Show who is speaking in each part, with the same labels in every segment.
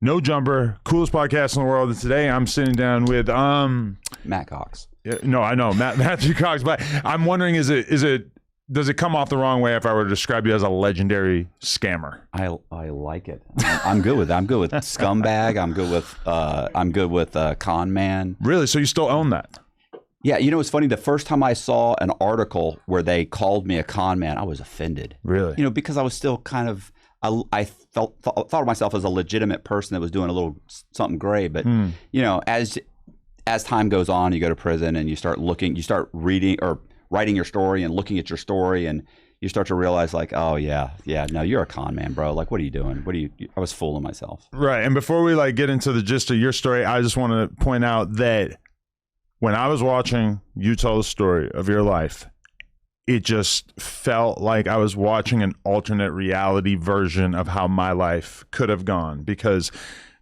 Speaker 1: No Jumper, coolest podcast in the world. And today I'm sitting down with
Speaker 2: Matt Cox.
Speaker 1: No, I know Matthew Cox, but I'm wondering, does it come off the wrong way if I were to describe you as a legendary scammer?
Speaker 2: I like it. I'm good with that. I'm good with scumbag. I'm good with con man.
Speaker 1: Really? So you still own that?
Speaker 2: Yeah, you know, it's funny. The first time I saw an article where they called me a con man, I was offended.
Speaker 1: Really?
Speaker 2: You know, because I was still kind of, I thought of myself as a legitimate person that was doing a little something gray. But you know, as time goes on, you go to prison and you start reading or writing your story and looking at your story, and you start to realize, like, oh yeah, no, you're a con man, bro. Like, what are you doing? I was fooling myself.
Speaker 1: Right. And before we get into the gist of your story, I just want to point out that when I was watching you tell the story of your life, it just felt like I was watching an alternate reality version of how my life could have gone. Because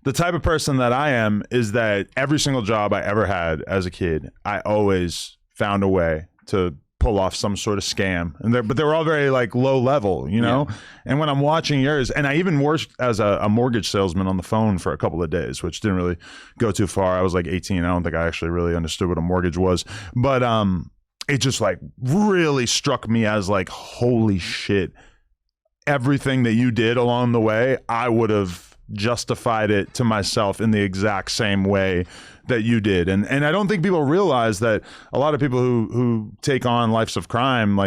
Speaker 1: the type of person that I am is that every single job I ever had as a kid, I always found a way to pull off some sort of scam, but they were all very low level, you know. Yeah. And when I'm watching yours, and I even worked as a mortgage salesman on the phone for a couple of days, which didn't really go too far. I was 18. I don't think I actually really understood what a mortgage was, but it just really struck me as holy shit, everything that you did along the way, I would have justified it to myself in the exact same way that you did. And I don't think people realize that a lot of people who take on lives of crime,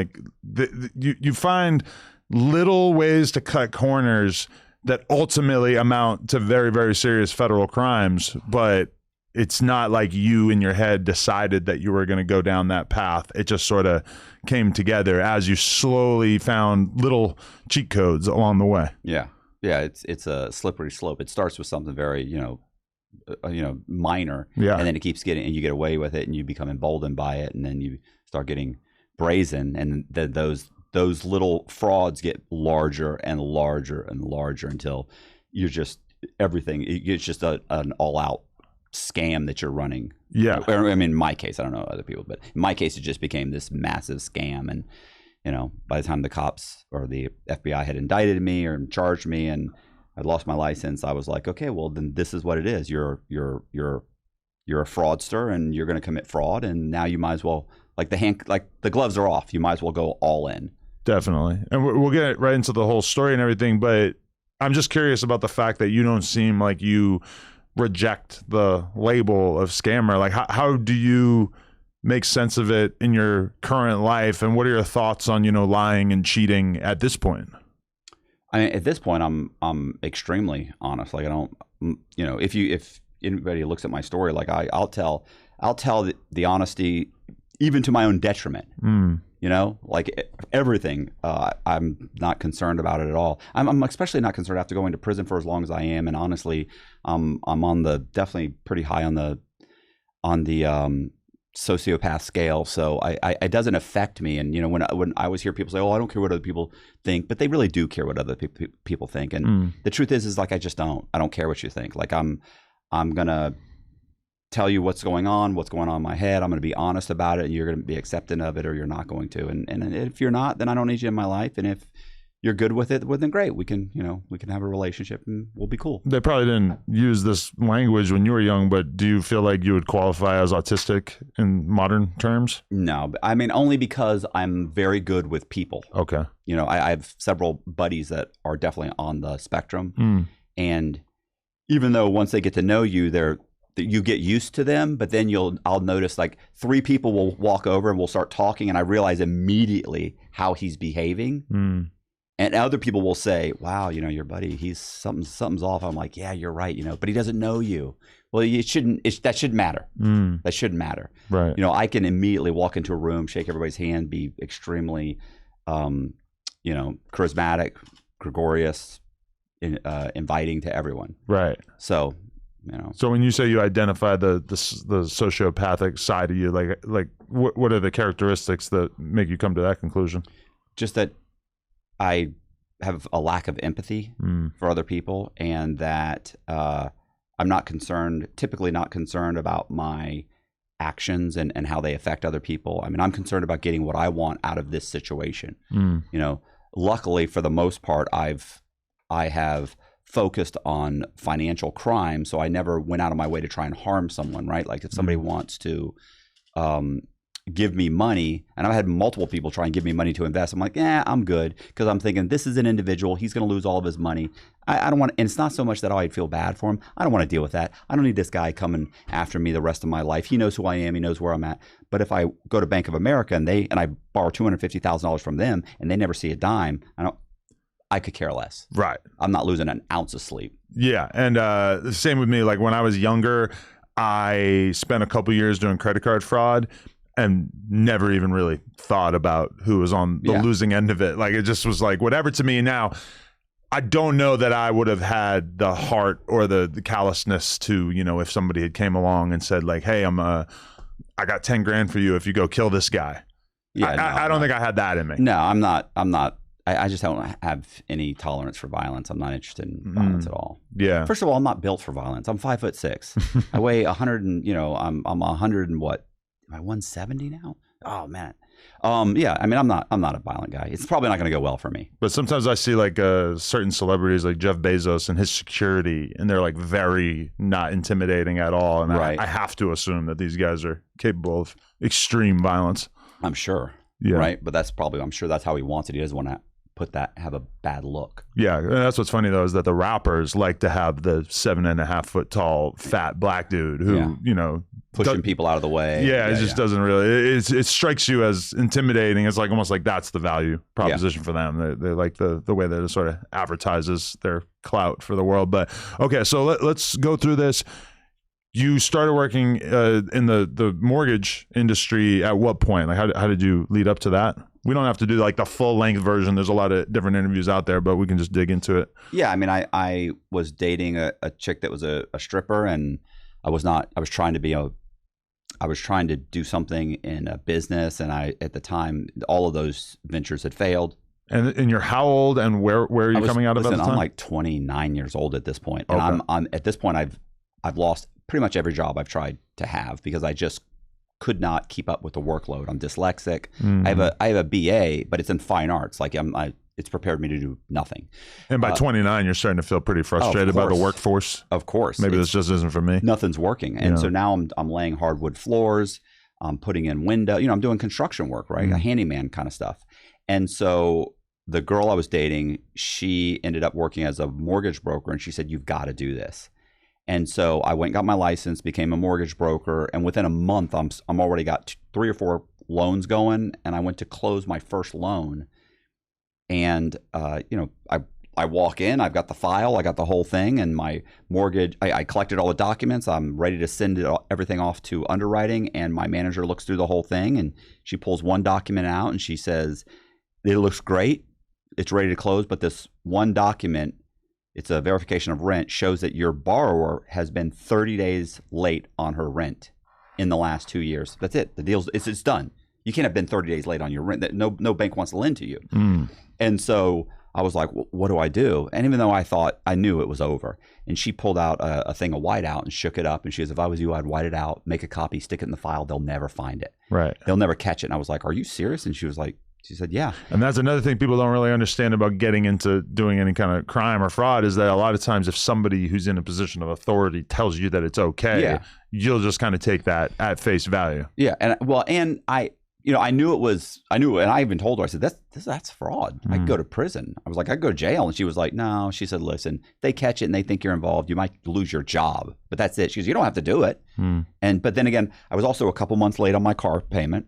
Speaker 1: you find little ways to cut corners that ultimately amount to very, very serious federal crimes, but it's not like you in your head decided that you were going to go down that path. It just sort of came together as you slowly found little cheat codes along the way.
Speaker 2: Yeah. Yeah, it's a slippery slope. It starts with something very, minor,
Speaker 1: yeah,
Speaker 2: and then it keeps getting, and you get away with it, and you become emboldened by it, and then you start getting brazen, and then those little frauds get larger and larger and larger until you're just everything. It's just an all-out scam that you're running.
Speaker 1: Yeah,
Speaker 2: I mean, in my case, I don't know other people, but in my case, it just became this massive scam, and by the time the cops or the FBI had indicted me or charged me and I'd lost my license, I was like, okay, well then this is what it is. You're a fraudster and you're going to commit fraud, and now you might as well, the gloves are off. You might as well go all in.
Speaker 1: Definitely. And we'll get right into the whole story and everything, but I'm just curious about the fact that you don't seem like you reject the label of scammer. How do you make sense of it in your current life, and what are your thoughts on lying and cheating at this point?
Speaker 2: I mean, at this point, I'm extremely honest. I don't, if anybody looks at my story, I'll tell the honesty, even to my own detriment. Everything. I'm not concerned about it at all. I'm especially not concerned after going to prison for as long as I am, and honestly, I'm on definitely pretty high on the sociopath scale, so it doesn't affect me. And when I always hear people say, "Oh, I don't care what other people think," but they really do care what other people think. And the truth is I just don't. I don't care what you think. I'm gonna tell you what's going on in my head. I'm gonna be honest about it, and you're gonna be accepting of it, or you're not going to. And if you're not, then I don't need you in my life. And if you're good with it, well, then great. We can have a relationship and we'll be cool.
Speaker 1: They probably didn't use this language when you were young, but do you feel like you would qualify as autistic in modern terms?
Speaker 2: No, I mean, only because I'm very good with people.
Speaker 1: Okay.
Speaker 2: I have several buddies that are definitely on the spectrum. And even though once they get to know you, you get used to them, but then I'll notice 3 people will walk over and we'll start talking, and I realize immediately how he's behaving. And other people will say, "Wow, your buddy, he's something's off." I'm like, "Yeah, you're right, but he doesn't know you." Well, that shouldn't matter. That shouldn't matter.
Speaker 1: Right.
Speaker 2: I can immediately walk into a room, shake everybody's hand, be extremely, charismatic, gregarious, inviting to everyone.
Speaker 1: Right.
Speaker 2: So,
Speaker 1: So when you say you identify the sociopathic side of you, what are the characteristics that make you come to that conclusion?
Speaker 2: Just that I have a lack of empathy for other people, and that I'm typically not concerned about my actions and how they affect other people. I mean, I'm concerned about getting what I want out of this situation. Luckily, for the most part, I have focused on financial crime. So I never went out of my way to try and harm someone, right? Like if somebody wants to give me money, and I've had multiple people try and give me money to invest, I'm like, yeah, I'm good. Because I'm thinking this is an individual. He's going to lose all of his money. I don't want, and it's not so much that I'd feel bad for him. I don't want to deal with that. I don't need this guy coming after me the rest of my life. He knows who I am. He knows where I'm at. But if I go to Bank of America and I borrow $250,000 from them and they never see a dime, I could care less.
Speaker 1: Right.
Speaker 2: I'm not losing an ounce of sleep.
Speaker 1: Yeah. And the same with me. Like when I was younger, I spent a couple years doing credit card fraud and never even really thought about who was on the losing end of it. Like it just was like whatever to me. Now, I don't know that I would have had the heart or the callousness to, if somebody had came along and said like, hey, I got 10 grand for you if you go kill this guy. Yeah, I don't think I had that in me.
Speaker 2: No, I'm not. I just don't have any tolerance for violence. I'm not interested in violence at all.
Speaker 1: Yeah.
Speaker 2: First of all, I'm not built for violence. I'm 5'6". I weigh 100 and, I'm 100 and what? Am I 170 now? Oh man. Yeah, I mean, I'm not a violent guy. It's probably not going to go well for me.
Speaker 1: But sometimes I see like certain celebrities like Jeff Bezos and his security, and they're like very not intimidating at all. And I have to assume that these guys are capable of extreme violence.
Speaker 2: I'm sure. Yeah. Right. But I'm sure that's how he wants it. He doesn't want to have a bad look.
Speaker 1: Yeah. And that's what's funny though, is that the rappers like to have the 7.5 foot tall fat black dude who,
Speaker 2: pushing people out of the way.
Speaker 1: Yeah, it just doesn't really. It strikes you as intimidating. It's like almost like that's the value proposition for them. They like the way that it sort of advertises their clout for the world. But okay, so let's go through this. You started working in the mortgage industry at what point? Like how did you lead up to that? We don't have to do like the full length version. There's a lot of different interviews out there, but we can just dig into it.
Speaker 2: Yeah, I mean, I was dating a chick that was a stripper, and I was trying to do something in a business, and at the time, all of those ventures had failed.
Speaker 1: And you're how old, and where are you coming out of at the time?
Speaker 2: I'm like 29 years old at this point, and I'm at this point I've lost pretty much every job I've tried to have because I just could not keep up with the workload. I'm dyslexic. I have a BA, but it's in fine arts. Like it's prepared me to do nothing.
Speaker 1: And by 29, you're starting to feel pretty frustrated by the workforce.
Speaker 2: Of course.
Speaker 1: Maybe this just isn't for me.
Speaker 2: Nothing's working. And so now I'm laying hardwood floors. I'm putting in window. I'm doing construction work, right? A handyman kind of stuff. And so the girl I was dating, she ended up working as a mortgage broker, and she said, "You've got to do this." And so I went and got my license, became a mortgage broker, and within a month, I'm already got 3 or 4 loans going, and I went to close my first loan. And I walk in, I've got the file, I got the whole thing, and my mortgage, I collected all the documents. I'm ready to send everything off to underwriting, and my manager looks through the whole thing, and she pulls one document out, and she says, "It looks great, it's ready to close, but this one document, it's a verification of rent, shows that your borrower has been 30 days late on her rent in the last 2 years. That's it. The deal's it's done. You can't have been 30 days late on your rent. No bank wants to lend to you." And so I was like, well, what do I do? And even though I knew it was over, and she pulled out a thing of whiteout and shook it up, and she goes, "If I was you, I'd white it out, make a copy, stick it in the file. They'll never find it.
Speaker 1: Right.
Speaker 2: They'll never catch it." And I was like, "Are you serious?" And she said, "Yeah."
Speaker 1: And that's another thing people don't really understand about getting into doing any kind of crime or fraud, is that a lot of times if somebody who's in a position of authority tells you that it's okay, you'll just kind of take that at face value.
Speaker 2: Yeah. And I knew it, and I even told her, I said, that's fraud. I could go to prison. I was like, I could go to jail. And she was like, no. She said, listen, they catch it and they think you're involved, you might lose your job, but that's it. She goes, you don't have to do it. But then again, I was also a couple months late on my car payment.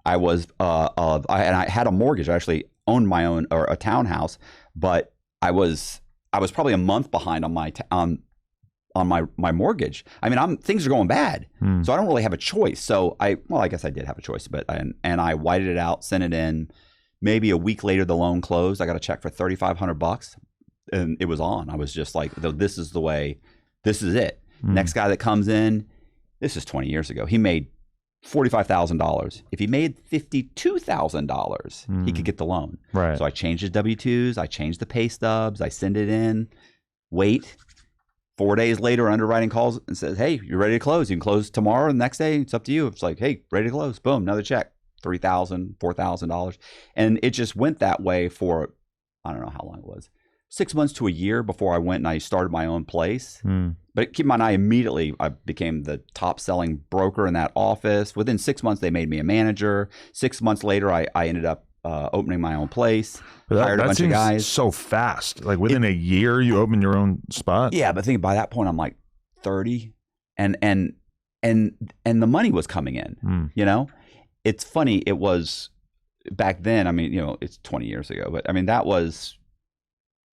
Speaker 2: I was, I had a mortgage. I actually owned my own, or a townhouse, but I was probably a month behind on my mortgage. I mean, things are going bad, so I don't really have a choice. So I guess I did have a choice, but I whited it out, sent it in. Maybe a week later, the loan closed. I got a check for $3,500, and it was on. I was just like, this is the way. This is it. Next guy that comes in, this is 20 years ago. He made $45,000. If he made $52,000, he could get the loan.
Speaker 1: Right.
Speaker 2: So I changed his W-2s. I changed the pay stubs. I send it in. Wait. 4 days later, underwriting calls and says, "Hey, you're ready to close. You can close tomorrow. The next day, it's up to you." It's like, "Hey, ready to close." Boom, another check, $3,000, $4,000, and it just went that way for I don't know how long it was. 6 months to a year before I went and I started my own place.
Speaker 1: Mm.
Speaker 2: But keep in mind, I became the top selling broker in that office. Within 6 months, they made me a manager. 6 months later, I ended up opening my own place. Hired a bunch of guys.
Speaker 1: So fast. Like within a year, you open your own spot.
Speaker 2: Yeah, but think by that point, I'm like 30, and the money was coming in. You know, it's funny. It was back then. I mean, you know, it's 20 years ago, but I mean that was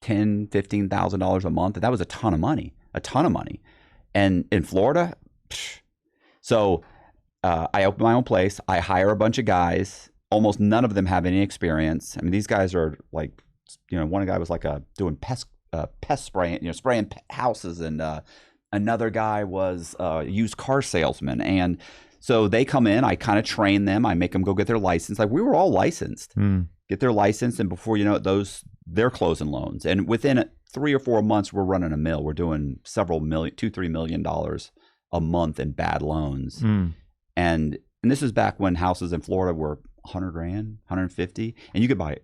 Speaker 2: $10,000-$15,000 a month. That was a ton of money. And in Florida, so I open my own place. I hire a bunch of guys. Almost none of them have any experience. I mean, these guys are like, you know, one guy was like doing pest spraying, you know, spraying houses, and another guy was a used car salesman. And so they come in, I kind of train them. I make them go get their license. Like we were all licensed, get their license. And before you know it, they're closing loans. And within 3 or 4 months, we're running a mill. We're doing several million, $2-3 million a month in bad loans. And this is back when houses in Florida were 100 grand, 150, and you could buy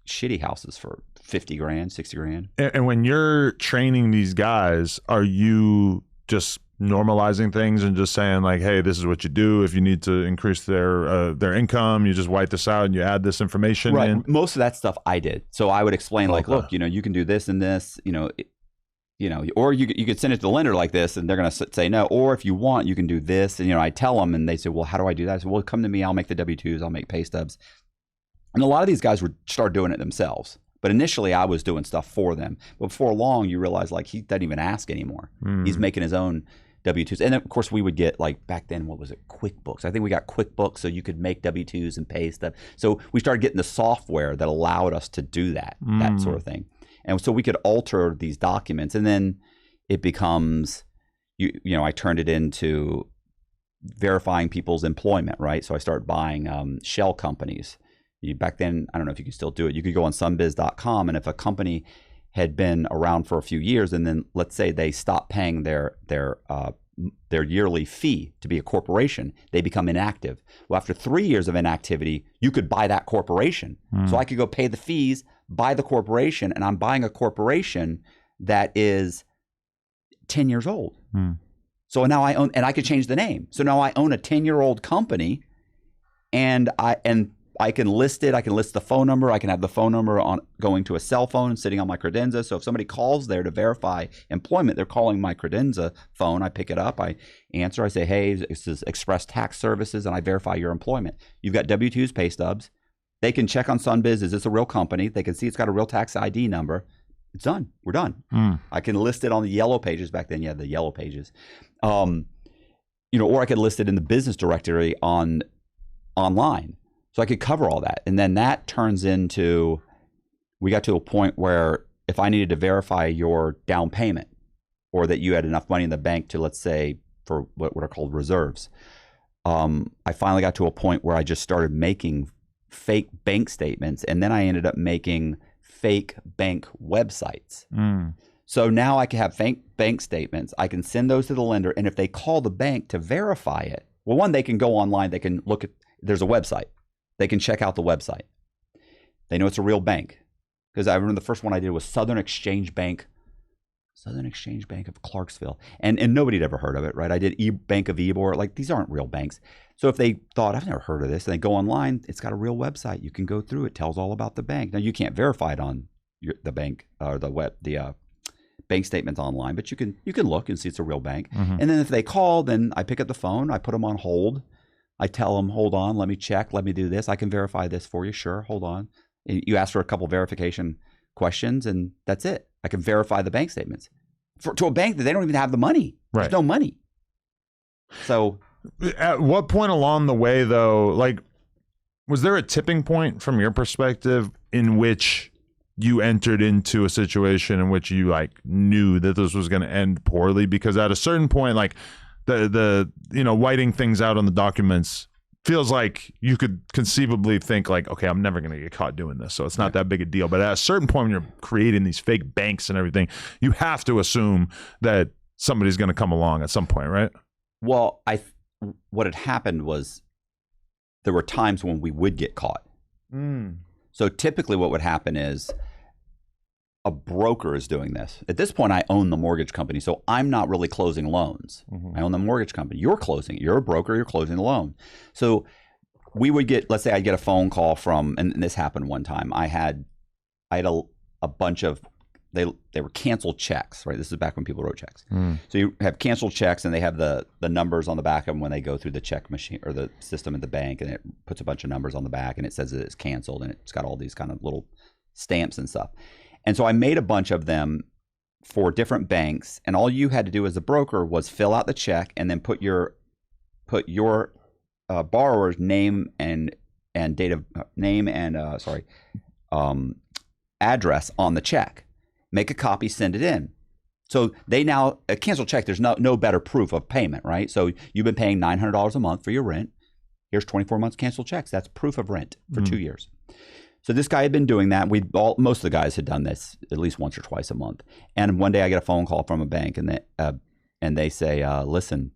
Speaker 2: shitty houses for 50 grand, 60 grand.
Speaker 1: And when you're training these guys, are you just normalizing things and just saying like, hey, this is what you do if you need to increase their income, you just white this out and you add this information in?
Speaker 2: Most of that stuff I did. So I would explain like, look, you know, you can do this and this, you know, or you could send it to the lender like this and they're going to say no. Or if you want, you can do this. And, you know, I tell them and they say, well, how do I do that? I say, well, come to me. I'll make the W-2s. I'll make pay stubs. And a lot of these guys would start doing it themselves. But initially I was doing stuff for them. But before long, you realize like he doesn't even ask anymore. He's making his own W-2s. And then, of course, we would get like back then, what was it? QuickBooks. I think we got QuickBooks so you could make W-2s and pay stuff. So we started getting the software that allowed us to do that sort of thing. And so we could alter these documents, and then it becomes, you know, I turned it into verifying people's employment, right? So I started buying shell companies. Back then, I don't know if you can still do it. You could go on sunbiz.com, and if a company had been around for a few years, and then let's say they stop paying their yearly fee to be a corporation, they become inactive. Well, after 3 years of inactivity, you could buy that corporation. So I could go pay the fees, buy the corporation, and I'm buying a corporation that is 10 years old. So now I own, and I could change the name. So now I own a 10-year-old company, and I can list it. I can list the phone number. I can have the phone number on going to a cell phone sitting on my credenza. So if somebody calls there to verify employment, they're calling my credenza phone. I pick it up. I answer. I say, hey, this is Express Tax Services, and I verify your employment. You've got W-2s, pay stubs. They can check on Sunbiz. Is this a real company? They can see it's got a real tax ID number. It's done. We're done. I can list it on the yellow pages. Back then, the yellow pages. You know, or I could list it in the business directory online. So I could cover all that. And then that turns into, we got to a point where if I needed to verify your down payment or that you had enough money in the bank to, let's say, for what are called reserves, I finally got to a point where I just started making fake bank statements. And then I ended up making fake bank websites. So now I can have fake bank statements. I can send those to the lender. And if they call the bank to verify it, well, one, they can go online. They can look at, there's a website. They can check out the website. They know it's a real bank. Because I remember the first one I did was Southern Exchange Bank of Clarksville. And nobody had ever heard of it, right? I did Bank of Ybor. Like, these aren't real banks. So if they thought, I've never heard of this, and they go online, it's got a real website. You can go through it. Tells all about the bank. Now, you can't verify it on the bank or the bank statements online, but you can look and see it's a real bank. And then if they call, then I pick up the phone. I put them on hold. I tell them, hold on, let me check, let me do this. I can verify this for you. Sure, hold on. You ask for a couple verification questions, and that's it. I can verify the bank statements to a bank that they don't even have the money.
Speaker 1: Right.
Speaker 2: There's no money. So,
Speaker 1: at what point along the way, though, like, was there a tipping point from your perspective in which you entered into a situation in which you like knew that this was going to end poorly? Because at a certain point, like, the you know, whiting things out on the documents feels like you could conceivably think like, okay, I'm never going to get caught doing this, so it's not that big a deal. But at a certain point when you're creating these fake banks and everything, you have to assume that somebody's going to come along at some point, right?
Speaker 2: Well, what had happened was there were times when we would get caught. So typically what would happen is a broker is doing this. At this point, I own the mortgage company, so I'm not really closing loans. I own the mortgage company. You're closing it. You're a broker. You're closing the loan. So we would get, let's say I'd get a phone call from, and this happened one time. I had a bunch of, they were canceled checks, right? This is back when people wrote checks. So you have canceled checks, and they have the numbers on the back of them when they go through the check machine or the system at the bank, and it puts a bunch of numbers on the back, and it says that it's canceled, and it's got all these kind of little stamps and stuff. And so I made a bunch of them for different banks, and all you had to do as a broker was fill out the check and then put your borrower's name and date of name and address on the check. Make a copy, send it in. So they now, a canceled check, there's no better proof of payment, right? So you've been paying $900 a month for your rent. Here's 24 months canceled checks. That's proof of rent for 2 years. So this guy had been doing that. Most of the guys had done this at least once or twice a month. And one day I get a phone call from a bank, and they say, listen,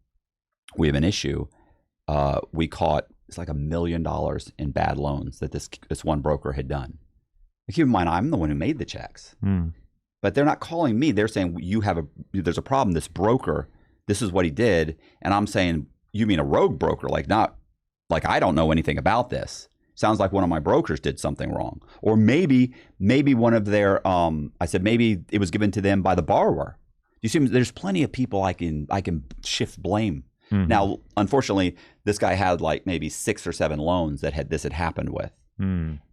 Speaker 2: we have an issue. We caught, it's like $1 million in bad loans that this one broker had done. Keep in mind, I'm the one who made the checks. But they're not calling me. They're saying, there's a problem. This broker, this is what he did. And I'm saying, you mean a rogue broker? Like I don't know anything about this. Sounds like one of my brokers did something wrong. Or maybe one of their, I said, maybe it was given to them by the borrower. You see, there's plenty of people I can shift blame. Now, unfortunately, this guy had like maybe 6 or 7 loans that this had happened with.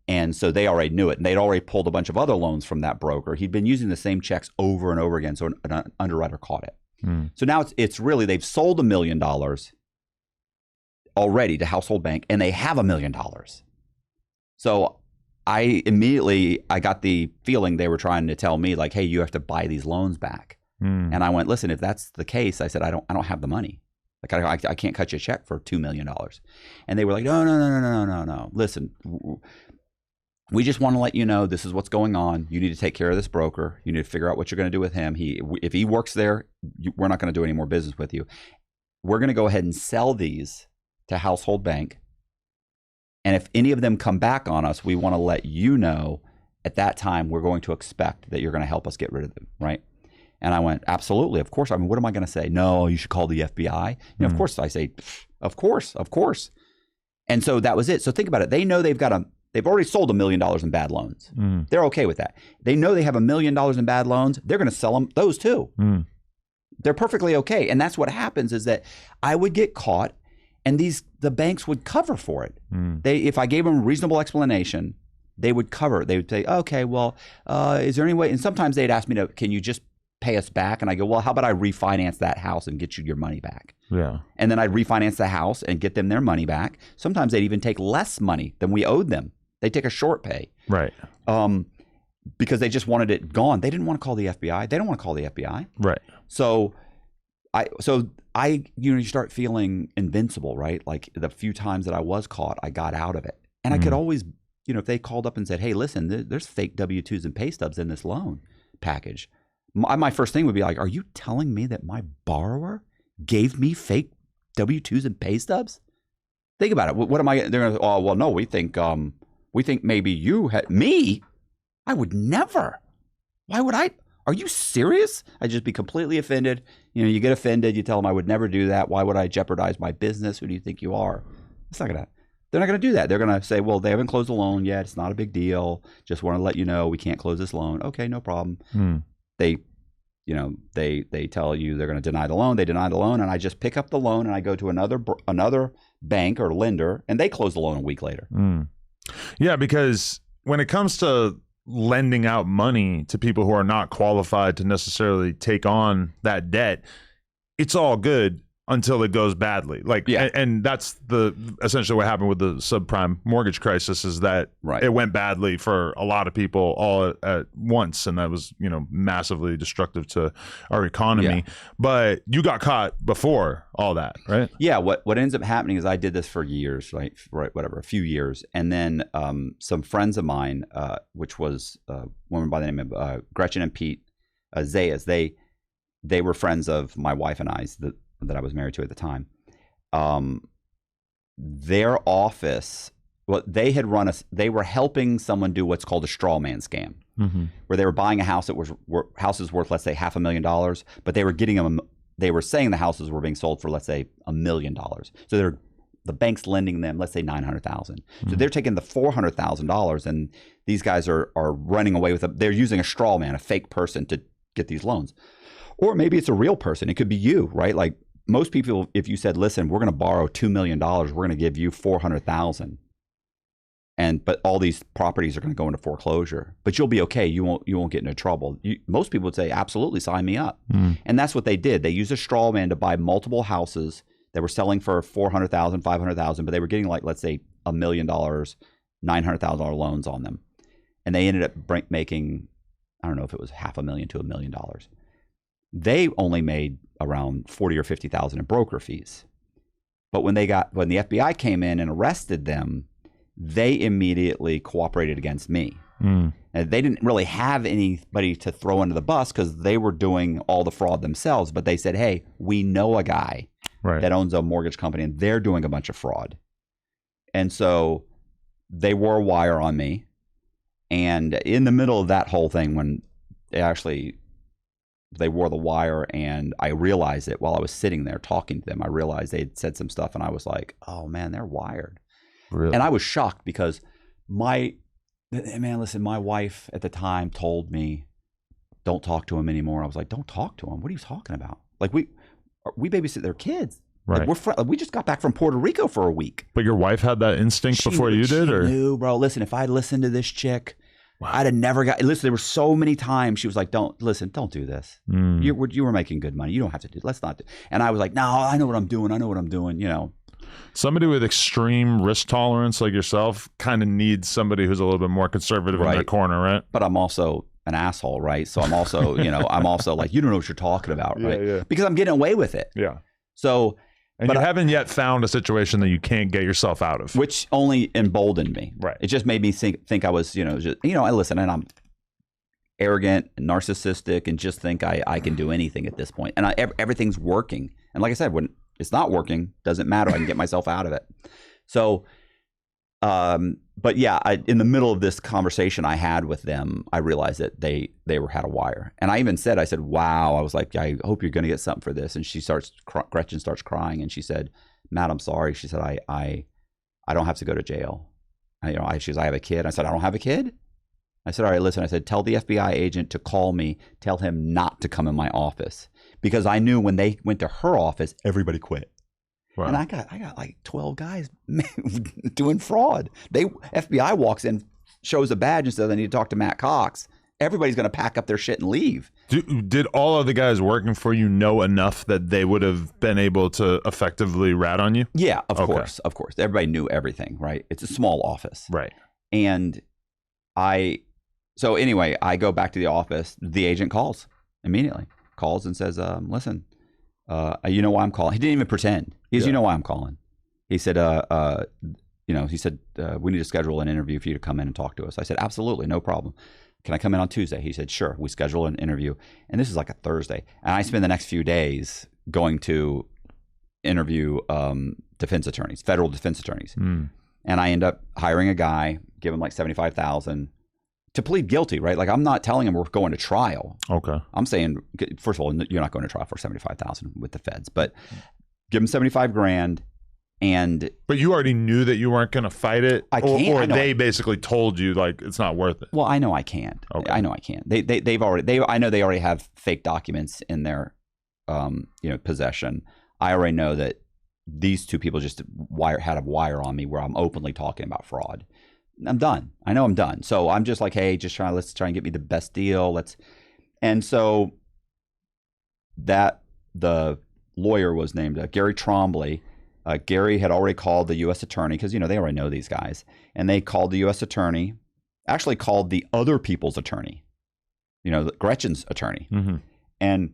Speaker 2: And so they already knew it. And they'd already pulled a bunch of other loans from that broker. He'd been using the same checks over and over again. So an underwriter caught it. So now it's really, they've sold $1 million already to Household Bank, and they have $1 million. So I got the feeling they were trying to tell me like, hey, you have to buy these loans back. And I went, listen, if that's the case, I said, I don't have the money. Like I can't cut you a check for $2 million. And they were like, no. Listen, we just want to let you know this is what's going on. You need to take care of this broker. You need to figure out what you're going to do with him. If he works there, we're not going to do any more business with you. We're going to go ahead and sell these to Household Bank. And if any of them come back on us, we want to let you know at that time we're going to expect that you're going to help us get rid of them, right? And I went, absolutely, of course. I mean, what am I going to say? No, you should call the FBI. Of course I say, of course. And so that was it. So think about it. They know they've already sold $1 million in bad loans. They're okay with that. They know they have $1 million in bad loans. They're going to sell them those too. They're perfectly okay. And that's what happens is that I would get caught, and the banks would cover for it. If I gave them a reasonable explanation, they would cover. They would say, okay, well, is there any way? And sometimes they'd ask me can you just pay us back? And I go, well, how about I refinance that house and get you your money back? Yeah. And then I'd refinance the house and get them their money back. Sometimes they'd even take less money than we owed them. They'd take a short pay. Right. Because they just wanted it gone. They didn't want to call the FBI. They don't want to call the FBI. Right. So you start feeling invincible, right? Like the few times that I was caught, I got out of it. And I could always, if they called up and said, hey, listen, there's fake W-2s and pay stubs in this loan package. My first thing would be like, are you telling me that my borrower gave me fake W-2s and pay stubs? Think about it. What am I? They're going to, oh, well, no, we think maybe you had me. I would never. Why would I? Are you serious? I'd just be completely offended. You get offended. You tell them I would never do that. Why would I jeopardize my business? Who do you think you are? They're not going to do that. They're going to say, well, they haven't closed the loan yet. It's not a big deal. Just want to let you know we can't close this loan. Okay, no problem. They tell you they're going to deny the loan. They deny the loan, and I just pick up the loan and I go to another bank or lender, and they close the loan a week later.
Speaker 1: Yeah, because when it comes to lending out money to people who are not qualified to necessarily take on that debt, it's all good until it goes badly. And that's essentially what happened with the subprime mortgage crisis, is that it went badly for a lot of people all at once, and that was massively destructive to our economy. But you got caught before all that, right?
Speaker 2: Yeah. What ends up happening is I did this for years, right? A few years, and then some friends of mine, which was a woman by the name of Gretchen and Pete Zayas, they were friends of my wife and I's that I was married to at the time. Their office, they were helping someone do what's called a straw man scam. where they were buying a house that was houses worth, let's say, $500,000, but they were getting them. They were saying the houses were being sold for, let's say, $1 million. So the bank's lending them, let's say, $900,000. So they're taking the $400,000, and these guys are running away with it. They're using a straw man, a fake person, to get these loans. Or maybe it's a real person. It could be you, right? Like most people, if you said, listen, we're going to borrow $2 million, we're going to give you $400,000. But all these properties are going to go into foreclosure, but you'll be okay. You won't get into trouble. Most people would say, absolutely, sign me up. And that's what they did. They used a straw man to buy multiple houses that were selling for $400,000, $500,000, but they were getting, like, let's say, $1 million, $900,000 loans on them. And they ended up making, I don't know if it was $500,000 to $1 million. They only made around $40,000 or $50,000 in broker fees. But when the FBI came in and arrested them, they immediately cooperated against me. And they didn't really have anybody to throw under the bus because they were doing all the fraud themselves. But they said, hey, we know a guy that owns a mortgage company, and they're doing a bunch of fraud. And so they wore a wire on me. And in the middle of that whole thing, when they wore the wire, and I realized it while I was sitting there talking to them, I realized they had said some stuff, and I was like, oh man, they're wired. Really? And I was shocked because my wife at the time told me, don't talk to him anymore. I was like, don't talk to him? What are you talking about? Like, we babysit their kids. Right. Like, we just got back from Puerto Rico for a week.
Speaker 1: But your wife had that instinct before you did? Or
Speaker 2: knew, bro. Listen, if I listened to this chick, I'd have never listen, there were so many times she was like, don't do this. You were making good money. You don't have to do it. Let's not do. And I was like, no, I know what I'm doing. You know.
Speaker 1: Somebody with extreme risk tolerance like yourself kind of needs somebody who's a little bit more conservative in their corner, right?
Speaker 2: But I'm also an asshole, right? So I'm also, I'm also like, you don't know what you're talking about, right? Yeah. Because I'm getting away with it.
Speaker 1: Yeah.
Speaker 2: So.
Speaker 1: And you haven't yet found a situation that you can't get yourself out of.
Speaker 2: Which only emboldened me.
Speaker 1: Right.
Speaker 2: It just made me think I was, I listen, and I'm arrogant and narcissistic and just think I can do anything at this point. And everything's working. And like I said, when it's not working, doesn't matter. I can get myself out of it. So, but yeah, in the middle of this conversation I had with them, I realized that they had a wire. And I even said, wow, I was like, I hope you're going to get something for this. And Gretchen starts crying, and she said, Matt, I'm sorry. She said, I don't have to go to jail. She says, I have a kid. I said, I don't have a kid. I said, all right, listen, I said, tell the FBI agent to call me, tell him not to come in my office. Because I knew when they went to her office, everybody quit. Wow. And I got like 12 guys doing fraud. FBI walks in, shows a badge, and says, I need to talk to Matt Cox. Everybody's going to pack up their shit and leave.
Speaker 1: Did all of the guys working for you know enough that they would have been able to effectively rat on you?
Speaker 2: Yeah, of course. Everybody knew everything, right? It's a small office.
Speaker 1: Right.
Speaker 2: And so anyway, I go back to the office. The agent calls immediately. Calls and says, listen, you know why I'm calling? He didn't even pretend. He said, you know why I'm calling? He said, we need to schedule an interview for you to come in and talk to us. I said, absolutely, no problem. Can I come in on Tuesday? He said, sure. We schedule an interview. And this is like a Thursday. And I spend the next few days going to interview defense attorneys, federal defense attorneys. And I end up hiring a guy, give him like $75,000 to plead guilty, right? Like, I'm not telling him we're going to trial.
Speaker 1: Okay.
Speaker 2: I'm saying, first of all, you're not going to trial for $75,000 with the feds, but give him $75,000.
Speaker 1: But you already knew that you weren't going to fight it, or they basically told you like it's not worth it.
Speaker 2: Well, I know I can't. Okay. I know I can't. I know they already have fake documents in their possession. I already know that these two people just had a wire on me where I'm openly talking about fraud. I'm done. I know I'm done. So I'm just like, hey, let's try and get me the best deal. And so that the lawyer was named Gary Trombley. Gary had already called the U.S. attorney because, they already know these guys. And they called the U.S. attorney, actually called the other people's attorney, Gretchen's attorney. Mm-hmm. And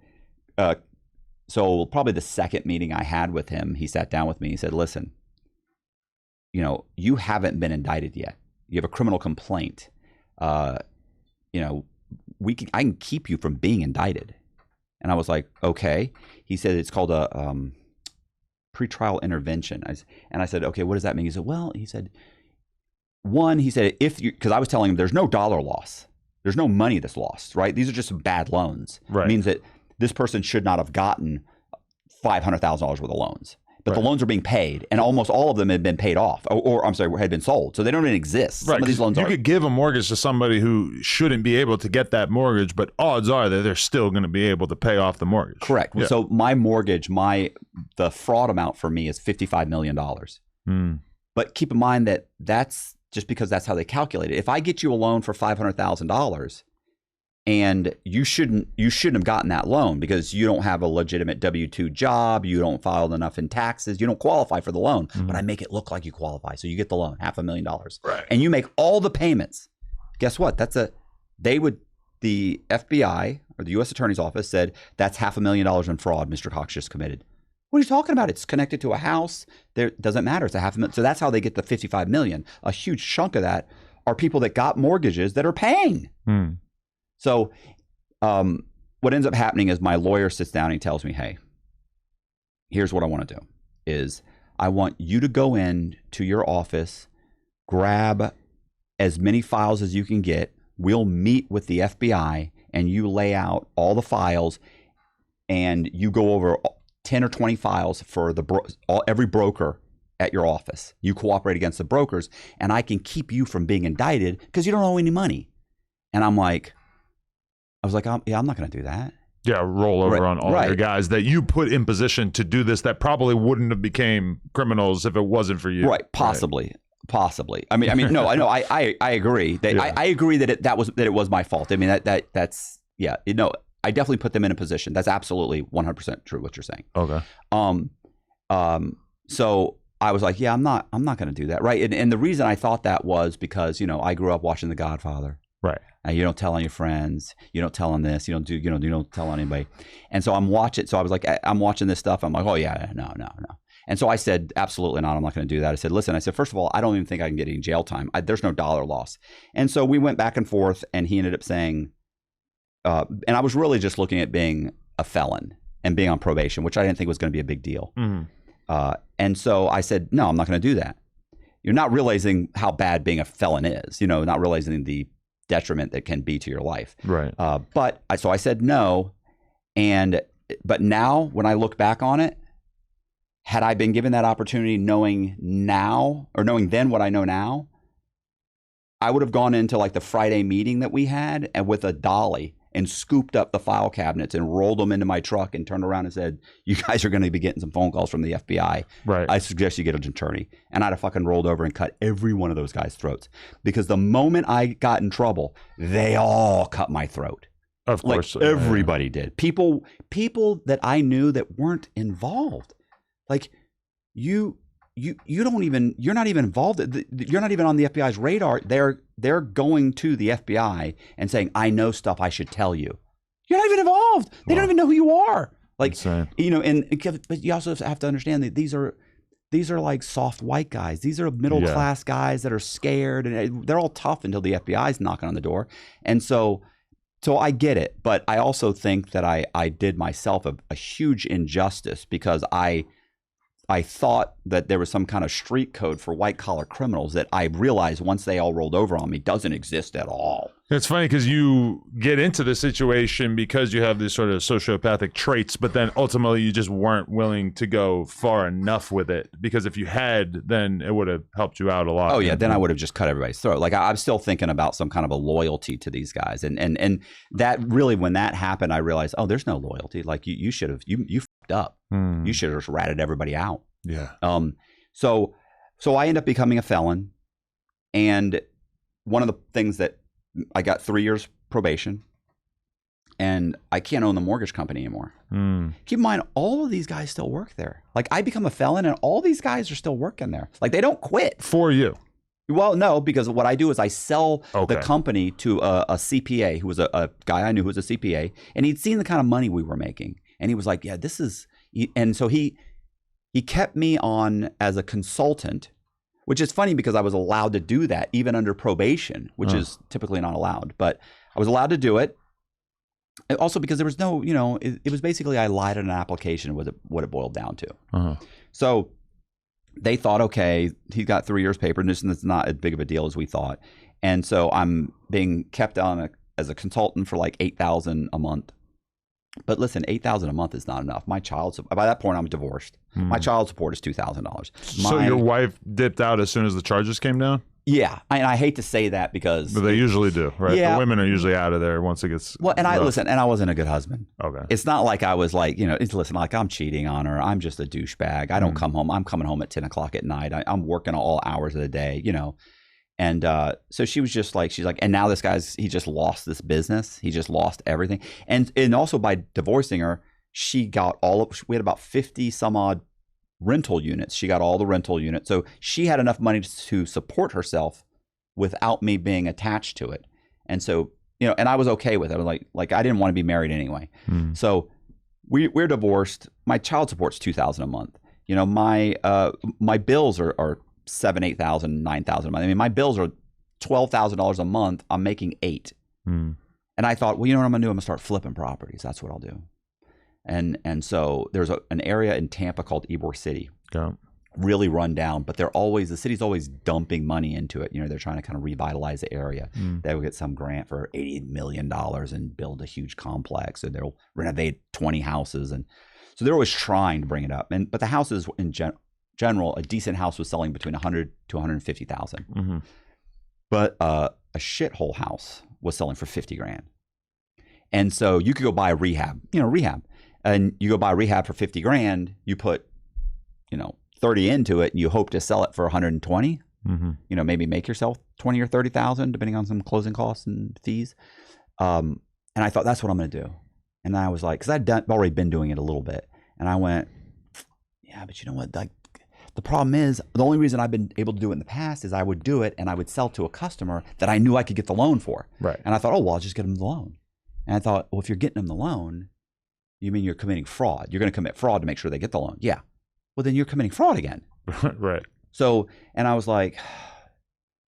Speaker 2: so probably the second meeting I had with him, he sat down with me. He said, listen, you haven't been indicted yet. You have a criminal complaint. I can keep you from being indicted. And I was like, okay. He said, it's called a pretrial intervention. And I said, okay, what does that mean? He said, well, because I was telling him there's no dollar loss. There's no money that's lost, right? These are just some bad loans.
Speaker 1: Right.
Speaker 2: It means that this person should not have gotten $500,000 worth of loans. But the loans are being paid, and almost all of them had been paid off, or I'm sorry, had been sold. So they don't even exist.
Speaker 1: Right.
Speaker 2: Some of these loans
Speaker 1: you could give a mortgage to somebody who shouldn't be able to get that mortgage, but odds are that they're still going to be able to pay off the mortgage.
Speaker 2: Correct. Yeah. So my mortgage, the fraud amount for me is $55 million. But keep in mind that that's just because that's how they calculate it. If I get you a loan for $500,000, and you shouldn't have gotten that loan because you don't have a legitimate W-2 job, you don't file enough in taxes, you don't qualify for the loan, but I make it look like you qualify. So you get the loan, $500,000.
Speaker 1: Right.
Speaker 2: And you make all the payments. Guess what? The FBI or the U.S. Attorney's Office said that's $500,000 in fraud Mr. Cox just committed. What are you talking about? It's connected to a house. There doesn't matter. It's $500,000. So that's how they get the $55 million. A huge chunk of that are people that got mortgages that are paying. So what ends up happening is my lawyer sits down and he tells me, hey, here's what I want to do is I want you to go in to your office, grab as many files as you can get. We'll meet with the FBI and you lay out all the files and you go over 10 or 20 files for every broker at your office. You cooperate against the brokers and I can keep you from being indicted because you don't owe any money. And I was like, yeah, I'm not going to do that.
Speaker 1: Yeah, roll over on all your guys that you put in position to do this that probably wouldn't have became criminals if it wasn't for you.
Speaker 2: Right, possibly. I mean, no, I know, I agree. I agree that it was my fault. I mean, that's yeah, I definitely put them in a position. That's absolutely 100% true what you're saying.
Speaker 1: Okay.
Speaker 2: So I was like, yeah, I'm not going to do that, right? And the reason I thought that was because I grew up watching The Godfather.
Speaker 1: Right.
Speaker 2: You don't tell on your friends. You don't tell on this. You don't tell on anybody. And so I'm watching. So I was like, I'm watching this stuff. I'm like, oh yeah, no. And so I said, absolutely not. I'm not going to do that. I said, listen. I said, first of all, I don't even think I can get any jail time. There's no dollar loss. And so we went back and forth, and he ended up saying, and I was really just looking at being a felon and being on probation, which I didn't think was going to be a big deal. And so I said, no, I'm not going to do that. You're not realizing how bad being a felon is. Not realizing the detriment that can be to your life.
Speaker 1: Right.
Speaker 2: So I said no. But now when I look back on it, had I been given that opportunity knowing then what I know now, I would have gone into like the Friday meeting that we had and with a dolly and scooped up the file cabinets and rolled them into my truck and turned around and said, you guys are going to be getting some phone calls from the FBI.
Speaker 1: Right.
Speaker 2: I suggest you get an attorney. And I'd have fucking rolled over and cut every one of those guys' throats. Because the moment I got in trouble, they all cut my throat.
Speaker 1: Of course.
Speaker 2: Like everybody did. People that I knew that weren't involved. Like you're not even involved. You're not even on the FBI's radar. They're going to the FBI and saying, I know stuff I should tell you. You're not even involved. They don't even know who you are. Like,
Speaker 1: insane.
Speaker 2: But you also have to understand that these are like soft white guys. These are middle class guys that are scared, and they're all tough until the FBI's knocking on the door. And so I get it, but I also think that I did myself a huge injustice because I thought that there was some kind of street code for white collar criminals that I realized once they all rolled over on me doesn't exist at all.
Speaker 1: It's funny because you get into the situation because you have these sort of sociopathic traits, but then ultimately you just weren't willing to go far enough with it, because if you had, then it would have helped you out a lot.
Speaker 2: Oh yeah, then I would have just cut everybody's throat. Like I'm still thinking about some kind of a loyalty to these guys, and that really, when that happened, I realized, oh, there's no loyalty. Like you should have you fucked up. You should have just ratted everybody out.
Speaker 1: Yeah.
Speaker 2: So I end up becoming a felon, and one of the things that I got 3 years probation, and I can't own the mortgage company anymore. Keep in mind, all of these guys still work there. Like I become a felon, and all these guys are still working there. Like they don't quit.
Speaker 1: For you.
Speaker 2: Well, no, because what I do is I sell the company to a CPA who was a guy I knew who was a CPA, and he'd seen the kind of money we were making, and he was like, "Yeah, this is," and so he kept me on as a consultant. Which is funny because I was allowed to do that even under probation, which is typically not allowed. But I was allowed to do it. And also because there was no, it was basically I lied on an application was what it boiled down to. So they thought, okay, he got 3 years paper, and this is not as big of a deal as we thought. And so I'm being kept on as a consultant for like $8,000 a month. But listen, $8,000 a month is not enough. My child, by that point, I'm divorced. My child support is $2,000.
Speaker 1: So your wife dipped out as soon as the charges came down?
Speaker 2: Yeah, and I hate to say that because,
Speaker 1: but they usually do, right?
Speaker 2: Yeah.
Speaker 1: The women are usually out of there once it gets
Speaker 2: well. And
Speaker 1: rough.
Speaker 2: I wasn't a good husband.
Speaker 1: Okay,
Speaker 2: it's not like I was like, listen, like I'm cheating on her. I'm just a douchebag. I don't come home. I'm coming home at 10 o'clock at night. I'm working all hours of the day, And so she was just like, she's like, and now this guy's, he just lost this business. He just lost everything. And also by divorcing her, she got we had about 50 some odd rental units. She got all the rental units. So she had enough money to support herself without me being attached to it. And so, and I was okay with it. I was like I didn't want to be married anyway. So we're divorced. My child support's $2,000 a month. My bills are $7,000, $8,000, $9,000 a month. I mean, my bills are $12,000 a month. I'm making $8,000. And I thought, well, you know what I'm gonna do? I'm gonna start flipping properties. That's what I'll do. And so there's an area in Tampa called Ybor City, really run down, but the city's always dumping money into it. They're trying to kind of revitalize the area. They will get some grant for $80 million and build a huge complex, and they'll renovate 20 houses. And so they're always trying to bring it up. But the houses in general, a decent house was selling between $100,000 to $150,000. But a shithole house was selling for $50,000. And so you could go buy a rehab, and you go buy a rehab for $50,000. You put, 30 into it, and you hope to sell it for 120. Maybe make yourself 20 or 30,000, depending on some closing costs and fees. And I thought that's what I'm going to do. And I was like, because I'd already been doing it a little bit, and I went, yeah, but you know what? Like, the problem is, the only reason I've been able to do it in the past is I would do it and I would sell to a customer that I knew I could get the loan for.
Speaker 1: Right.
Speaker 2: And I thought, oh, well, I'll just get them the loan. And I thought, well, if you're getting them the loan, you mean you're committing fraud. You're going to commit fraud to make sure they get the loan. Yeah. Well, then you're committing fraud again.
Speaker 1: Right.
Speaker 2: So, and I was like,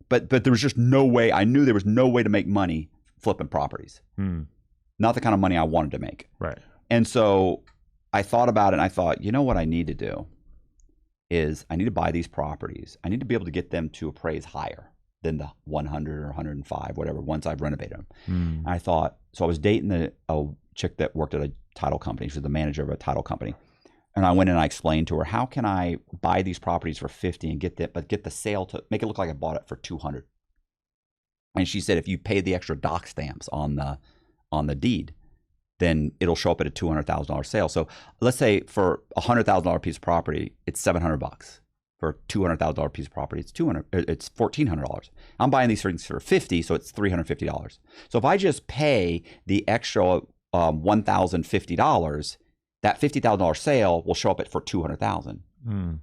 Speaker 2: but there was just no way. I knew there was no way to make money flipping properties. Not the kind of money I wanted to make. Right. And so I thought about it, and I thought, you know what I need to do is I need to buy these properties. I need to be able to get them to appraise higher than the 100 or 105, whatever, once I've renovated them. And I thought, so I was dating a chick that worked at a title company. She was the manager of a title company. And I went and I explained to her, how can I buy these properties for 50 and get the sale to make it look like I bought it for 200? And she said, if you pay the extra doc stamps on the deed, then it'll show up at a $200,000 sale. So let's say for a $100,000 piece of property, it's $700. For a $200,000 piece of property, it's $1,400. I'm buying these things for 50, so it's $350. So if I just pay the extra $1,050, that $50,000 sale will show up for $200,000.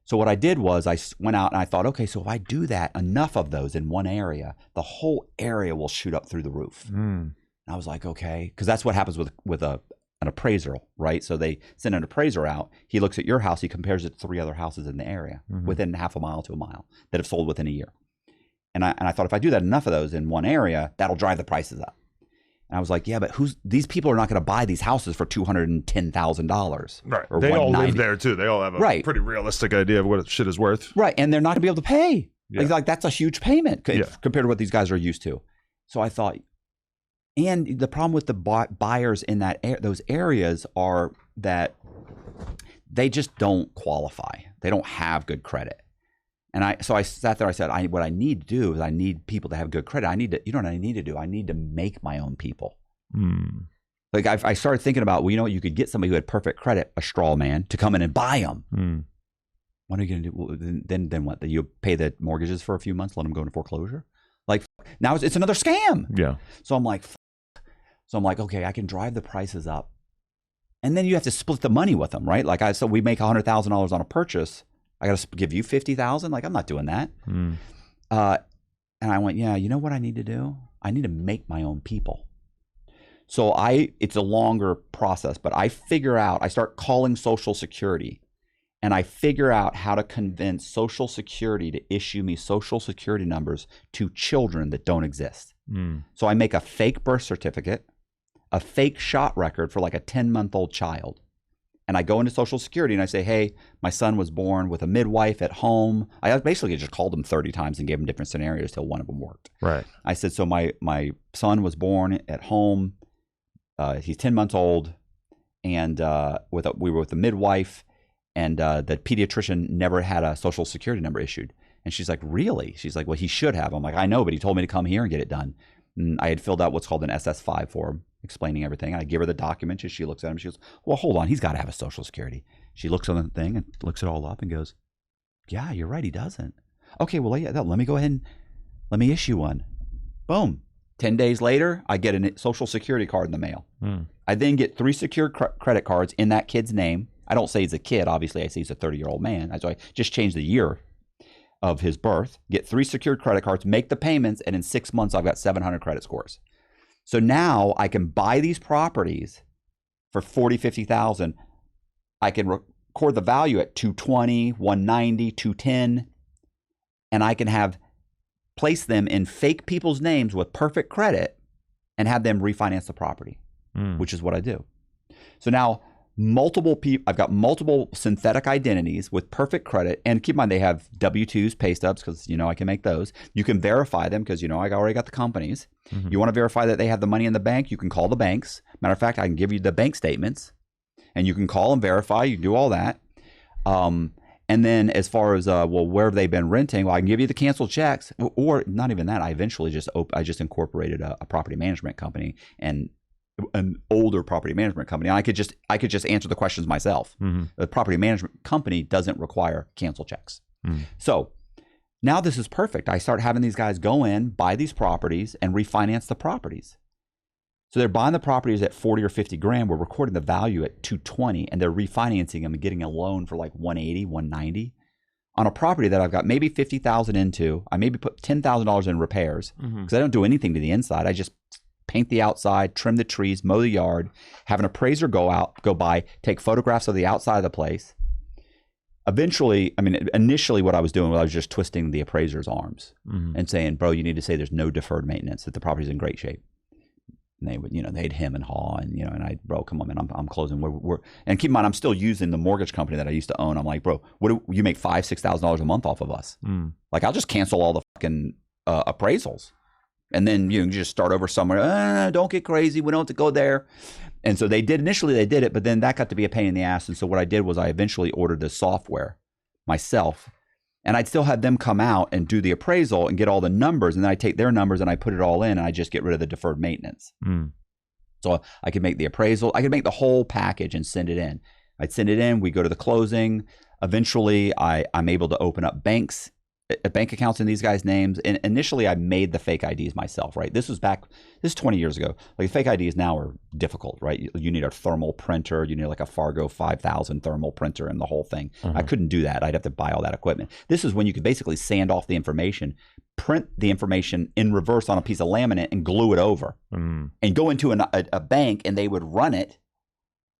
Speaker 2: So what I did was I went out and I thought, okay, so if I do that, enough of those in one area, the whole area will shoot up through the roof. And I was like, okay, because that's what happens with an appraiser, right? So they send an appraiser out. He looks at your house. He compares it to 3 other houses in the area within half a mile to a mile that have sold within a year. And I thought if I do that enough of those in one area, that'll drive the prices up. And I was like, yeah, but these people are not going to buy these houses for $210,000.
Speaker 1: Right. They all live there too. They all have a pretty realistic idea of what shit is worth.
Speaker 2: Right. And they're not going to be able to pay. Yeah. Like that's a huge payment compared to what these guys are used to. So I thought, and the problem with the buyers in those areas are that they just don't qualify. They don't have good credit. And I sat there, I said, what I need to do is I need people to have good credit. You know what I need to do? I need to make my own people. Like I started thinking about, well, you know what? You could get somebody who had perfect credit, a straw man, to come in and buy them. What are you going to do? Well, then what? You pay the mortgages for a few months, let them go into foreclosure? Like now it's another scam. Yeah. So I'm like, okay, I can drive the prices up. And then you have to split the money with them, right? Like so we make $100,000 on a purchase. I got to give you $50,000. Like I'm not doing that. And I went, yeah, you know what I need to do? I need to make my own people. So it's a longer process, but I start calling Social Security, and I figure out how to convince Social Security to issue me Social Security numbers to children that don't exist. So I make a fake birth certificate, a fake shot record for like a 10-month-old child. and I go into Social Security and I say, hey, my son was born with a midwife at home. I basically just called them 30 times and gave them different scenarios till one of them worked.
Speaker 1: Right.
Speaker 2: I said, so my son was born at home. He's 10 months old, and we were with a midwife, and the pediatrician never had a Social Security number issued. And she's like, really? She's like, well, he should have. I'm like, I know, but he told me to come here and get it done. And I had filled out what's called an SS5 form explaining everything. I give her the document. She looks at him. She goes, well, hold on. He's got to have a Social Security. She looks on the thing and looks it all up and goes, yeah, you're right. He doesn't. Okay, well, yeah, let me go ahead and let me issue one. Boom. 10 days later, I get a Social Security card in the mail. I then get 3 secured credit cards in that kid's name. I don't say he's a kid. Obviously, I say he's a 30-year-old man. So I just changed the year of his birth, get 3 secured credit cards, make the payments, and in 6 months, I've got 700 credit scores. So now I can buy these properties for $40,000, $50,000. I can record the value at $220,000, $190,000, $210,000, and I can place them in fake people's names with perfect credit and have them refinance the property, which is what I do. So now I've got multiple synthetic identities with perfect credit, and keep in mind they have W-2s, pay stubs, because I can make those. You can verify them because I already got the companies. You want to verify that they have the money in the bank, you can call the banks. Matter of fact, I can give you the bank statements, and you can call and verify. You can do all that. And then as far as where have they been renting? Well, I can give you the canceled checks, or not even that. I eventually just incorporated a property management company and an older property management company. And I could just answer the questions myself. The property management company doesn't require cancel checks. So now this is perfect. I start having these guys go in, buy these properties, and refinance the properties. So they're buying the properties at 40 or 50 grand. We're recording the value at 220, and they're refinancing them and getting a loan for like 180, 190 on a property that I've got maybe 50,000 into. I maybe put $10,000 in repairs because I don't do anything to the inside. I just paint the outside, trim the trees, mow the yard, have an appraiser go by, take photographs of the outside of the place. Initially what I was doing was I was just twisting the appraiser's arms and saying, bro, you need to say there's no deferred maintenance, that the property's in great shape. And they would, they'd hem and haw, and I, bro, come on, man, I'm closing. And keep in mind, I'm still using the mortgage company that I used to own. I'm like, bro, what do you make $5,000-$6,000 a month off of us? Like, I'll just cancel all the fucking appraisals. And then you just start over somewhere. Don't get crazy. We don't have to go there. And so initially they did it, but then that got to be a pain in the ass. And so what I did was I eventually ordered the software myself, and I'd still have them come out and do the appraisal and get all the numbers. And then I take their numbers and I put it all in, and I just get rid of the deferred maintenance. So I could make the appraisal. I could make the whole package and send it in. I'd send it in. We go to the closing. Eventually I'm able to open up bank accounts in these guys' names. And initially I made the fake IDs myself, right? This is 20 years ago. Like, fake IDs now are difficult, right? You need a thermal printer. You need like a Fargo 5000 thermal printer and the whole thing. I couldn't do that. I'd have to buy all that equipment. This is when you could basically sand off the information, print the information in reverse on a piece of laminate and glue it over and go into a bank, and they would run it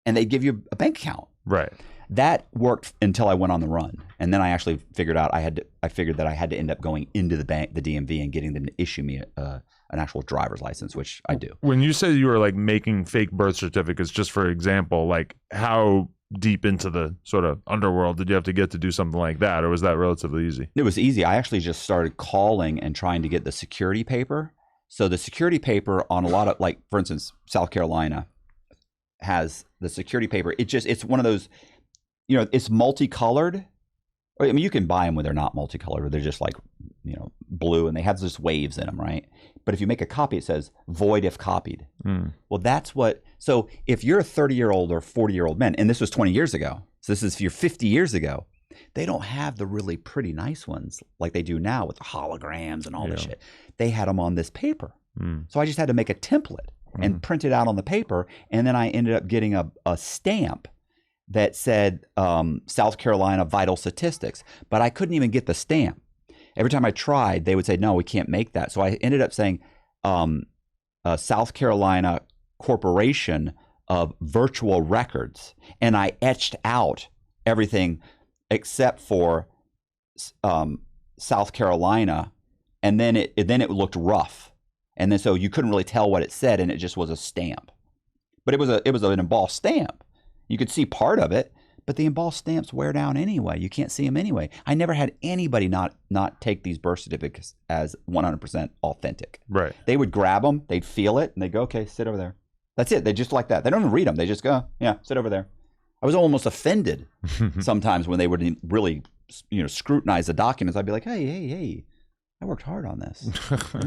Speaker 2: and they'd give you a bank account. Right. That worked until I went on the run, and then I actually figured out I figured that I had to end up going into the bank, the DMV, and getting them to issue me an actual driver's license, which I do.
Speaker 1: When you say you were like making fake birth certificates, just for example, like how deep into the sort of underworld did you have to get to do something like that, or was that relatively easy?
Speaker 2: It was easy. I actually just started calling and trying to get the security paper. So the security paper on a lot of, like, for instance, South Carolina has the security paper. It's one of those. It's multicolored. I mean, you can buy them when they're not multicolored, where they're just like, blue, and they have just waves in them, right? But if you make a copy, it says void if copied. Well, so if you're a 30-year-old or 40-year-old man, and this was 20 years ago, so this is if you're 50 years ago, they don't have the really pretty nice ones like they do now with the holograms and all this shit. They had them on this paper. So I just had to make a template and print it out on the paper, and then I ended up getting a stamp that said South Carolina vital statistics, but I couldn't even get the stamp. Every time I tried, they would say, no, we can't make that. So I ended up saying South Carolina Corporation of Virtual Records, and I etched out everything except for South Carolina, and then it looked rough, and then so you couldn't really tell what it said, and it just was a stamp, but it was an embossed stamp. You could see part of it, but the embossed stamps wear down anyway. You can't see them anyway. I never had anybody not take these birth certificates as 100% authentic.
Speaker 1: Right.
Speaker 2: They would grab them, they'd feel it, and they'd go, okay, sit over there. That's it. They just like that. They don't even read them. They just go, yeah, sit over there. I was almost offended sometimes when they would really, scrutinize the documents. I'd be like, hey, I worked hard on this.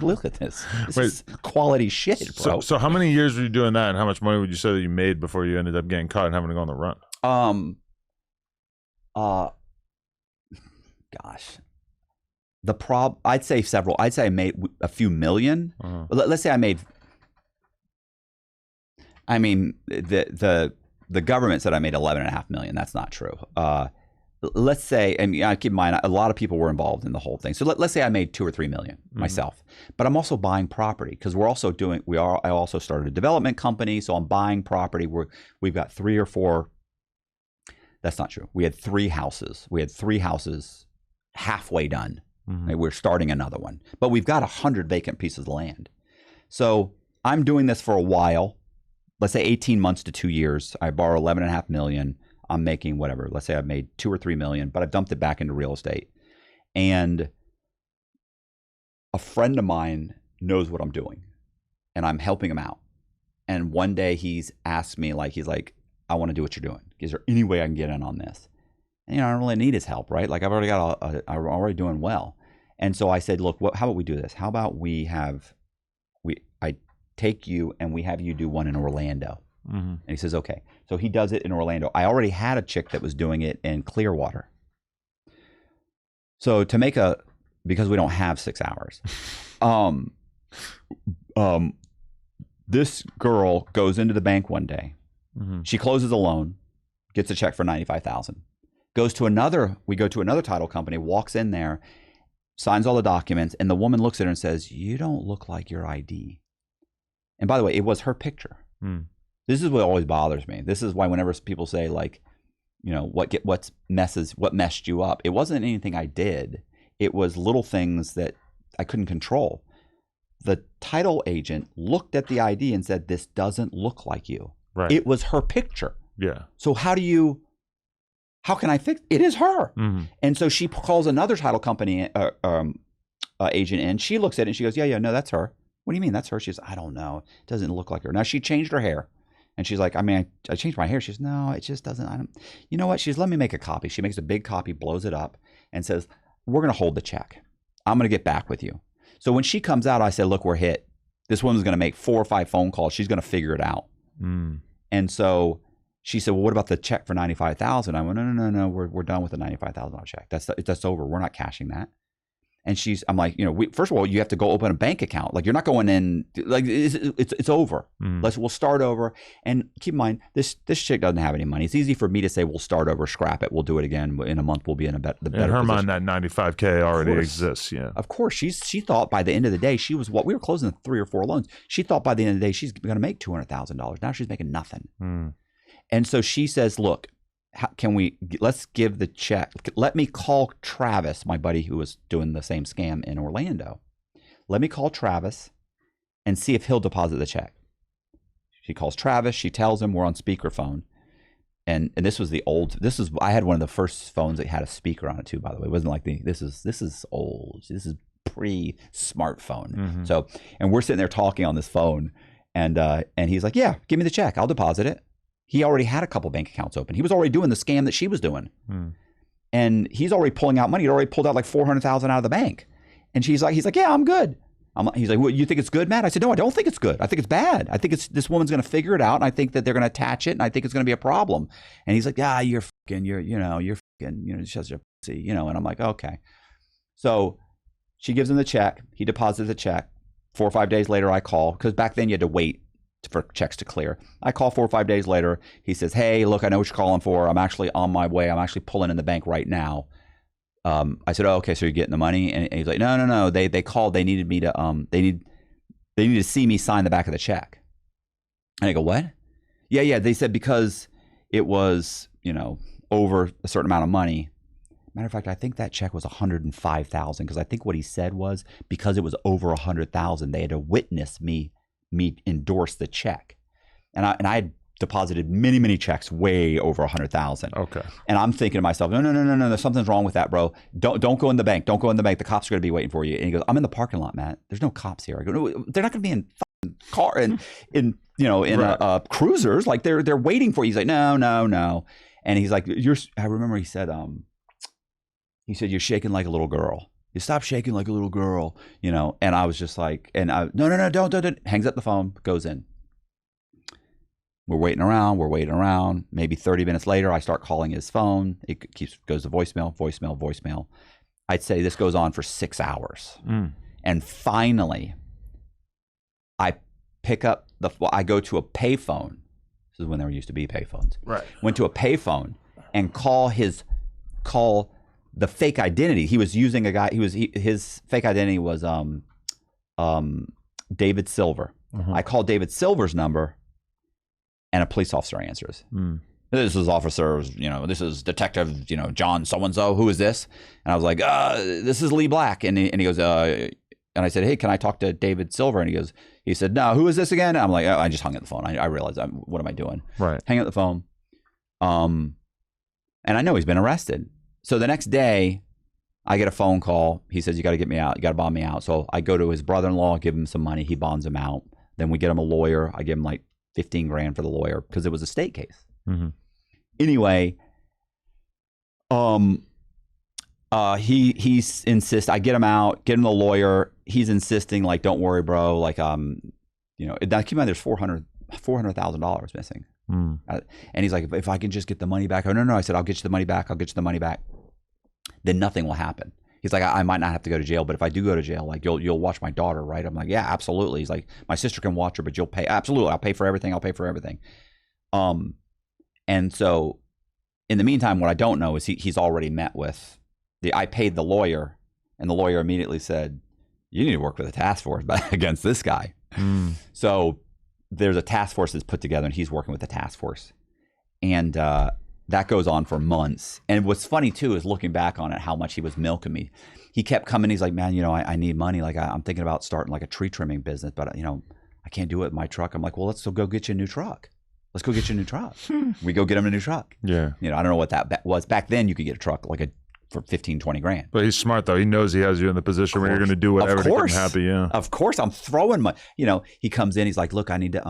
Speaker 2: Look at this. This is quality shit, bro.
Speaker 1: So how many years were you doing that, and how much money would you say that you made before you ended up getting caught and having to go on the run?
Speaker 2: Gosh. I'd say several. I'd say I made a few million. Let's say I made. I mean, the government said I made 11.5 million. That's not true. Let's say, and keep in mind, a lot of people were involved in the whole thing. So let's say I made 2 or 3 million myself, but I'm also buying property because I also started a development company. So I'm buying property. We've got 3 or 4. That's not true. We had 3 houses. We had 3 houses halfway done. We're starting another one, but we've got 100 vacant pieces of land. So I'm doing this for a while. Let's say 18 months to 2 years. I borrow 11.5 million. I'm making whatever. Let's say I've made 2 or 3 million, but I've dumped it back into real estate. And a friend of mine knows what I'm doing, and I'm helping him out. And one day he's asked me, he's like, I want to do what you're doing. Is there any way I can get in on this? And I don't really need his help, right? Like I've already got I'm already doing well. And so I said, look, how about we do this? How about I take you and we have you do one in Orlando. And he says, okay. So he does it in Orlando. I already had a chick that was doing it in Clearwater. So because we don't have 6 hours, this girl goes into the bank one day. She closes a loan, gets a check for $95,000. We go to another title company, walks in there, signs all the documents, and the woman looks at her and says, you don't look like your ID. And by the way, it was her picture. This is what always bothers me. This is why whenever people say what messed you up, it wasn't anything I did. It was little things that I couldn't control. The title agent looked at the ID and said, this doesn't look like you. Right. It was her picture.
Speaker 1: Yeah.
Speaker 2: So how can I fix it? It is her. And so she calls another title company agent in. She looks at it and she goes, yeah, no, that's her. What do you mean that's her? She says, I don't know. It doesn't look like her. Now she changed her hair. And she's like, I changed my hair. She says, no, it just doesn't. You know what? She says, let me make a copy. She makes a big copy, blows it up, and says, we're going to hold the check. I'm going to get back with you. So when she comes out, I said, look, we're hit. This woman's going to make 4 or 5 phone calls. She's going to figure it out. And so she said, well, what about the check for $95,000? I went, no. We're done with the $95,000 check. That's over. We're not cashing that. And I'm like, first of all, you have to go open a bank account. Like you're not going in, like it's over. We'll start over. And keep in mind, this chick doesn't have any money. It's easy for me to say, we'll start over, scrap it. We'll do it again. In a month, we'll be in the better
Speaker 1: In her mind,
Speaker 2: position.
Speaker 1: that $95K already exists. Yeah.
Speaker 2: Of course. She thought by the end of the day, we were closing 3 or 4 loans. She thought by the end of the day, she's going to make $200,000. Now she's making nothing. And so she says, look, let's give the check. Let me call Travis, my buddy who was doing the same scam in Orlando. Let me call Travis and see if he'll deposit the check. She calls Travis. She tells him we're on speakerphone. And this was I had one of the first phones that had a speaker on it too, by the way. It wasn't like this is old. This is pre-smartphone. So, and we're sitting there talking on this phone and he's like, yeah, give me the check. I'll deposit it. He already had a couple bank accounts open. He was already doing the scam that she was doing. And he's already pulling out money. He'd already pulled out like $400,000 out of the bank. And he's like, yeah, I'm good. He's like, well, you think it's good, Matt? I said, no, I don't think it's good. I think it's bad. I think this woman's going to figure it out. And I think that they're going to attach it. And I think it's going to be a problem. And he's like, you're such a pussy, and I'm like, okay. So she gives him the check. He deposits the check. 4 or 5 days later, I call, because back then you had to wait for checks to clear. I call 4 or 5 days later. He says, hey, look, I know what you're calling for. I'm actually on my way. I'm actually pulling in the bank right now. I said, oh, okay, so you're getting the money? And he's like, no. They called. They needed me to, they need to see me sign the back of the check. And I go, what? Yeah. They said because it was, over a certain amount of money. Matter of fact, I think that check was $105,000 because I think what he said was because it was over $100,000, they had to witness me endorse the check. And I had deposited many checks way over 100,000.
Speaker 1: Okay.
Speaker 2: And I'm thinking to myself, no, something's wrong with that, bro. Don't go in the bank. Don't go in the bank. The cops are going to be waiting for you. And he goes, I'm in the parking lot, Matt. There's no cops here. I go, no, they're not going to be in car in cruisers. Like they're waiting for you. He's like, no. And he's like, I remember he said, you're shaking like a little girl. You stop shaking like a little girl, And I was just like, no, don't. Hangs up the phone, goes in. We're waiting around. Maybe 30 minutes later, I start calling his phone. It goes to voicemail. I'd say this goes on for 6 hours. And finally, I pick up I go to a payphone. This is when there used to be payphones.
Speaker 1: Right.
Speaker 2: Went to a payphone and call the fake identity. He was using a guy. His fake identity was David Silver. I called David Silver's number. And a police officer answers. This is officer, this is detective, John so-and-so. Who is this? And I was like, this is Lee Black. And he goes, and I said, hey, can I talk to David Silver? And he said, no, who is this again? And I'm like, I just hung up the phone. I realized, what am I doing?
Speaker 1: Right.
Speaker 2: Hang up the phone. And I know he's been arrested. So the next day, I get a phone call. He says, you got to get me out. You got to bond me out. So I go to his brother-in-law, give him some money. He bonds him out. Then we get him a lawyer. I give him like 15 grand for the lawyer because it was a state case. Anyway, he insists, I get him out, get him the lawyer. He's insisting like, don't worry, bro. Like, now keep in mind there's $400,000 missing. And he's like, if I can just get the money back. Oh, no. I said, I'll get you the money back. Then nothing will happen. He's like, I might not have to go to jail, but if I do go to jail, like you'll watch my daughter, right? I'm like, yeah, absolutely. He's like, my sister can watch her, but you'll pay. Absolutely. I'll pay for everything. And so in the meantime, what I don't know is he's already met with I paid the lawyer, and the lawyer immediately said, you need to work with a task force against this guy. So there's a task force that's put together, and he's working with the task force. And, that goes on for months. And what's funny too is looking back on it, how much he was milking me. He kept coming. He's like, man, I need money. Like I'm thinking about starting like a tree trimming business, but I can't do it with my truck. I'm like, well, let's go get you a new truck. We go get him a new truck.
Speaker 1: Yeah.
Speaker 2: I don't know what that was. Back then you could get a truck for 15, 20 grand.
Speaker 1: But he's smart though. He knows he has you in the position where you're going to do whatever to keep him happy. Yeah.
Speaker 2: Of course. I'm throwing he comes in, he's like, look, I need to,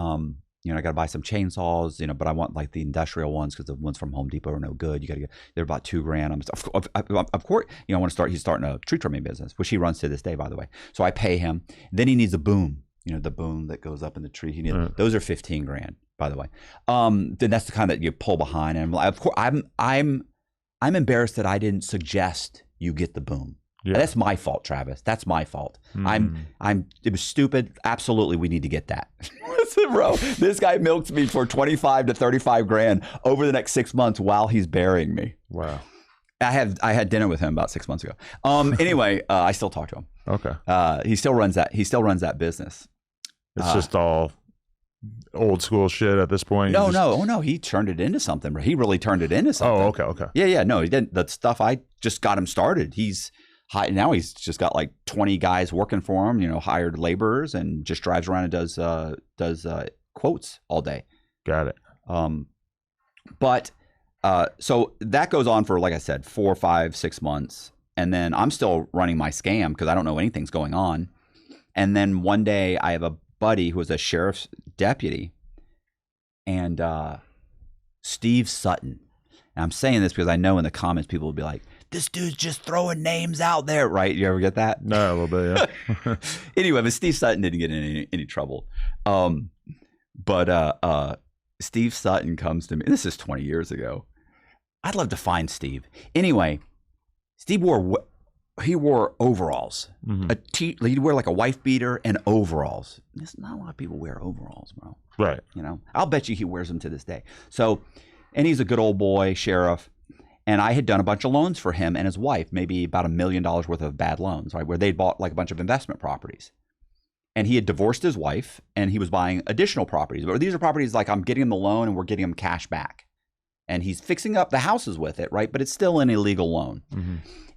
Speaker 2: I got to buy some chainsaws, but I want like the industrial ones because the ones from Home Depot are no good. You got to they're about $2,000. Of course, I want to start. He's starting a tree trimming business, which he runs to this day, by the way. So I pay him. Then he needs a boom, the boom that goes up in the tree. Those are $15,000, by the way. Then that's the kind that you pull behind. And of course, I'm embarrassed that I didn't suggest you get the boom. Yeah. That's my fault, Travis. That's my fault. It was stupid. Absolutely, we need to get that. Listen, bro, this guy milks me for 25 to 35 grand over the next 6 months while he's burying me.
Speaker 1: Wow.
Speaker 2: I had dinner with him about 6 months ago. Anyway, I still talk to him.
Speaker 1: Okay.
Speaker 2: He still runs that business.
Speaker 1: It's just all old school shit at this point.
Speaker 2: No. He turned it into something. He really turned it into something.
Speaker 1: Oh, okay.
Speaker 2: Yeah. No, he didn't. The stuff I just got him started. Now he's just got like 20 guys working for him, hired laborers, and just drives around and does quotes all day.
Speaker 1: Got it.
Speaker 2: So that goes on for, like I said, 4, 5, 6 months. And then I'm still running my scam because I don't know anything's going on. And then one day I have a buddy who was a sheriff's deputy, and Steve Sutton. And I'm saying this because I know in the comments people will be like, this dude's just throwing names out there, right? You ever get that?
Speaker 1: No, a little bit, yeah.
Speaker 2: Anyway, but Steve Sutton didn't get in any trouble. But Steve Sutton comes to me. This is 20 years ago. I'd love to find Steve. Anyway, Steve wore overalls. He'd wear like a wife beater and overalls. There's not a lot of people wear overalls, bro.
Speaker 1: Right.
Speaker 2: I'll bet you he wears them to this day. So, and he's a good old boy, sheriff. And I had done a bunch of loans for him and his wife, maybe about $1 million worth of bad loans, right? Where they'd bought like a bunch of investment properties. And he had divorced his wife and he was buying additional properties. But these are properties like I'm getting him the loan and we're getting him cash back. And he's fixing up the houses with it, right? But it's still an illegal loan.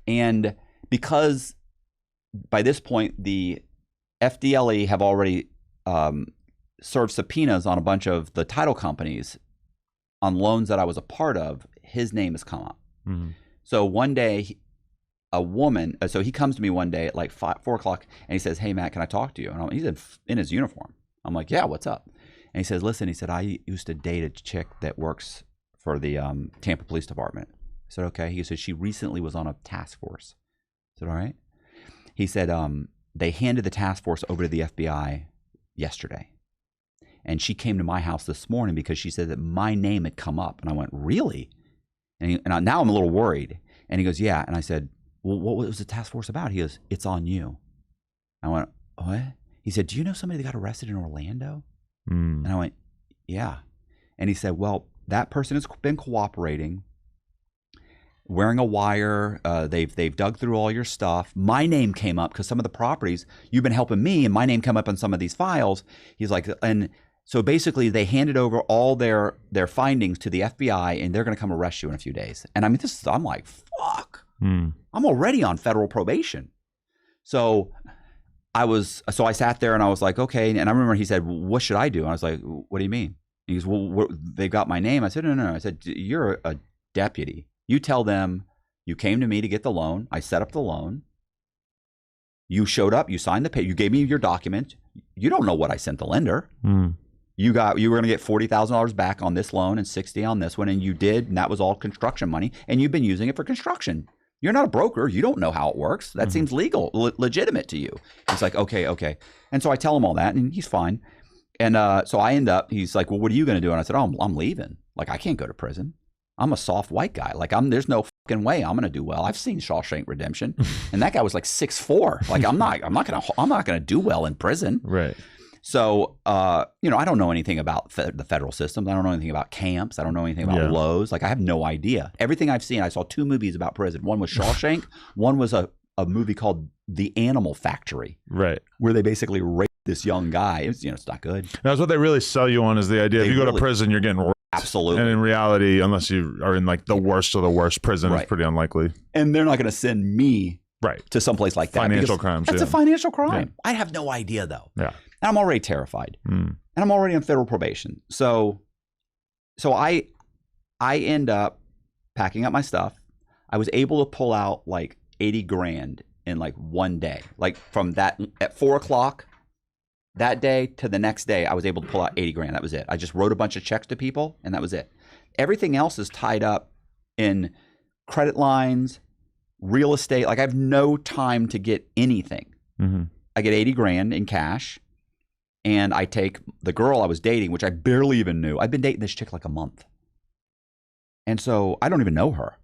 Speaker 2: And because by this point, the FDLE have already served subpoenas on a bunch of the title companies on loans that I was a part of. His name has come up.
Speaker 1: Mm-hmm.
Speaker 2: So one day, a woman, so he comes to me one day at like 4 o'clock and he says, "Hey, Matt, can I talk to you?" And he's in his uniform. I'm like, "Yeah, what's up?" And he says, "Listen," he said, "I used to date a chick that works for the Tampa Police Department." I said, "Okay." He said, "She recently was on a task force." I said, "All right." He said, "They handed the task force over to the FBI yesterday. And she came to my house this morning because she said that my name had come up." And I went, "Really?" And now I'm a little worried. And he goes, "Yeah." And I said, "Well, what was the task force about?" He goes, "It's on you." I went, "What?" He said, "Do you know somebody that got arrested in Orlando?" And I went, "Yeah." And he said, "Well, that person has been cooperating, wearing a wire. They've dug through all your stuff. My name came up because some of the properties, you've been helping me, and my name come up on some of these files." He's like, and so basically they handed over all their findings to the FBI, and they're going to come arrest you in a few days. And I mean, I'm like, fuck. I'm already on federal probation. So I sat there and I was like, okay. And I remember he said, "What should I do?" And I was like, "What do you mean?" He goes, "Well, they've got my name." I said, No. I said, "You're a deputy. You tell them you came to me to get the loan. I set up the loan. You showed up. You signed the pay. You gave me your document. You don't know what I sent the lender. You were going to get $40,000 back on this loan and $60,000 on this one, and you did, and that was all construction money, and you've been using it for construction. You're not a broker. You don't know how it works. That seems legal, legitimate to you." He's like, okay. And so I tell him all that, and he's fine. And so I end up, he's like, "Well, what are you going to do?" And I said, "Oh, I'm leaving. Like, I can't go to prison. I'm a soft white guy. Like, there's no fucking way I'm going to do well. I've seen Shawshank Redemption, and that guy was like 6'4". Like, I'm not going to do well in prison."
Speaker 1: Right.
Speaker 2: So, I don't know anything about the federal system. I don't know anything about camps. I don't know anything about Lowe's. Like, I have no idea. Everything I've seen, I saw 2 movies about prison. One was Shawshank. One was a movie called The Animal Factory.
Speaker 1: Right.
Speaker 2: Where they basically raped this young guy. It's not good.
Speaker 1: That's what they really sell you on, is the idea if you go to prison, you're getting raped.
Speaker 2: Absolutely.
Speaker 1: And in reality, unless you are in like the worst of the worst prison, it's pretty unlikely.
Speaker 2: And they're not going to send me to someplace like that.
Speaker 1: Financial crimes.
Speaker 2: That's a financial crime. I have no idea, though.
Speaker 1: Yeah.
Speaker 2: And I'm already terrified. And I'm already on federal probation. So I end up packing up my stuff. I was able to pull out like 80 grand in like one day. Like from that at 4 o'clock that day to the next day, I was able to pull out 80 grand. That was it. I just wrote a bunch of checks to people, and that was it. Everything else is tied up in credit lines, real estate. Like, I have no time to get anything. I get 80 grand in cash, and I take the girl I was dating, which I barely even knew. I've been dating this chick like a month. And so I don't even know her.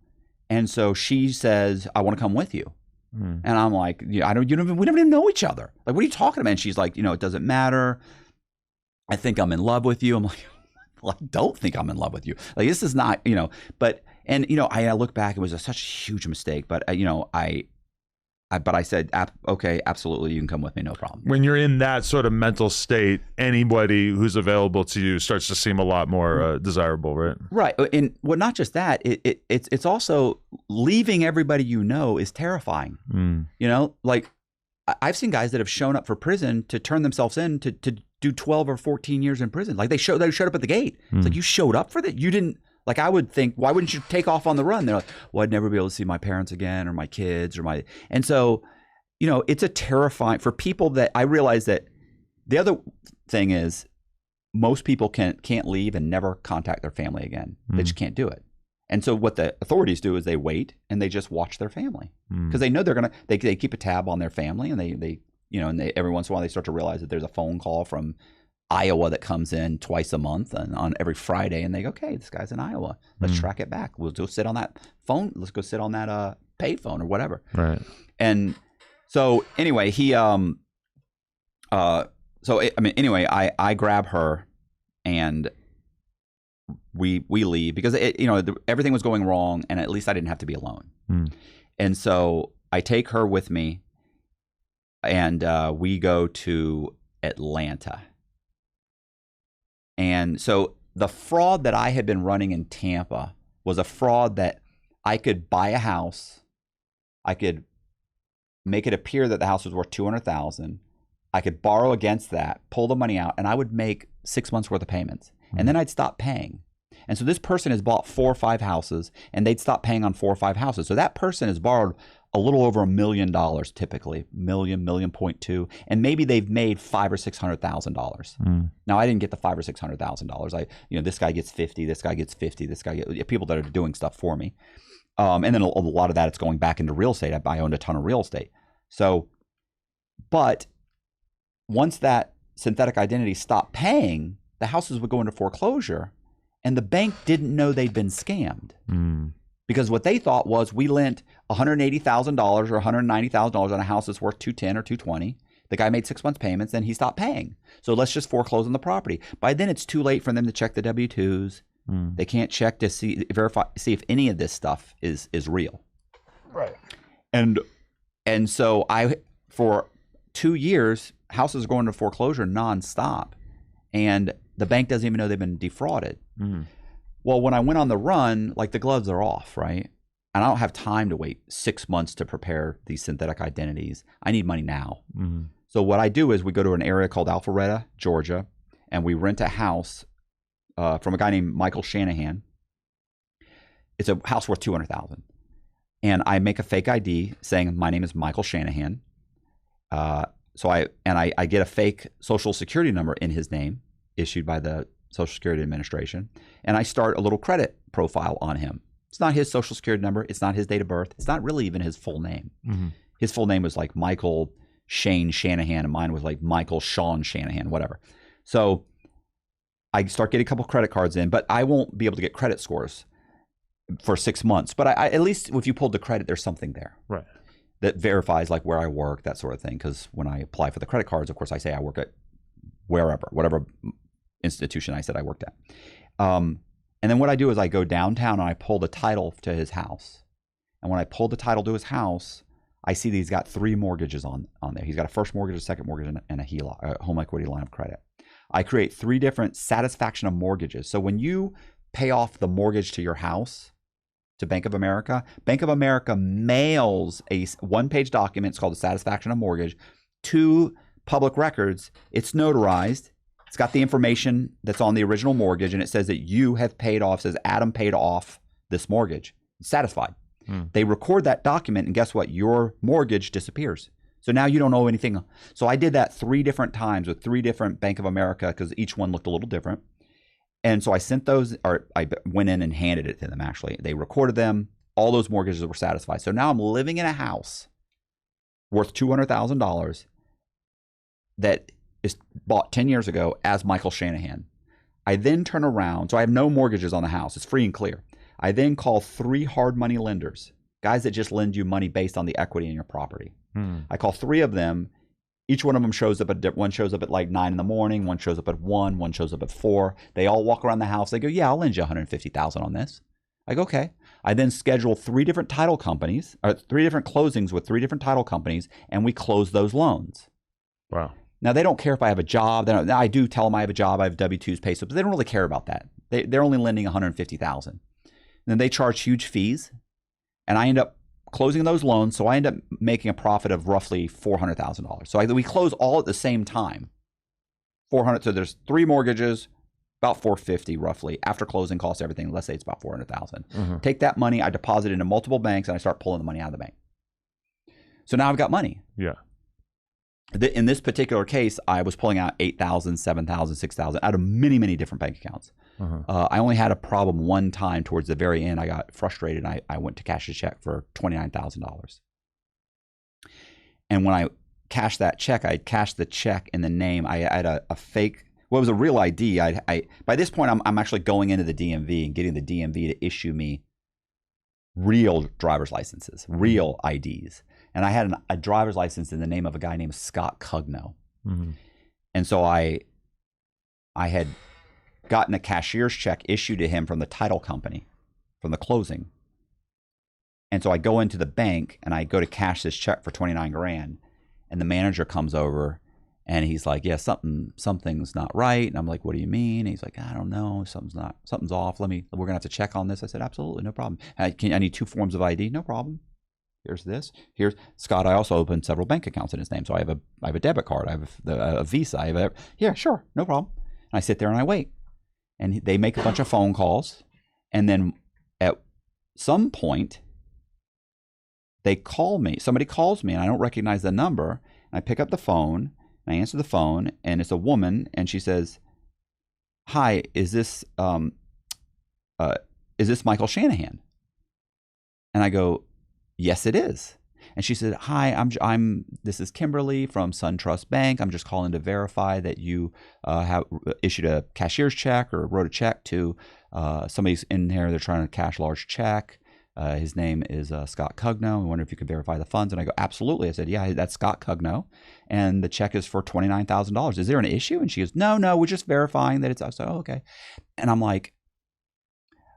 Speaker 2: And so she says, "I want to come with you." And I'm like, we don't even know each other. Like, what are you talking about? And she's like, "It doesn't matter. I think I'm in love with you." I'm like, "Well, I don't think I'm in love with you. Like, this is not, but, and, I look back, it was such a huge mistake, but, I said, "Okay, absolutely. You can come with me. No problem."
Speaker 1: When you're in that sort of mental state, anybody who's available to you starts to seem a lot more desirable, right?
Speaker 2: Right. And well, not just that, it's also leaving everybody is terrifying. Like, I've seen guys that have shown up for prison to turn themselves in to do 12 or 14 years in prison. Like, they showed up at the gate. It's like, you showed up for that. You didn't. Like, I would think, why wouldn't you take off on the run? They're like, "Well, I'd never be able to see my parents again, or my kids, and so, it's a terrifying for people that I realize that the other thing is most people can't leave and never contact their family again. They just can't do it. And so what the authorities do is they wait and they just watch their family, because they know they keep a tab on their family, and they every once in a while they start to realize that there's a phone call from Iowa that comes in twice a month and on every Friday, and they go, "Okay, this guy's in Iowa. Let's track it back. We'll go sit on that phone. Let's go sit on that pay phone or whatever."
Speaker 1: Right.
Speaker 2: And so anyway, I grab her and we leave, because everything was going wrong, and at least I didn't have to be alone. And so I take her with me, and we go to Atlanta. And so the fraud that I had been running in Tampa was a fraud that I could buy a house. I could make it appear that the house was worth $200,000. I could borrow against that, pull the money out, and I would make 6 months worth of payments. And then I'd stop paying. And so this person has bought 4 or 5 houses, and they'd stop paying on 4 or 5 houses. So that person has borrowed a little over $1 million, typically $1.2 million, and maybe they've made $500,000 or $600,000. Now I didn't get the $500,000 or $600,000. This guy gets 50, this guy gets 50, this guy gets people that are doing stuff for me, and then a lot of that it's going back into real estate. I owned a ton of real estate. So, but once that synthetic identity stopped paying, the houses would go into foreclosure, and the bank didn't know they'd been scammed. Because what they thought was we lent $180,000 or $190,000 on a house that's worth $210,000 or $220,000. The guy made 6 months payments, then he stopped paying. So let's just foreclose on the property. By then, it's too late for them to check the W-2s. They can't check to see if any of this stuff is real.
Speaker 1: Right.
Speaker 2: And so for 2 years, houses are going to foreclosure nonstop, and the bank doesn't even know they've been defrauded. Well, when I went on the run, like the gloves are off, right? And I don't have time to wait 6 months to prepare these synthetic identities. I need money now. So what I do is we go to an area called Alpharetta, Georgia, and we rent a house from a guy named Michael Shanahan. It's a house worth $200,000. And I make a fake ID saying my name is Michael Shanahan. So I get a fake social security number in his name issued by the Social Security Administration, and I start a little credit profile on him. It's not his social security number. It's not his date of birth. It's not really even his full name. His full name was like Michael Shane Shanahan, and mine was like Michael Sean Shanahan, whatever. So I start getting a couple credit cards in, but I won't be able to get credit scores for 6 months. But I at least if you pulled the credit, there's something there. Right. That verifies like where I work, that sort of thing. Because when I apply for the credit cards, of course, I say I work at whatever institution I said I worked at. And then what I do is I go downtown and I pull the title to his house. And when I pull the title to his house, I see that he's got 3 mortgages on there. He's got a first mortgage, a second mortgage, and a HELOC, a home equity line of credit. I create 3 different satisfaction of mortgages. So when you pay off the mortgage to your house, to Bank of America mails a one-page document. It's called the satisfaction of mortgage to public records. It's notarized. It's got the information that's on the original mortgage, and it says that you have paid off, says Adam paid off this mortgage. It's satisfied. They record that document, and guess what? Your mortgage disappears. So now you don't owe anything. So I did that 3 different times with 3 different Bank of America because each one looked a little different. And so I sent those, or I went in and handed it to them, actually. They recorded them. All those mortgages were satisfied. So now I'm living in a house worth $200,000 that is bought 10 years ago as Michael Shanahan. I then turn around. So I have no mortgages on the house. It's free and clear. I then call 3 hard money lenders, guys that just lend you money based on the equity in your property. I call 3 of them. Each one of them shows up one shows up at like 9 in the morning, one shows up at 1, one shows up at 4. They all walk around the house. They go, yeah, I'll lend you $150,000 on this. I go, okay. I then schedule 3 different title companies, or 3 different closings with 3 different title companies, and we close those loans.
Speaker 1: Wow.
Speaker 2: Now, they don't care if I have a job. Now, I do tell them I have a job. I have W-2s, pay stubs, but they don't really care about that. They're only lending $150,000. And then they charge huge fees, and I end up closing those loans. So I end up making a profit of roughly $400,000. So we close all at the same time. 400. So there's 3 mortgages, about $450 roughly after closing costs, everything. Let's say it's about $400,000. Take that money, I deposit it into multiple banks, and I start pulling the money out of the bank. So now I've got money.
Speaker 1: Yeah.
Speaker 2: In this particular case, I was pulling out $8,000, $7,000, $6,000 out of many, many different bank accounts. I only had a problem one time towards the very end. I got frustrated. And I went to cash a check for $29,000. And when I cashed that check, I cashed the check in the name. I had a fake, well, it was a real ID. By this point, I'm actually going into the DMV and getting the DMV to issue me real driver's licenses, real IDs. And I had a driver's license in the name of a guy named Scott Cugno. And so I had gotten a cashier's check issued to him from the title company, from the closing. And so I go into the bank and I go to cash this check for $29,000. And the manager comes over and he's like, yeah, something's not right. And I'm like, what do you mean? And he's like, I don't know. Something's off. We're going to have to check on this. I said, absolutely, no problem. I need 2 forms of ID. No problem. Here's this. Here's Scott. I also opened several bank accounts in his name. So I have a debit card. I have a Visa. Yeah, sure. No problem. And I sit there and I wait. And they make a bunch of phone calls. And then at some point, they call me. Somebody calls me and I don't recognize the number. And I pick up the phone and I answer the phone and it's a woman and she says, "Hi, is this Michael Shanahan?" And I go, "Yes, it is." And she said, "Hi, this is Kimberly from SunTrust Bank. I'm just calling to verify that you have issued a cashier's check or wrote a check to somebody's in here. They're trying to cash a large check. His name is Scott Cugno. I wonder if you could verify the funds." And I go, "Absolutely." I said, "Yeah, that's Scott Cugno. And the check is for $29,000. Is there an issue?" And she goes, No, we're just verifying that it's." I said, "Oh, okay." And I'm like,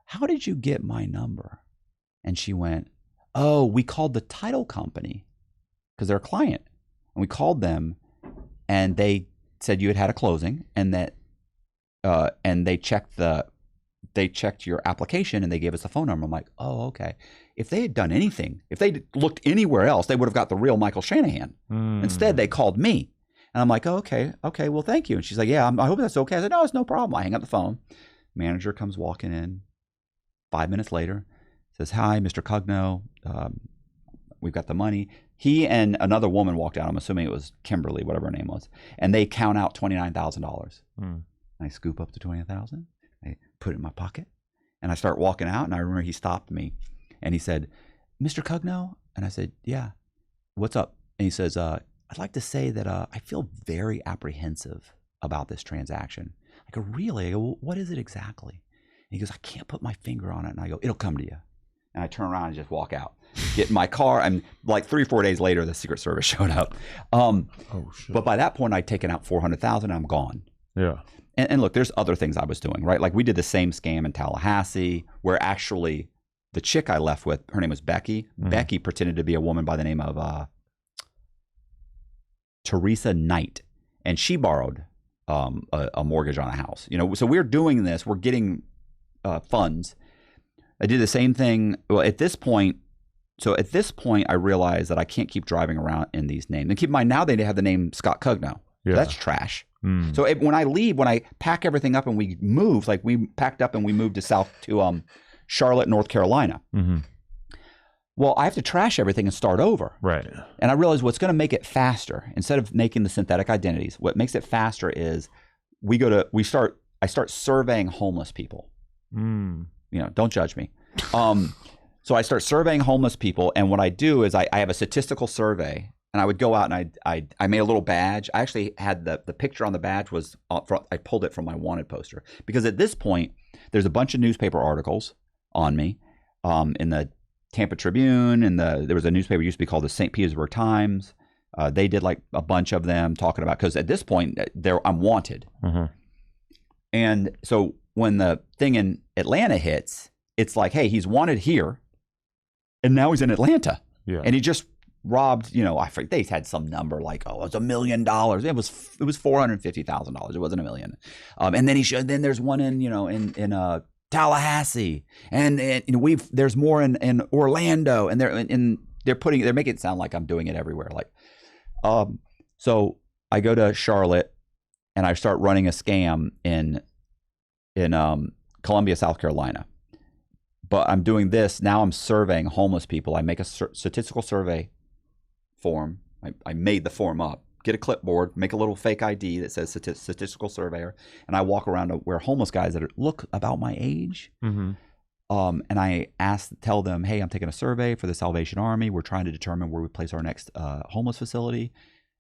Speaker 2: "How did you get my number?" And she went, "Oh, we called the title company because they're a client. And we called them and they said you had a closing and that and they checked your application and they gave us the phone number." I'm like, "Oh, okay." If they had done anything, if they looked anywhere else, they would have got the real Michael Shanahan. Instead, they called me. And I'm like, "Oh, okay, well, thank you." And she's like, "Yeah, I hope that's okay." I said, "No, it's no problem." I hang up the phone. Manager comes walking in 5 minutes later, says, "Hi, Mr. Cugno. We've got the money." He and another woman walked out. I'm assuming it was Kimberly, whatever her name was. And they count out $29,000. I scoop up the $29,000. I put it in my pocket. And I start walking out. And I remember he stopped me. And he said, "Mr. Cugno?" And I said, "Yeah. What's up?" And he says, "I'd like to say that I feel very apprehensive about this transaction." I go, "Really?" I go, "Well, what is it exactly?" And he goes, "I can't put my finger on it." And I go, "It'll come to you." And I turn around and just walk out, get in my car. And like 3 or 4 days later, the Secret Service showed up.
Speaker 1: Oh, shit.
Speaker 2: But by that point, I'd taken out $400,000 and I'm gone.
Speaker 1: Yeah.
Speaker 2: And look, there's other things I was doing, right? Like we did the same scam in Tallahassee where actually the chick I left with, her name was Becky. Becky pretended to be a woman by the name of Teresa Knight. And she borrowed a mortgage on a house. So we're doing this. We're getting funds. I did the same thing. Well, at this point, I realized that I can't keep driving around in these names. And keep in mind, now they have the name Scott Cugno. Yeah. So that's trash. So when I pack everything up and we move, like we packed up and we moved to Charlotte, North Carolina. Well, I have to trash everything and start over.
Speaker 1: Right.
Speaker 2: And I realized what's going to make it faster, instead of making the synthetic identities, what makes it faster is I start surveying homeless people. Don't judge me. So I start surveying homeless people, and what I do is I have a statistical survey, and I would go out and I made a little badge. I actually had the picture on the badge was I pulled it from my wanted poster, because at this point there's a bunch of newspaper articles on me in the Tampa Tribune, and there was a newspaper used to be called the St. Petersburg Times. They did like a bunch of them talking about, because at this point I'm wanted. And so when the thing in Atlanta hits, it's like, hey, he's wanted here, and now he's in Atlanta. Yeah. And he just robbed, I forget, they had some number like, oh, it's $1 million. It was $450,000. It wasn't $1 million. And then then there's one in Tallahassee, and there's more in Orlando, and they're making it sound like I'm doing it everywhere. Like, so I go to Charlotte and I start running a scam in Columbia, South Carolina. But I'm doing this now. I'm surveying homeless people. I make a statistical survey form. I made the form up. Get a clipboard, make a little fake ID that says statistical surveyor, and I walk around to where homeless guys that look about my age. And I tell them, hey, I'm taking a survey for the Salvation Army. We're trying to determine where we place our next homeless facility.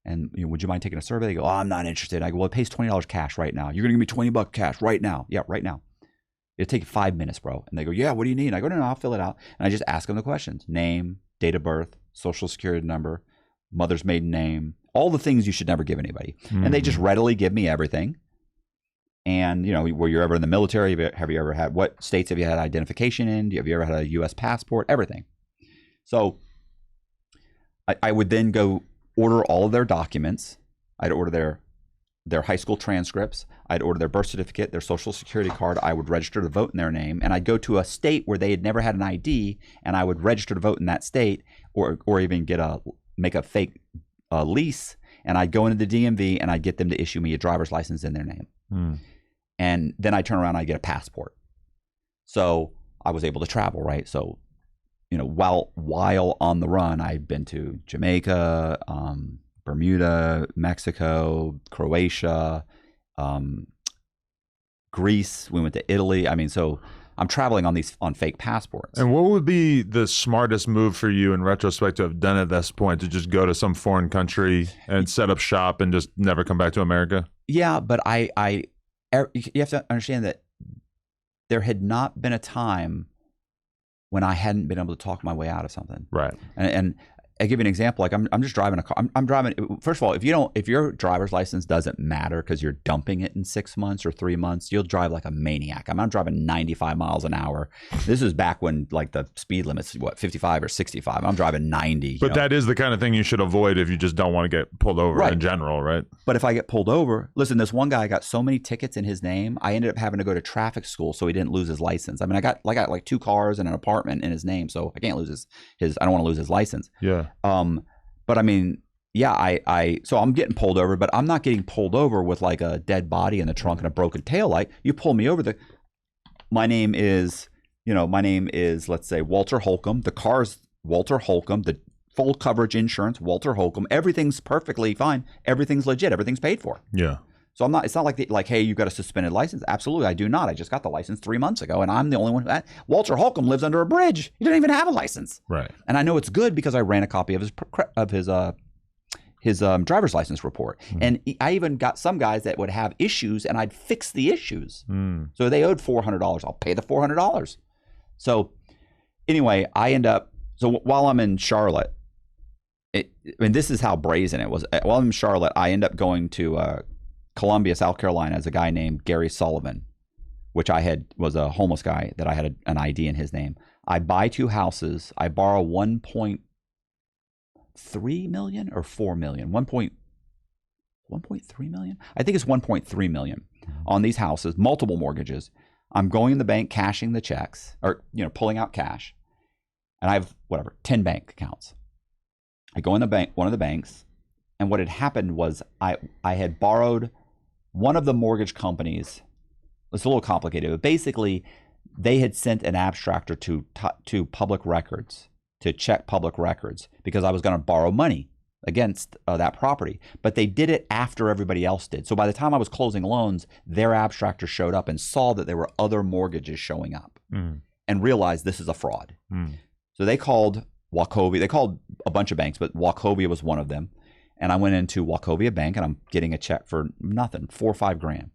Speaker 2: And would you mind taking a survey? They go, oh, I'm not interested. I go, well, it pays $20 cash right now. You're going to give me $20 cash right now. Yeah, right now. It'll take 5 minutes, bro. And they go, yeah, what do you need? And I go, no, I'll fill it out. And I just ask them the questions: name, date of birth, social security number, mother's maiden name, all the things you should never give anybody. And they just readily give me everything. And, were you ever in the military? Have you ever had, what states have you had identification in? Have you ever had a U.S. passport? Everything. So I would then go order all of their documents. I'd order their their high school transcripts. I'd order their birth certificate, their social security card. I would register to vote in their name. And I'd go to a state where they had never had an ID, and I would register to vote in that state, or even make a fake lease. And I'd go into the DMV and I'd get them to issue me a driver's license in their name. And then I'd turn around and I'd get a passport. So I was able to travel, right? So, while on the run, I've been to Jamaica, Bermuda, Mexico, Croatia, Greece. We went to Italy. I mean, so I'm traveling on fake passports.
Speaker 1: And what would be the smartest move for you in retrospect to have done at this point, to just go to some foreign country and set up shop and just never come back to America?
Speaker 2: Yeah, but you have to understand that there had not been a time when I hadn't been able to talk my way out of something.
Speaker 1: Right.
Speaker 2: And I give you an example. Like I'm just driving a car. I'm driving. First of all, if your driver's license doesn't matter because you're dumping it in 6 months or 3 months, you'll drive like a maniac. I'm driving 95 miles an hour. This is back when like the speed limit's 55 or 65. I'm driving 90.
Speaker 1: But that is the kind of thing you should avoid if you just don't want to get pulled over in general, right?
Speaker 2: But if I get pulled over, listen, this one guy got so many tickets in his name, I ended up having to go to traffic school so he didn't lose his license. I mean, I got like 2 cars and an apartment in his name, so I can't lose his I don't want to lose his license.
Speaker 1: Yeah.
Speaker 2: But I mean, yeah, so I'm getting pulled over, but I'm not getting pulled over with like a dead body in the trunk and a broken taillight. You pull me over, my name is, let's say Walter Holcomb. The car's Walter Holcomb, the full coverage insurance, Walter Holcomb. Everything's perfectly fine. Everything's legit. Everything's paid for.
Speaker 1: Yeah.
Speaker 2: So it's not like, hey, you got a suspended license. Absolutely, I do not. I just got the license 3 months ago, and I'm the only one. Walter Holcomb lives under a bridge. He didn't even have a license.
Speaker 1: Right.
Speaker 2: And I know it's good because I ran a copy of his driver's license report. And I even got some guys that would have issues, and I'd fix the issues. So they owed $400. I'll pay the $400. So anyway, so while I'm in Charlotte, and this is how brazen it was. While I'm in Charlotte, I end up going to Columbia, South Carolina, as a guy named Gary Sullivan, which was a homeless guy that I had an ID in his name. I buy 2 houses. I borrow 1.3 million or 4 million. 1.3 million? I think it's 1.3 million on these houses, multiple mortgages. I'm going in the bank, cashing the checks, or pulling out cash, and I have 10 bank accounts. I go in the bank, one of the banks, and what had happened was I had borrowed one of the mortgage companies. It's a little complicated, but basically they had sent an abstractor to public records to check public records because I was going to borrow money against that property. But they did it after everybody else did. So by the time I was closing loans, their abstractor showed up and saw that there were other mortgages showing up and realized this is a fraud. So they called Wachovia. They called a bunch of banks, but Wachovia was one of them. And I went into Wachovia Bank, and I'm getting a check for nothing, $4 or $5 grand.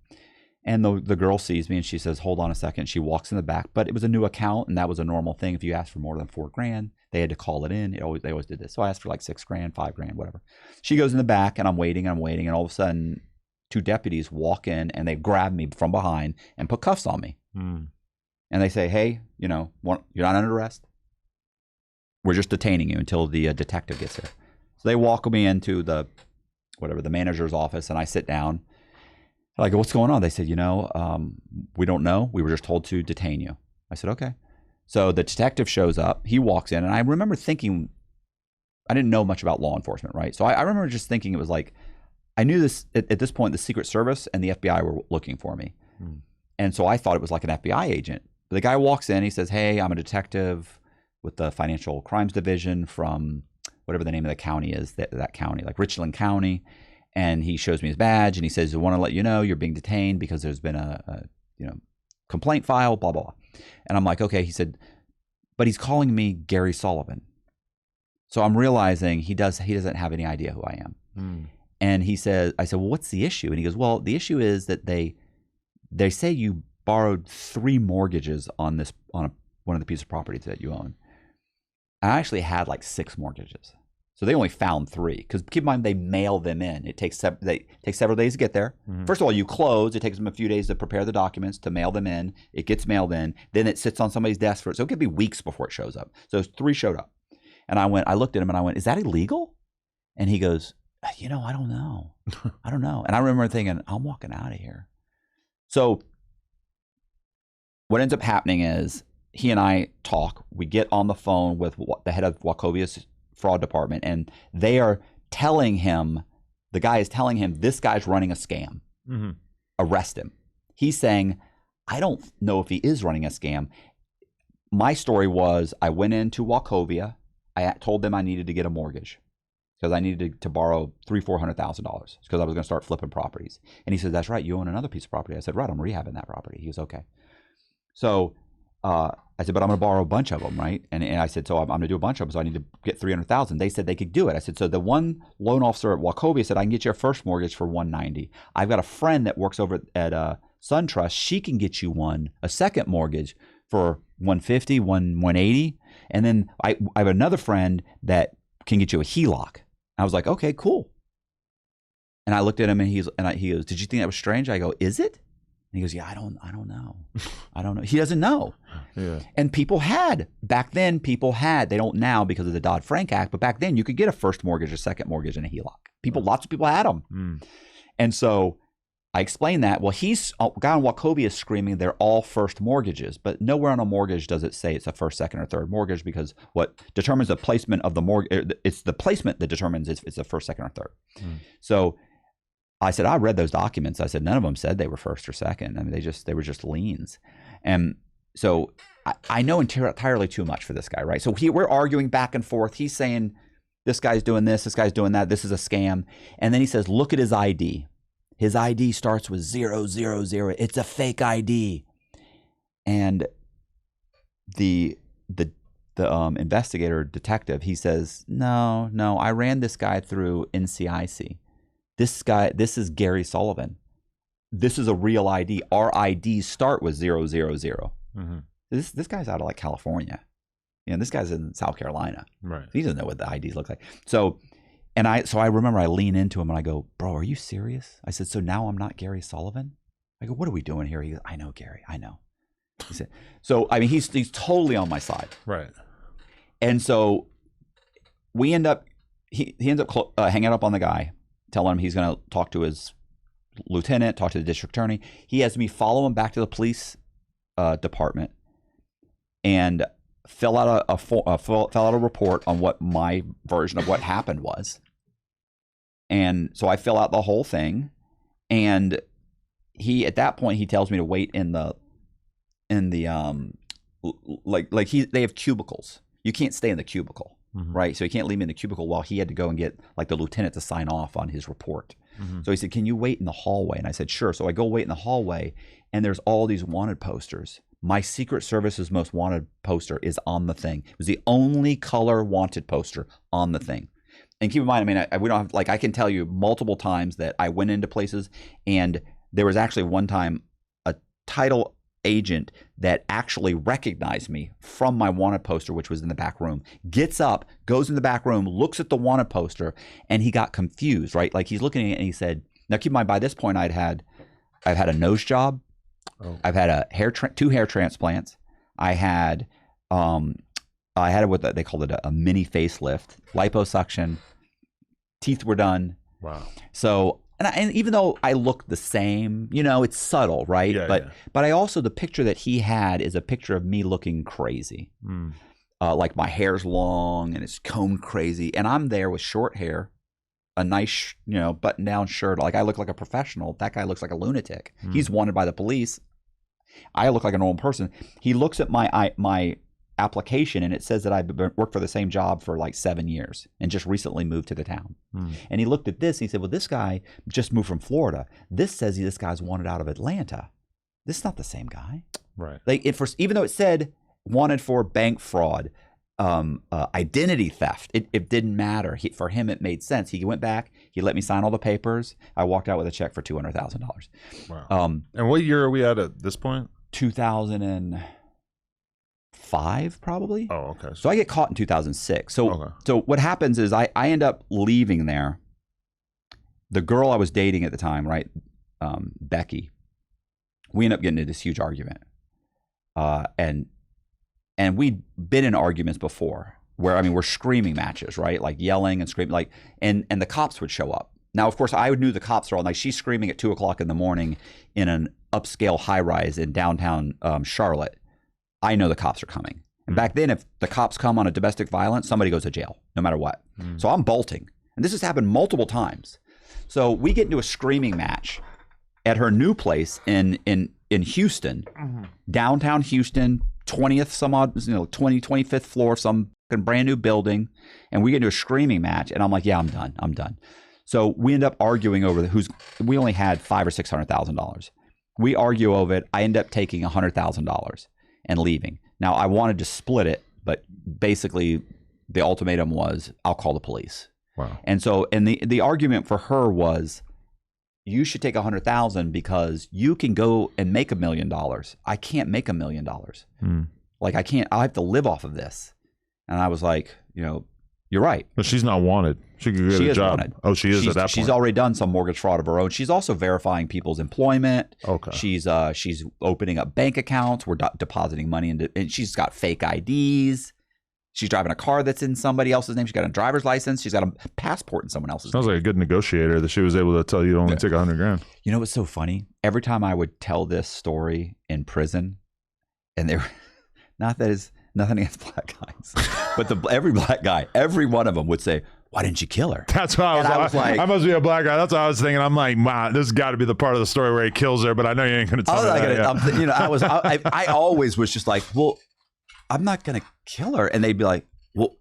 Speaker 2: And the girl sees me, and she says, "Hold on a second." She walks in the back, but it was a new account, and that was a normal thing. If you asked for more than $4 grand, they had to call it in. They always did this. So I asked for like $6 grand, $5 grand, whatever. She goes in the back, and I'm waiting, and all of a sudden, 2 deputies walk in, and they grab me from behind and put cuffs on me. And they say, "Hey, you're not under arrest. We're just detaining you until the detective gets here." So they walk me into the manager's office, and I sit down. I go, "What's going on?" They said, "We don't know. We were just told to detain you." I said, "Okay." So the detective shows up. He walks in, and I remember thinking, I didn't know much about law enforcement, right? So I remember just thinking it was like, I knew this at this point, the Secret Service and the FBI were looking for me. And so I thought it was like an FBI agent. But the guy walks in, he says, "Hey, I'm a detective with the Financial Crimes Division from whatever the name of the county is, that county, like Richland County." And he shows me his badge, and he says, "I want to let you know you're being detained because there's been a complaint file, blah, blah, blah." And I'm like, "Okay." He said, "But he's calling me Gary Sullivan." So I'm realizing he doesn't have any idea who I am. And I said, "Well, what's the issue?" And he goes, "Well, the issue is that they say you borrowed 3 mortgages on one of the pieces of property that you own." I actually had like 6 mortgages. So they only found 3, because keep in mind, they mail them in. It takes several days to get there. First of all, you close. It takes them a few days to prepare the documents, to mail them in. It gets mailed in. Then it sits on somebody's desk so it could be weeks before it shows up. So 3 showed up. And I looked at him and I went, "Is that illegal?" And he goes, I don't know. I don't know. And I remember thinking, I'm walking out of here. So what ends up happening is he and I talk. We get on the phone with the head of Wachovia's fraud department, and they are telling him, the guy is telling him, this guy's running a scam. Mm-hmm. Arrest him. He's saying, I don't know if he is running a scam. My story was, I went into Wachovia. I told them I needed to get a mortgage because I needed to borrow $300,000-$400,000 because I was going to start flipping properties. And he said, that's right, you own another piece of property. I said, right, I'm rehabbing that property. He was okay. So I said, but I'm going to borrow a bunch of them, right? And I said, so I'm going to do a bunch of them, so I need to get $300,000. They said they could do it. I said, so the one loan officer at Wachovia said, I can get you a first mortgage for $190. I've got a friend that works over at SunTrust. She can get you a second mortgage for $150, $180. And then I have another friend that can get you a HELOC. I was like, okay, cool. And I looked at him and he goes, did you think that was strange? I go, is it? And he goes, yeah, I don't know. I don't know. He doesn't know. Yeah. And back then, they don't now because of the Dodd-Frank Act, but back then you could get a first mortgage, a second mortgage, and a HELOC. Lots of people had them. Mm. And so I explained that. Well, guy on Wachovia is screaming they're all first mortgages, but nowhere on a mortgage does it say it's a first, second, or third mortgage, because what determines the placement of the mortgage, it's the placement that determines if it's a first, second, or third. Mm. So I said, I read those documents. I said, none of them said they were first or second. I mean, they were just liens. And so I know entirely too much for this guy, right? So we're arguing back and forth. He's saying, this guy's doing this guy's doing that, this is a scam. And then he says, look at his ID. His ID starts with 000. It's a fake ID. And the investigator detective, he says, no, I ran this guy through NCIC. This is Gary Sullivan. This is a real ID. Our IDs start with 000. Mm-hmm. This guy's out of like California. This guy's in South Carolina. Right. He doesn't know what the IDs look like. So I remember I lean into him and I go, bro, are you serious? I said, so now I'm not Gary Sullivan? I go, what are we doing here? He goes, I know, Gary, I know. He said, so I mean, he's totally on my side. Right. And so he ends up hanging up on the guy, telling him he's going to talk to his lieutenant, talk to the district attorney. He has me follow him back to the police department and fill out a report on what my version of what happened was. And so I fill out the whole thing, and at that point he tells me to wait in the they have cubicles. You can't stay in the cubicle. Mm-hmm. Right. So he can't leave me in the cubicle while he had to go and get like the lieutenant to sign off on his report. Mm-hmm. So he said, can you wait in the hallway? And I said, sure. So I go wait in the hallway, and there's all these wanted posters. My Secret Service's most wanted poster is on the thing. It was the only color wanted poster on the thing. And keep in mind, I mean, we don't have, I can tell you multiple times that I went into places, and there was actually one time a title agent that actually recognized me from my wanted poster, which was in the back room, gets up, goes in the back room, looks at the wanted poster, and he got confused, right? Like he's looking at it and he said, now keep in mind, by this point I've had a nose job. Oh. I've had two hair transplants. I had what they called it a mini facelift, liposuction, teeth were done. Wow. So, and even though I look the same, it's subtle, right? Yeah, but I also, the picture that he had is a picture of me looking crazy. Mm. Like my hair's long and it's combed crazy, and I'm there with short hair, a nice, button down shirt. Like I look like a professional. That guy looks like a lunatic. Mm. He's wanted by the police. I look like a normal person. He looks at my application, and it says that I've worked for the same job for like 7 years and just recently moved to the town. Mm. And he looked at this and he said, well, this guy just moved from Florida. This says this guy's wanted out of Atlanta. This is not the same guy. Right. Like even though it said wanted for bank fraud, identity theft, it didn't matter. For him, it made sense. He went back. He let me sign all the papers. I walked out with a check for $200,000. Wow.
Speaker 1: And what year are we at this point?
Speaker 2: 2005, probably.
Speaker 1: Oh, okay.
Speaker 2: So I get caught in 2006. So what happens is I end up leaving there. The girl I was dating at the time, right, Becky, we end up getting into this huge argument. And we'd been in arguments before. where, I mean, we're screaming matches, right? Like yelling and screaming, like, and the cops would show up. Now, of course, I knew the cops are all, like, she's screaming at 2:00 in the morning in an upscale high rise in downtown Charlotte. I know the cops are coming. And back then, if the cops come on a domestic violence, somebody goes to jail, no matter what. So I'm bolting. And this has happened multiple times. So we get into a screaming match at her new place in Houston, downtown Houston, 20th, 25th floor, some brand new building. And we get into a screaming match. And I'm like, yeah, I'm done. So we end up arguing over we only had $500,000 or $600,000. We argue over it. I end up taking $100,000 and leaving. Now, I wanted to split it, but basically the ultimatum was, I'll call the police.
Speaker 1: Wow.
Speaker 2: And so, and the argument for her was, you should take $100,000 because you can go and make $1 million. I can't make $1 million. Like, I have to live off of this. And I was like, you're right.
Speaker 1: But she's not wanted. She could get a job.
Speaker 2: Wanted.
Speaker 1: Oh, she is at that point.
Speaker 2: She's already done some mortgage fraud of her own. She's also verifying people's employment.
Speaker 1: Okay.
Speaker 2: She's opening up bank accounts. We're depositing money into, and she's got fake IDs. She's driving a car that's in somebody else's name. She's got a driver's license. She's got a passport in someone else's
Speaker 1: name. Sounds like a good negotiator that she was able to tell you to only take $100,000.
Speaker 2: You know what's so funny? Every time I would tell this story in prison, and they're nothing against black guys, but every black guy, every one of them would say, "Why didn't you kill her?"
Speaker 1: That's why I was like, I must be a black guy. That's what I was thinking. I'm like, wow, this has got to be the part of the story where he kills her, but I know you ain't going to tell me that.
Speaker 2: I always was just like, well, I'm not going to kill her. And they'd be like, well,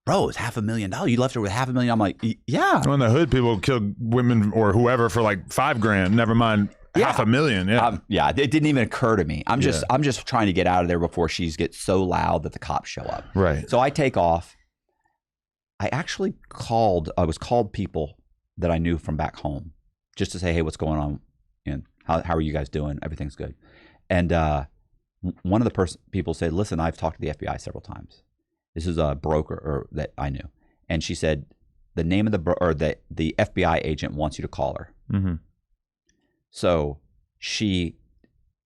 Speaker 2: bro, it's $500,000. You left her with $500,000. I'm like, yeah.
Speaker 1: Well, in the hood, people kill women or whoever for like $5,000. Never mind $500,000.
Speaker 2: Yeah. It didn't even occur to me. I'm just trying to get out of there before she gets so loud that the cops show up.
Speaker 1: Right.
Speaker 2: So I take off. I actually called people that I knew from back home just to say, hey, what's going on? And how are you guys doing? Everything's good. And one of the people said, listen, I've talked to the FBI several times. This is a broker that I knew. And she said, the name of the FBI agent wants you to call her.
Speaker 1: Mm-hmm.
Speaker 2: So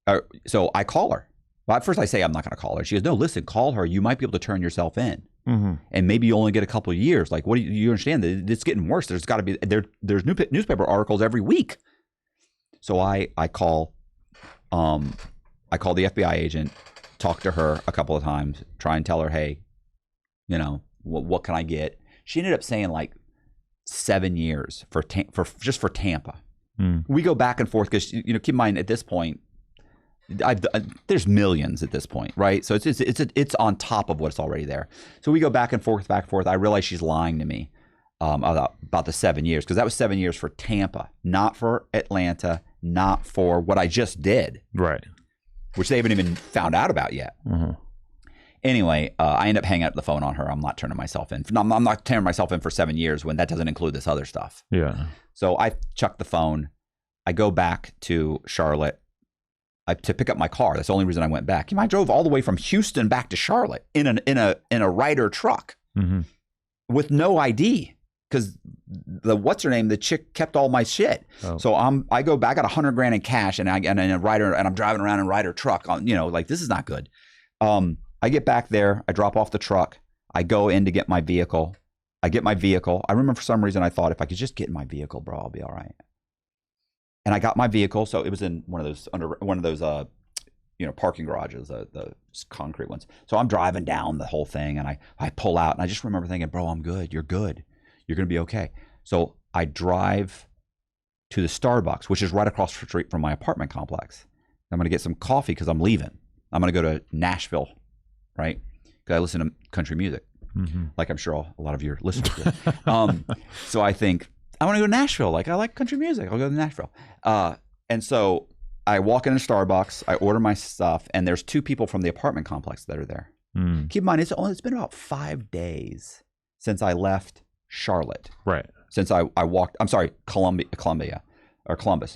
Speaker 2: I call her. Well, at first I say I'm not going to call her. She goes, no, listen, call her. You might be able to turn yourself in.
Speaker 1: Mm-hmm.
Speaker 2: And maybe you only get a couple of years. Like, what do you understand that it's getting worse? There's got to be there's newspaper articles every week. So I call the FBI agent, talk to her a couple of times, try and tell her, hey, what can I get? She ended up saying like 7 years for Tampa.
Speaker 1: Mm.
Speaker 2: We go back and forth because keep in mind at this point, there's millions at this point, right? So it's on top of what's already there. So we go back and forth. I realize she's lying to me about the 7 years, because that was 7 years for Tampa, not for Atlanta, not for what I just did,
Speaker 1: right?
Speaker 2: Which they haven't even found out about yet.
Speaker 1: Mm-hmm.
Speaker 2: Anyway, I end up hanging up the phone on her. I'm not turning myself in. I'm not turning myself in for 7 years when that doesn't include this other stuff.
Speaker 1: Yeah.
Speaker 2: So I chuck the phone. I go back to Charlotte to pick up my car. That's the only reason I went back. I drove all the way from Houston back to Charlotte in a Ryder truck,
Speaker 1: mm-hmm.
Speaker 2: with no ID, because the chick kept all my shit.
Speaker 1: Oh.
Speaker 2: So I go back, I got $100,000 in cash, and in a Ryder, and I'm driving around in a Ryder truck. Like, this is not good. I get back there. I drop off the truck. I go in to get my vehicle. I get my vehicle. I remember for some reason I thought, if I could just get in my vehicle, bro, I'll be all right. And I got my vehicle. So it was in one of those parking garages, the concrete ones. So I'm driving down the whole thing, and I pull out, and I just remember thinking, bro, I'm good. You're good. You're going to be okay. So I drive to the Starbucks, which is right across the street from my apartment complex. I'm going to get some coffee because I'm leaving. I'm going to go to Nashville, right? Because I listen to country music,
Speaker 1: mm-hmm.
Speaker 2: like I'm sure a lot of your listeners do. So I think, I want to go to Nashville. Like, I like country music. I'll go to Nashville. And so I walk into Starbucks. I order my stuff, and there's two people from the apartment complex that are there.
Speaker 1: Mm.
Speaker 2: Keep in mind, it's been about 5 days since I left Charlotte.
Speaker 1: Right.
Speaker 2: Since I walked, I'm sorry, Columbus.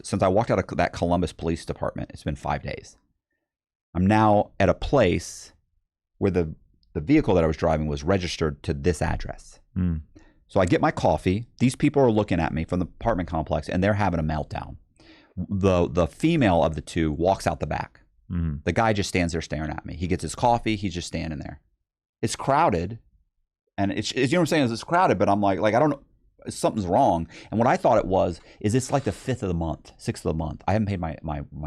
Speaker 2: Since I walked out of that Columbus Police Department, it's been 5 days. I'm now at a place where the vehicle that I was driving was registered to this address.
Speaker 1: Mm.
Speaker 2: So I get my coffee. These people are looking at me from the apartment complex, and they're having a meltdown. The female of the two walks out the back.
Speaker 1: Mm.
Speaker 2: The guy just stands there staring at me. He gets his coffee. He's just standing there. It's crowded. And it's you know what I'm saying? It's crowded, but I'm like I don't know. Something's wrong. And what I thought it was is it's like the 5th of the month, 6th of the month. I haven't paid my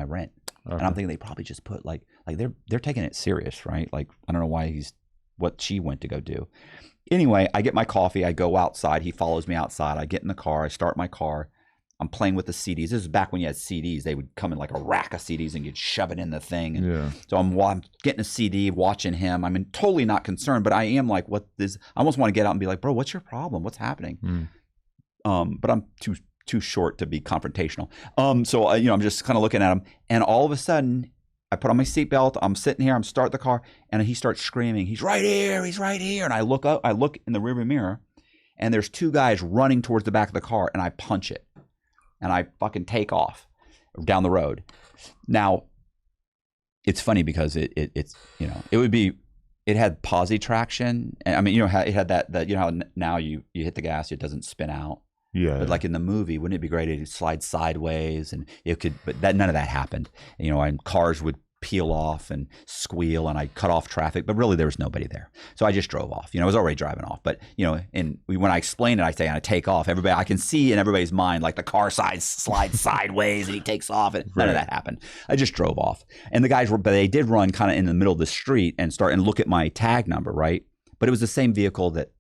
Speaker 2: rent. Okay. And I'm thinking they probably just put like they're taking it serious, right? Like, I don't know why what she went to go do. Anyway, I get my coffee. I go outside. He follows me outside. I get in the car. I start my car. I'm playing with the CDs. This is back when you had CDs. They would come in like a rack of CDs and you'd shove it in the thing. And so I'm getting a CD, watching him. I'm totally not concerned, but I am like, what this? I almost want to get out and be like, bro, what's your problem? What's happening? But I'm too short to be confrontational. So I'm just kind of looking at him, and all of a sudden, I put on my seatbelt. I'm sitting here. I'm starting the car, and he starts screaming, "He's right here! He's right here!" And I look up. I look in the rearview mirror, and there's 2 guys running towards the back of the car, and I punch it, and I fucking take off down the road. Now, it's funny because it's it had posi traction, and I mean, it had that how now you hit the gas, it doesn't spin out.
Speaker 1: Yeah.
Speaker 2: But like in the movie, wouldn't it be great if it slide sideways and it could? But none of that happened. And cars would peel off and squeal, and I cut off traffic. But really, there was nobody there, so I just drove off. I was already driving off. But and when I explain it, I say, and I take off. I can see in everybody's mind like the car slides sideways, and he takes off, and none of that happened. I just drove off, and the guys but they did run kind of in the middle of the street and start and look at my tag number, right? But it was the same vehicle that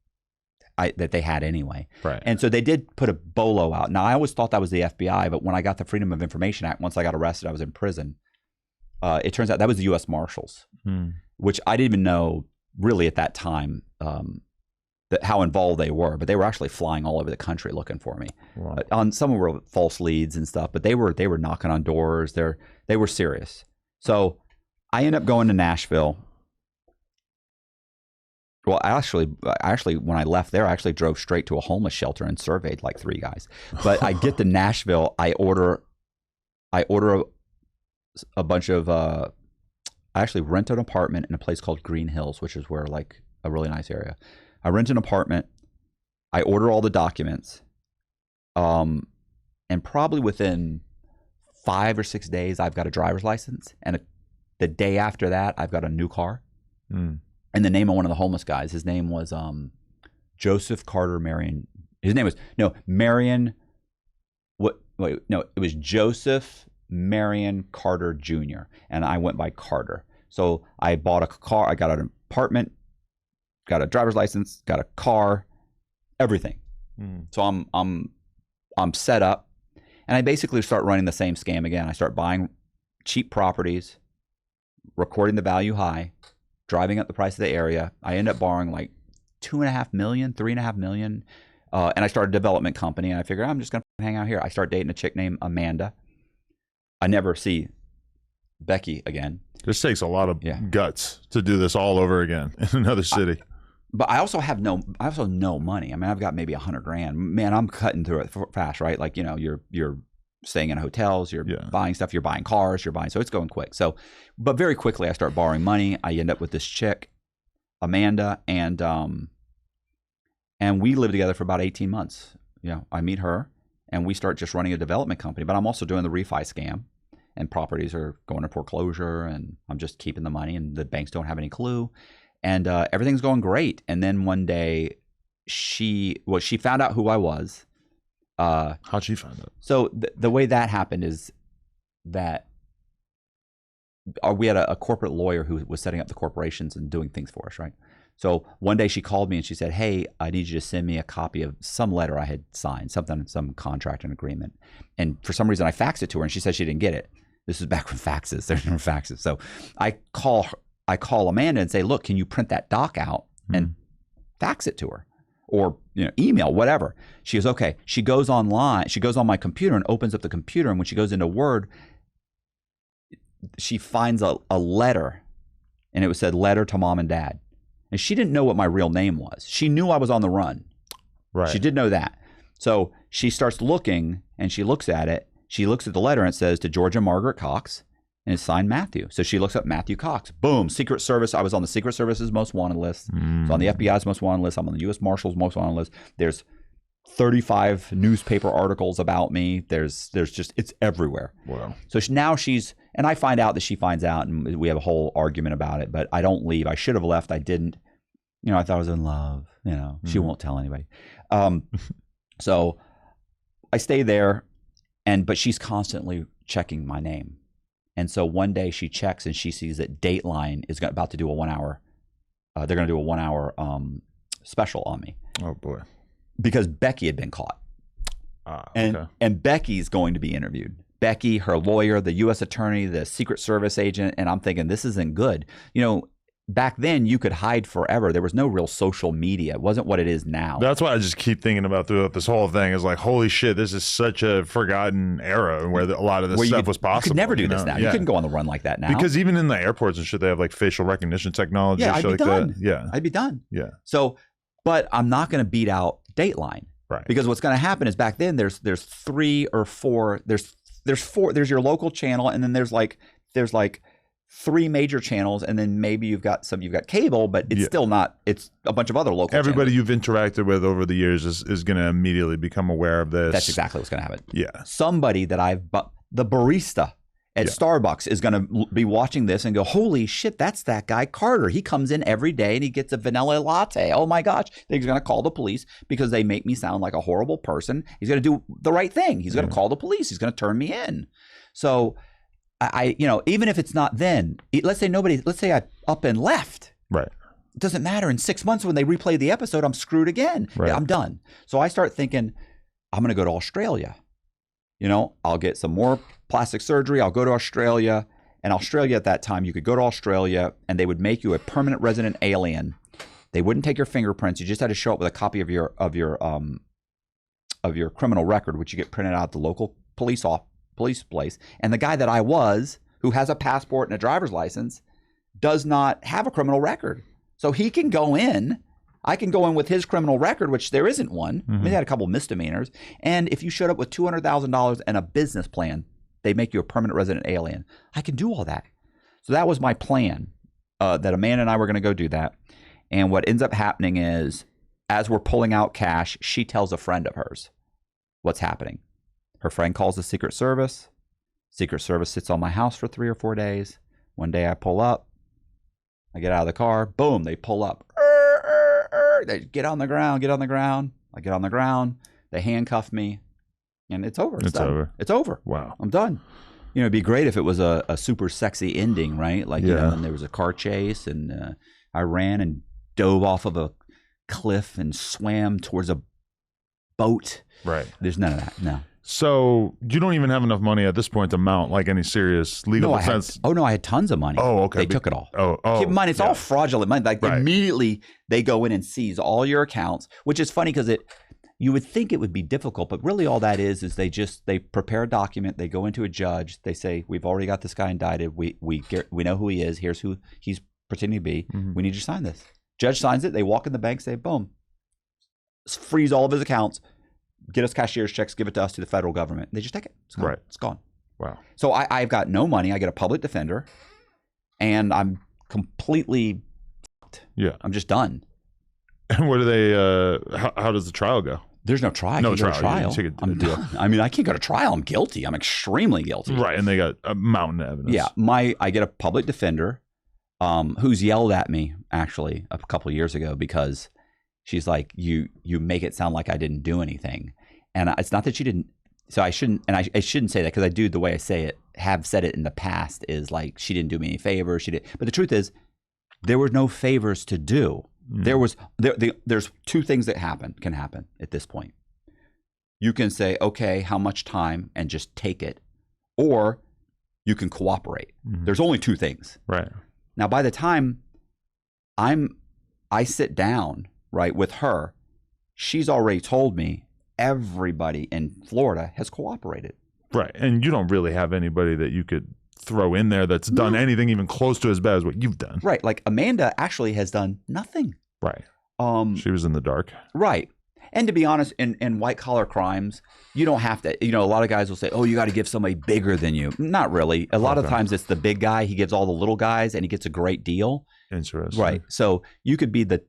Speaker 2: they had anyway.
Speaker 1: Right.
Speaker 2: And so they did put a bolo out. Now, I always thought that was the FBI, but when I got the Freedom of Information Act, once I got arrested, I was in prison. It turns out that was the U.S. Marshals, which I didn't even know really at that time how involved they were. But they were actually flying all over the country looking for me. Wow. On some were false leads and stuff, but they were knocking on doors. They were serious. So I ended up going to Nashville. Well, actually, when I left there, I actually drove straight to a homeless shelter and surveyed like 3 guys. But I get to Nashville, I order a bunch of. I actually rent an apartment in a place called Green Hills, which is where like a really nice area. I rent an apartment. I order all the documents, and probably within 5 or 6 days, I've got a driver's license, and the day after that, I've got a new car. And the name of one of the homeless guys, his name was Joseph Carter Marion. His name was Marion. It was Joseph Marion Carter Jr. And I went by Carter. So I bought a car. I got an apartment, got a driver's license, got a car, everything. So I'm set up, and I basically start running the same scam again. I start buying cheap properties, recording the value high, driving up the price of the area. I end up borrowing like $2.5 million, $3.5 million. And I started a development company, and I figured I'm just going to hang out here. I start dating a chick named Amanda. I never see Becky again.
Speaker 1: This takes a lot of guts to do this all over again in another city.
Speaker 2: But I also have no money. I mean, I've got maybe $100,000. Man, I'm cutting through it fast, right? Like, you're staying in hotels, you're buying stuff, you're buying cars, so it's going quick. So, but very quickly I start borrowing money. I end up with this chick, Amanda, and we live together for about 18 months. I meet her, and we start just running a development company. But I'm also doing the refi scam, and properties are going to foreclosure, and I'm just keeping the money, and the banks don't have any clue, and everything's going great. And then one day, she found out who I was.
Speaker 1: How'd she find out?
Speaker 2: So the way that happened is that we had a corporate lawyer who was setting up the corporations and doing things for us, right? So one day she called me and she said, "Hey, I need you to send me a copy of some letter I had signed, some contract and agreement." And for some reason I faxed it to her, and she said she didn't get it. This is back when faxes. There's no faxes. So I call Amanda and say, "Look, can you print that doc out and fax it to her? Or email, whatever." She goes, "Okay." She goes online. She goes on my computer and opens up the computer. And when she goes into Word, she finds a letter, and it was said "letter to mom and dad." And she didn't know what my real name was. She knew I was on the run.
Speaker 1: Right.
Speaker 2: She did know that. So she starts looking, and she looks at it. She looks at the letter, and it says to Georgia Margaret Cox, and it's signed Matthew. So she looks up Matthew Cox. Boom, Secret Service. I was on the Secret Service's most wanted list. So on the FBI's most wanted list. I'm on the U.S. Marshals most wanted list. There's 35 newspaper articles about me. There's just, it's everywhere.
Speaker 1: Wow.
Speaker 2: So now and I find out that she finds out, and we have a whole argument about it, but I don't leave. I should have left. I didn't. You know, I thought I was in love. You know, she won't tell anybody. So I stay there, but she's constantly checking my name. And so one day she checks and she sees that Dateline is about to do a 1 hour. They're going to do a 1 hour special on me.
Speaker 1: Oh boy!
Speaker 2: Because Becky had been caught, and Becky's going to be interviewed. Becky, her lawyer, the U.S. attorney, the Secret Service agent, and I'm thinking this isn't good. You know, back then you could hide forever. There was no real social media. It wasn't what it is now.
Speaker 1: That's what I just keep thinking about throughout this whole thing is like, holy shit, this is such a forgotten era where a lot of this stuff was possible.
Speaker 2: You could never do this now. Yeah. You couldn't go on the run like that now.
Speaker 1: Because even in the airports and shit, they have like facial recognition technology.
Speaker 2: Yeah, I'd be done.
Speaker 1: Yeah,
Speaker 2: I'd be done.
Speaker 1: Yeah.
Speaker 2: So, but I'm not going to beat out Dateline.
Speaker 1: Right.
Speaker 2: Because what's going to happen is back then there's 3 or 4, there's 4, there's your local channel, and then there's like 3 major channels, and then maybe you've got cable, but it's still not, it's a bunch of other local
Speaker 1: Everybody
Speaker 2: channels.
Speaker 1: you've interacted with over the years is going to immediately become aware of this.
Speaker 2: That's exactly what's going to happen.
Speaker 1: Yeah.
Speaker 2: Somebody that the barista at Starbucks is going to be watching this and go, holy shit, that's that guy Carter. He comes in every day and he gets a vanilla latte. Oh my gosh. He's going to call the police because they make me sound like a horrible person. He's going to do the right thing. He's going to call the police. He's going to turn me in. So I you know, even if it's not then, let's say I up and left.
Speaker 1: Right.
Speaker 2: It doesn't matter. In 6 months when they replay the episode, I'm screwed again.
Speaker 1: Right.
Speaker 2: Yeah, I'm done. So I start thinking, I'm going to go to Australia. You know, I'll get some more plastic surgery. I'll go to Australia. And Australia at that time, you could go to Australia and they would make you a permanent resident alien. They wouldn't take your fingerprints. You just had to show up with a copy of your criminal record, which you get printed out at the local police place. And the guy that I was, who has a passport and a driver's license, does not have a criminal record. So he can go in. I can go in with his criminal record, which there isn't one. I mean, he had a couple misdemeanors. And if you showed up with $200,000 and a business plan, they make you a permanent resident alien. I can do all that. So that was my plan, that Amanda and I were going to go do that. And what ends up happening is, as we're pulling out cash, she tells a friend of hers what's happening. Her friend calls the Secret Service. Secret Service sits on my house for 3 or 4 days. One day I pull up. I get out of the car. Boom, they pull up. They get on the ground. I get on the ground. They handcuff me. And it's over.
Speaker 1: It's over.
Speaker 2: It's over.
Speaker 1: Wow.
Speaker 2: I'm done. You know, it'd be great if it was a super sexy ending, right? Like, you know, and there was a car chase and I ran and dove off of a cliff and swam towards a boat.
Speaker 1: Right.
Speaker 2: There's none of that. No.
Speaker 1: So you don't even have enough money at this point to mount like any serious legal defense.
Speaker 2: I had tons of money.
Speaker 1: Oh, okay.
Speaker 2: They took it all.
Speaker 1: Oh.
Speaker 2: Keep in mind, it's all fraudulent money. Like immediately they go in and seize all your accounts, which is funny because you would think it would be difficult, but really all that is they prepare a document. They go into a judge. They say, we've already got this guy indicted. We know who he is. Here's who he's pretending to be. Mm-hmm. We need you to sign this. Judge signs it. They walk in the bank, say, boom, freeze all of his accounts. Get us cashier's checks, give it to us, to the federal government. They just take it. It's gone.
Speaker 1: Right.
Speaker 2: It's gone.
Speaker 1: Wow. So
Speaker 2: I've got no money. I get a public defender, and I'm completely fucked.
Speaker 1: Yeah.
Speaker 2: I'm just done.
Speaker 1: And what do they, how does the trial go?
Speaker 2: There's no trial.
Speaker 1: No
Speaker 2: trial. I'm done. I mean, I can't go to trial. I'm guilty. I'm extremely guilty.
Speaker 1: Right. And they got a mountain of evidence.
Speaker 2: Yeah. I get a public defender who's yelled at me, actually, a couple of years ago because she's like, you make it sound like I didn't do anything. And it's not that she didn't. So I shouldn't, and I shouldn't say that because I do the way I say it, have said it in the past, is like, she didn't do me any favors. She did. But the truth is, there were no favors to do. There's 2 things that can happen at this point. You can say, okay, how much time, and just take it, or you can cooperate. Mm-hmm. There's only 2 things.
Speaker 1: Right.
Speaker 2: Now, by the time I sit down, right, with her, she's already told me everybody in Florida has cooperated.
Speaker 1: Right. And you don't really have anybody that you could throw in there that's done anything even close to as bad as what you've done.
Speaker 2: Right. Like Amanda actually has done nothing.
Speaker 1: Right. She was in the dark.
Speaker 2: Right. And to be honest, in white collar crimes, you don't have to, a lot of guys will say, oh, you got to give somebody bigger than you. Not really. A lot of times it's the big guy. He gives all the little guys and he gets a great deal. Interesting. Right. So you could be the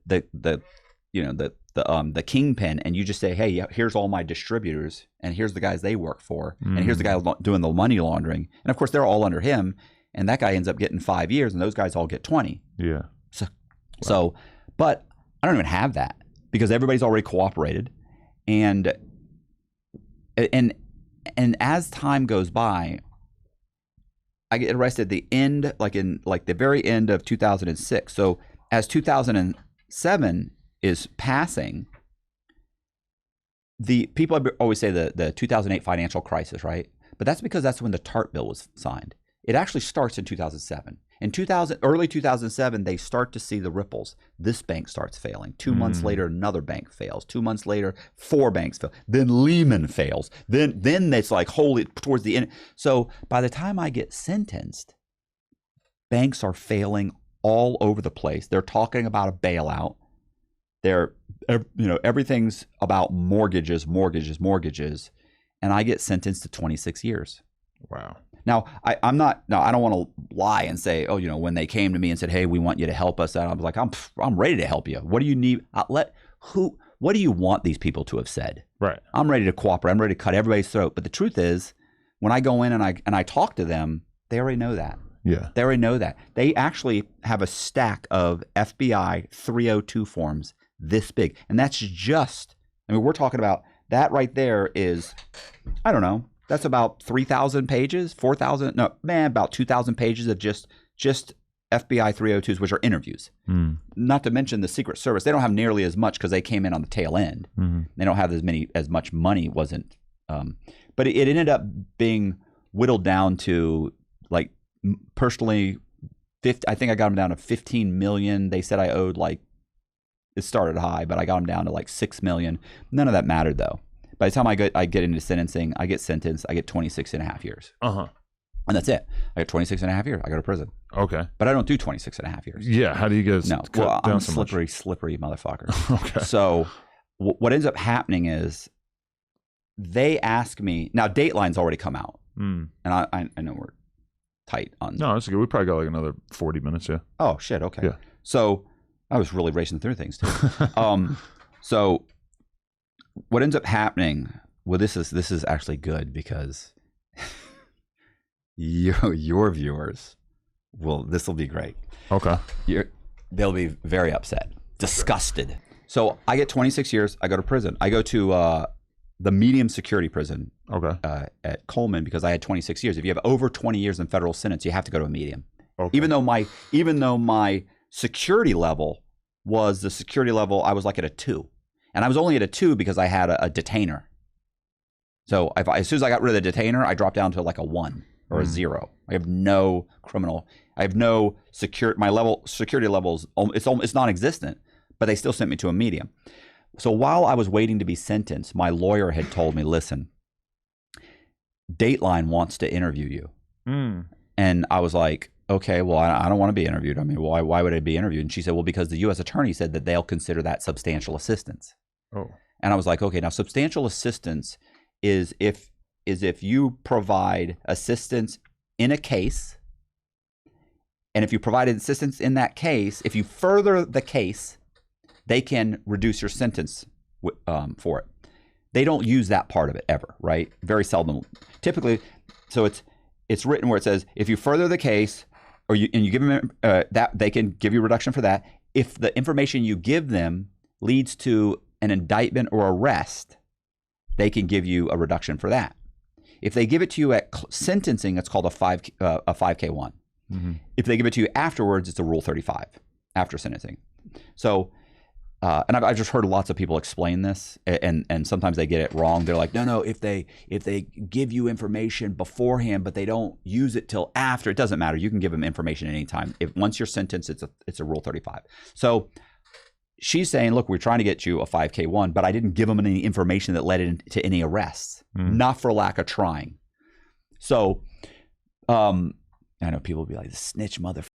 Speaker 2: kingpin, and you just say, hey, here's all my distributors, and here's the guys they work for, and here's the guy doing the money laundering. And of course, they're all under him, and that guy ends up getting 5 years, and those guys all get 20.
Speaker 1: Yeah.
Speaker 2: So, but I don't even have that because everybody's already cooperated. And as time goes by, I get arrested at the end, like the very end of 2006. So as 2007 is passing, the people always say the 2008 financial crisis, right? But that's because that's when the TARP bill was signed. It actually starts in 2007. In early 2007, they start to see the ripples. This bank starts failing. 2 months later, another bank fails. 2 months later, 4 banks fail. Then Lehman fails. Then it's like holy towards the end. So by the time I get sentenced, banks are failing all over the place. They're talking about a bailout. Everything's about mortgages, and I get sentenced to 26 years.
Speaker 1: Wow.
Speaker 2: Now, I don't want to lie and say, when they came to me and said, hey, we want you to help us, and I was like, I'm ready to help you. What do you need? What do you want these people to have said?
Speaker 1: Right.
Speaker 2: I'm ready to cooperate. I'm ready to cut everybody's throat. But the truth is, when I go in and I talk to them, they already know that.
Speaker 1: Yeah.
Speaker 2: They already know that. They actually have a stack of FBI 302 forms this big. And that's just, we're talking about that right there is, I don't know, that's about 3,000 pages, 4,000, about 2,000 pages of just FBI 302s, which are interviews. Not to mention the Secret Service. They don't have nearly as much because they came in on the tail end. They don't have as much money, wasn't. But it ended up being whittled down to, like, personally, I think I got them down to 15 million. They said I owed, like, it started high, but I got them down to like 6 million. None of that mattered though. By the time I get into sentencing, I get sentenced, I get 26 and a half years. And that's it. I get 26 and a half years. I go to prison.
Speaker 1: Okay.
Speaker 2: But I don't do 26 and a half years.
Speaker 1: Yeah. How do you get
Speaker 2: No. Well, I'm a slippery motherfucker.
Speaker 1: Okay.
Speaker 2: So what ends up happening is they ask me, now Dateline's already come out. And I know we're tight on.
Speaker 1: No, that's good. We probably got like another 40 minutes. Yeah.
Speaker 2: Oh, shit. Okay.
Speaker 1: Yeah.
Speaker 2: So I was really racing through things too. So what ends up happening? Well, this is actually good because your viewers this will be great.
Speaker 1: Okay.
Speaker 2: They'll be very upset, disgusted. So I get 26 years. I go to prison. I go to the medium security prison.
Speaker 1: Okay.
Speaker 2: At Coleman because I had 26 years. If you have over 20 years in federal sentence, you have to go to a medium.
Speaker 1: Okay.
Speaker 2: Even though my security level was the security level, I was like at a 2. And I was only at a 2 because I had a detainer. So as soon as I got rid of the detainer, I dropped down to like a 1 or a 0. I have no my security level it's non-existent, but they still sent me to a medium. So while I was waiting to be sentenced, my lawyer had told me, listen, Dateline wants to interview you. And I was like, okay, well, I don't want to be interviewed. I mean, why would I be interviewed? And she said, well, because the U.S. attorney said that they'll consider that substantial assistance.
Speaker 1: Oh.
Speaker 2: And I was like, okay, now substantial assistance is if you provide assistance in a case, and if you provided assistance in that case, if you further the case, they can reduce your sentence for it. They don't use that part of it ever, right? Very seldom. Typically, so it's written where it says if you further the case, you give them that, they can give you a reduction for that. If the information you give them leads to an indictment or arrest, they can give you a reduction for that. If they give it to you at sentencing, it's called a 5K1. If they give it to you afterwards, it's a Rule 35 after sentencing. So. And I've just heard lots of people explain this, and sometimes they get it wrong. They're like, no, if they give you information beforehand, but they don't use it till after, it doesn't matter. You can give them information anytime. Once you're sentenced, it's a Rule 35. So she's saying, look, we're trying to get you a 5K1, but I didn't give them any information that led to any arrests, not for lack of trying. So I know people will be like, snitch motherfucker.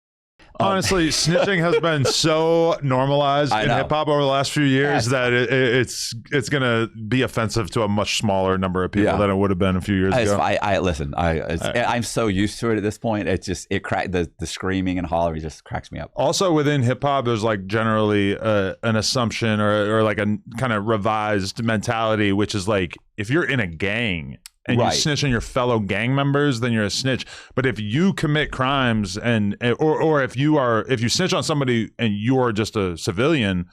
Speaker 1: Honestly, snitching has been so normalized in hip hop over the last few years that it's going to be offensive to a much smaller number of people than it would have been a few years ago.
Speaker 2: I'm so used to it at this point. It's just the screaming and hollering just cracks me up.
Speaker 1: Also, within hip hop, there's like generally an assumption or like a kind of revised mentality, which is like if you're in a gang and you snitch on your fellow gang members, then you're a snitch. But if you commit crimes or if you snitch on somebody and you are just a civilian,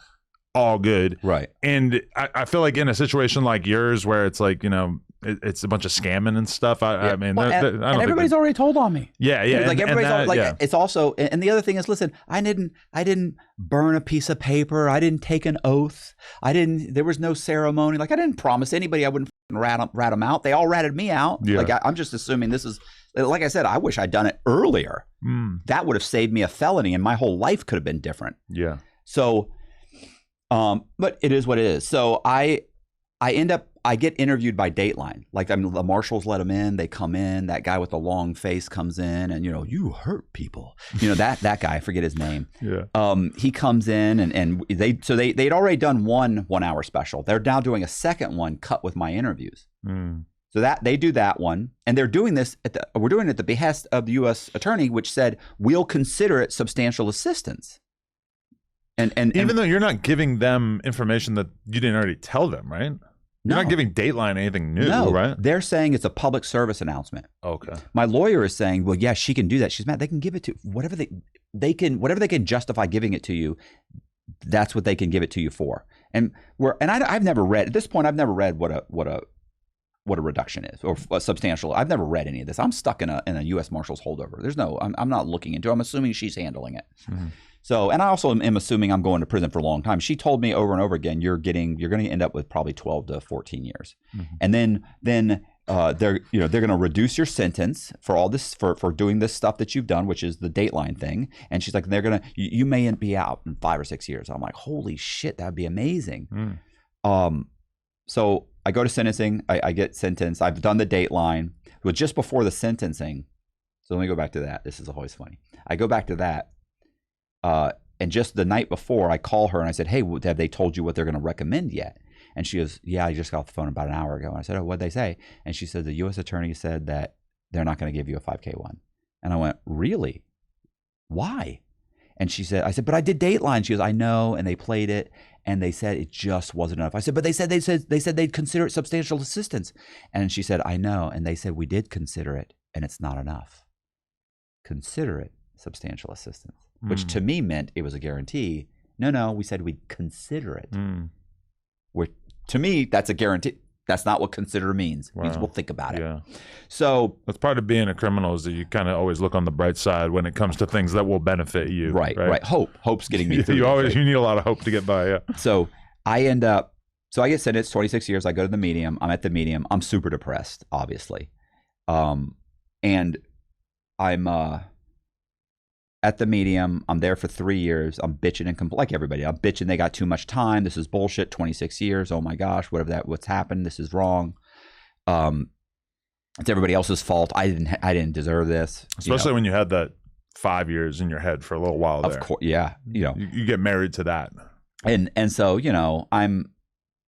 Speaker 1: all good.
Speaker 2: Right.
Speaker 1: And I feel like in a situation like yours where it's like, it's a bunch of scamming and stuff. I mean,
Speaker 2: well,
Speaker 1: I don't think
Speaker 2: everybody's already told on me.
Speaker 1: Yeah, yeah.
Speaker 2: Like it's also, and the other thing is, listen, I didn't burn a piece of paper. I didn't take an oath. There was no ceremony. Like I didn't promise anybody I wouldn't rat them out. They all ratted me out.
Speaker 1: Yeah.
Speaker 2: Like I'm just assuming this is, like I said, I wish I'd done it earlier. That would have saved me a felony and my whole life could have been different.
Speaker 1: Yeah.
Speaker 2: So, but it is what it is. So I get interviewed by Dateline. Like the marshals let them in. They come in. That guy with the long face comes in, and you hurt people. That guy. I forget his name.
Speaker 1: Yeah.
Speaker 2: He comes in, and they'd already done one 1 hour special. They're now doing a second one cut with my interviews. So that they do that one, and they're doing this we're doing it at the behest of the U.S. attorney, which said we'll consider it substantial assistance. And
Speaker 1: even though you're not giving them information that you didn't already tell them, right? You're not giving Dateline anything new, right?
Speaker 2: They're saying it's a public service announcement.
Speaker 1: Okay.
Speaker 2: My lawyer is saying, well, yeah, she can do that. She's mad. They can give it to whatever they can justify giving it to you. That's what they can give it to you for. I've never read at this point. I've never read what a reduction is or a substantial. I've never read any of this. I'm stuck in a U.S. Marshals holdover. I'm not looking into it. I'm assuming she's handling it. Mm-hmm. So, and I also am assuming I'm going to prison for a long time. She told me over and over again, you're going to end up with probably 12 to 14 years. Mm-hmm. And then they're going to reduce your sentence for all this, for doing this stuff that you've done, which is the Dateline thing. And she's like, you may be out in 5 or 6 years. I'm like, holy shit, that'd be amazing. So I go to sentencing. I get sentenced. I've done the Dateline. It was just before the sentencing. So let me go back to that. This is always funny. I go back to that. And just the night before, I call her and I said, hey, have they told you what they're going to recommend yet? And she goes, yeah, I just got off the phone about an hour ago. And I said, oh, what'd they say? And she said, the U.S. attorney said that they're not going to give you a 5K1. And I went, really? Why? And she said, I said, but I did Dateline. She goes, I know. And they played it. And they said it just wasn't enough. I said, but they said they'd consider it substantial assistance. And she said, I know. And they said, we did consider it, and it's not enough. Consider it substantial assistance, which to me meant it was a guarantee. No, we said we'd consider it. Which to me, that's a guarantee. That's not what consider means. It means we'll think about it.
Speaker 1: Yeah.
Speaker 2: So
Speaker 1: that's part of being a criminal is that you kind of always look on the bright side when it comes to things that will benefit you.
Speaker 2: Right. Hope's getting me through.
Speaker 1: You need a lot of hope to get by. Yeah.
Speaker 2: So I get sentenced 26 years. I go to the medium. I'm at the medium. I'm super depressed, obviously. And I'm at the medium. I'm there for 3 years. I'm bitching and like everybody. I'm bitching. They got too much time. This is bullshit. 26 years. Oh my gosh. What's happened? This is wrong. It's everybody else's fault. I didn't deserve this.
Speaker 1: Especially when you had that 5 years in your head for a little while there.
Speaker 2: Of course. Yeah.
Speaker 1: You get married to that.
Speaker 2: And so,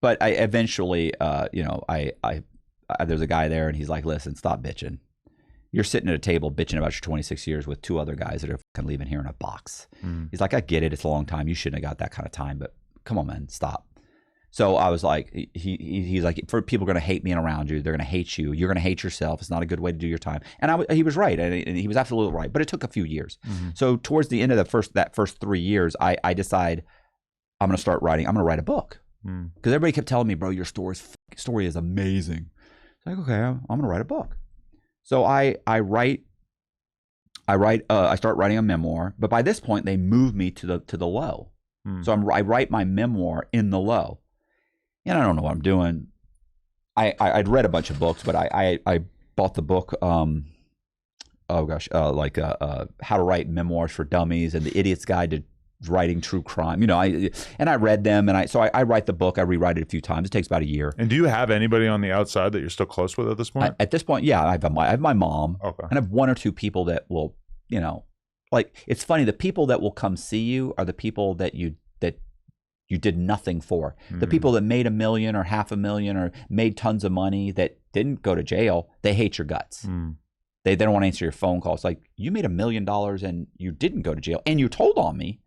Speaker 2: but I eventually, there's a guy there and he's like, listen, stop bitching. You're sitting at a table bitching about your 26 years with 2 other guys that are fucking leaving here in a box. He's like, I get it. It's a long time. You shouldn't have got that kind of time, but come on, man, stop. So I was like, he's like, for people going to hate being around you. They're going to hate you. You're going to hate yourself. It's not a good way to do your time. And he was right. And he was absolutely right. But it took a few years. So towards the end of that first 3 years, I decide I'm going to start writing. I'm going to write a book. Because everybody kept telling me, bro, your story is amazing. It's like, okay, I'm going to write a book. So I start writing a memoir, but by this point they move me to the low. So I write my memoir in the low, and I don't know what I'm doing. I'd read a bunch of books, but I bought the book. How to Write Memoirs for Dummies and The Idiot's Guide to Writing True Crime. I read them, and I write the book. I rewrite it a few times. It takes about a year.
Speaker 1: And do you have anybody on the outside that you're still close with at this point?
Speaker 2: At this point, yeah, I have my mom. Okay. And I have 1 or 2 people that will, like, it's funny. The people that will come see you are the people that you did nothing for. The people that made $1 million or $500,000 or made tons of money that didn't go to jail, they hate your guts. They don't want to answer your phone calls. Like, you made $1 million and you didn't go to jail, and you told on me.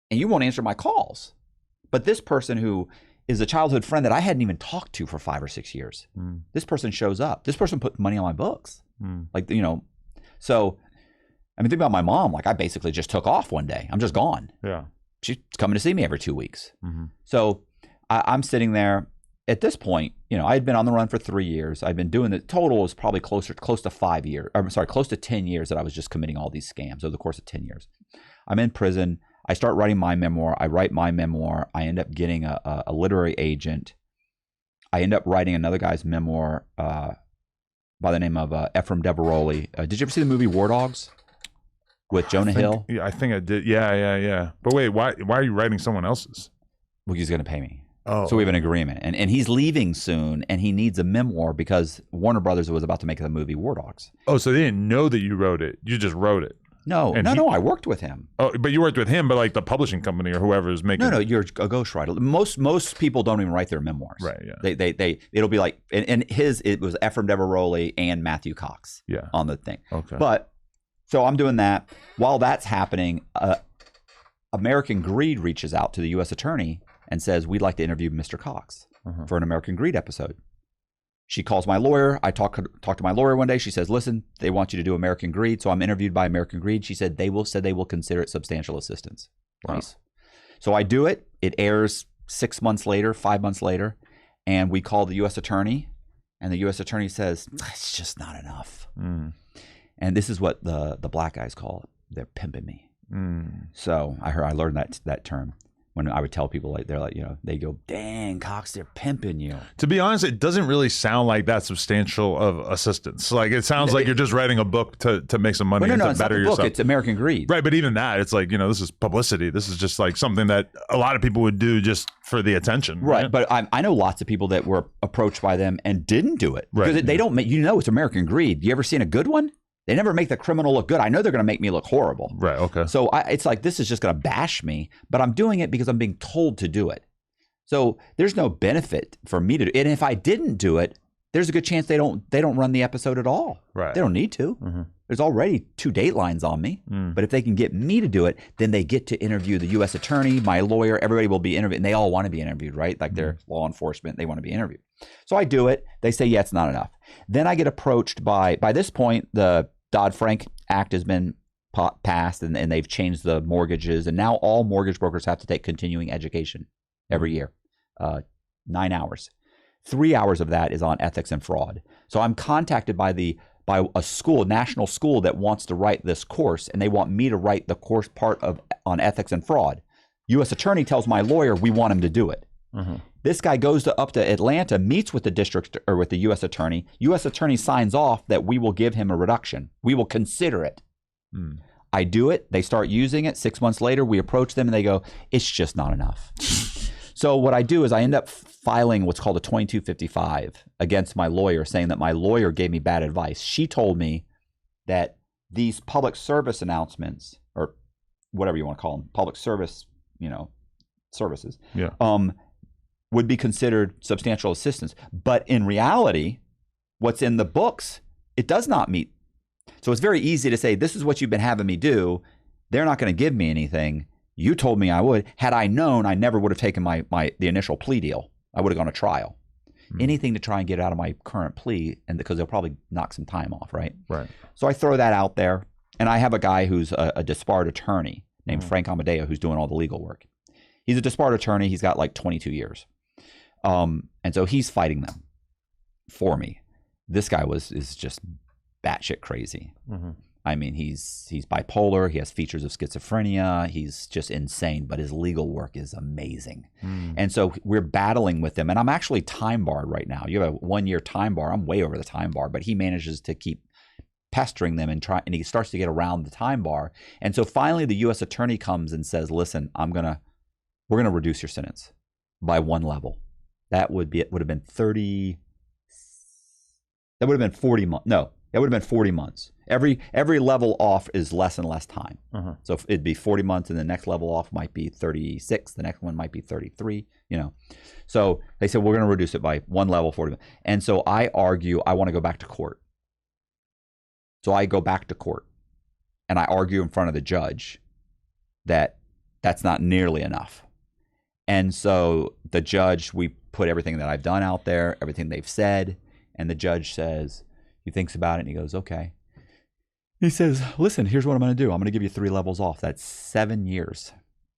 Speaker 2: And you won't answer my calls. But this person who is a childhood friend that I hadn't even talked to for 5 or 6 years, this person shows up. This person put money on my books. So, I mean, think about my mom. Like, I basically just took off one day. I'm just gone.
Speaker 1: Yeah.
Speaker 2: she's coming to see me every 2 weeks.
Speaker 1: Mm-hmm.
Speaker 2: So I'm sitting there. At this point, I had been on the run for 3 years. I've been doing the total is probably close to 5 years. I'm sorry, close to 10 years that I was just committing all these scams over the course of 10 years. I'm in prison. I start writing my memoir. I write my memoir. I end up getting a literary agent. I end up writing another guy's memoir by the name of Ephraim Deveroli. Did you ever see the movie War Dogs with Jonah Hill?
Speaker 1: Yeah, I think I did. Yeah. But wait, why are you writing someone else's?
Speaker 2: Well, he's going to pay me.
Speaker 1: Oh.
Speaker 2: So we have an agreement. And he's leaving soon, and he needs a memoir because Warner Brothers was about to make the movie War Dogs.
Speaker 1: Oh, so they didn't know that you wrote it. You just wrote it.
Speaker 2: No, I worked with him.
Speaker 1: Oh, but you worked with him, but like the publishing company or whoever is making.
Speaker 2: No, you're a ghostwriter. Most people don't even write their memoirs.
Speaker 1: Right. Yeah.
Speaker 2: They it'll be like it was Ephraim Deveroli and Matthew Cox.
Speaker 1: Yeah.
Speaker 2: On the thing.
Speaker 1: Okay.
Speaker 2: But so I'm doing that while that's happening. American Greed reaches out to the U.S. Attorney and says we'd like to interview Mr. Cox for an American Greed episode. She calls my lawyer. I talk to my lawyer one day. She says, listen, they want you to do American Greed. So I'm interviewed by American Greed. She said they will consider it substantial assistance.
Speaker 1: Wow.
Speaker 2: Nice. So I do it. It airs 6 months later, 5 months later. And we call the U.S. Attorney. And the U.S. Attorney says, it's just not enough.
Speaker 1: Mm.
Speaker 2: And this is what the black guys call it. They're pimping me.
Speaker 1: Mm.
Speaker 2: So I learned that term. When I would tell people, they go, dang, Cox, they're pimping you.
Speaker 1: To be honest, it doesn't really sound like that substantial of assistance. Like it sounds like you're just writing a book to make some money and to
Speaker 2: it's
Speaker 1: better
Speaker 2: not the
Speaker 1: yourself.
Speaker 2: Book, it's American Greed.
Speaker 1: Right, but even that, it's like, this is publicity. This is just like something that a lot of people would do just for the attention.
Speaker 2: Right, but I know lots of people that were approached by them and didn't do it.
Speaker 1: Right.
Speaker 2: Because they don't make, it's American Greed. You ever seen a good one? They never make the criminal look good. I know they're going to make me look horrible.
Speaker 1: Right, okay.
Speaker 2: So it's like, this is just going to bash me, but I'm doing it because I'm being told to do it. So there's no benefit for me to do it. And if I didn't do it, there's a good chance they don't run the episode at all.
Speaker 1: Right.
Speaker 2: They don't need to.
Speaker 1: Mm-hmm.
Speaker 2: There's already 2 datelines on me. But if they can get me to do it, then they get to interview the U.S. Attorney, my lawyer. Everybody will be interviewed. And they all want to be interviewed, right? Like they're law enforcement. They want to be interviewed. So I do it. They say, yeah, it's not enough. Then I get approached by this point, the Dodd-Frank Act has been passed and they've changed the mortgages. And now all mortgage brokers have to take continuing education every year, 9 hours. 3 hours of that is on ethics and fraud. So I'm contacted by a school, national school that wants to write this course, and they want me to write the course part on ethics and fraud. U.S. Attorney tells my lawyer we want him to do it. Mm-hmm. This guy goes up to Atlanta, meets with the district or with the U.S. Attorney. U.S. Attorney signs off that we will give him a reduction. We will consider it. Mm. I do it. They start using it. 6 months later, we approach them and they go, it's just not enough. So what I do is I end up filing what's called a 2255 against my lawyer, saying that my lawyer gave me bad advice. She told me that these public service announcements, or whatever you want to call them, public service, services, would be considered substantial assistance. But in reality, what's in the books, it does not meet. So it's very easy to say, this is what you've been having me do. They're not going to give me anything. You told me I would. Had I known, I never would have taken the initial plea deal. I would have gone to trial. Anything to try and get out of my current plea, and because they'll probably knock some time off, right?
Speaker 1: Right.
Speaker 2: So I throw that out there, and I have a guy who's a disbarred attorney named Frank Amadeo who's doing all the legal work. He's a disbarred attorney. He's got like 22 years. And so he's fighting them for me. This guy is just batshit crazy. Mm-hmm. I mean, he's bipolar. He has features of schizophrenia. He's just insane, but his legal work is amazing. And so we're battling with him. And I'm actually time barred right now. You have a 1-year time bar. I'm way over the time bar, but he manages to keep pestering them and he starts to get around the time bar. And so finally the U.S. Attorney comes and says, listen, we're going to reduce your sentence by 1 level. That would have been 30. That would have been 40 months. No, that would have been 40 months. Every level off is less and less time. Uh-huh. So it'd be 40 months, and the next level off might be 36. The next one might be 33. So they said we're going to reduce it by 1 level, 40 months. And so I argue I want to go back to court. So I go back to court, and I argue in front of the judge that that's not nearly enough. And so the judge, we put everything that I've done out there, everything they've said, and the judge says, he thinks about it and he goes, okay. He says, listen, here's what I'm going to do. I'm going to give you 3 levels off. That's 7 years.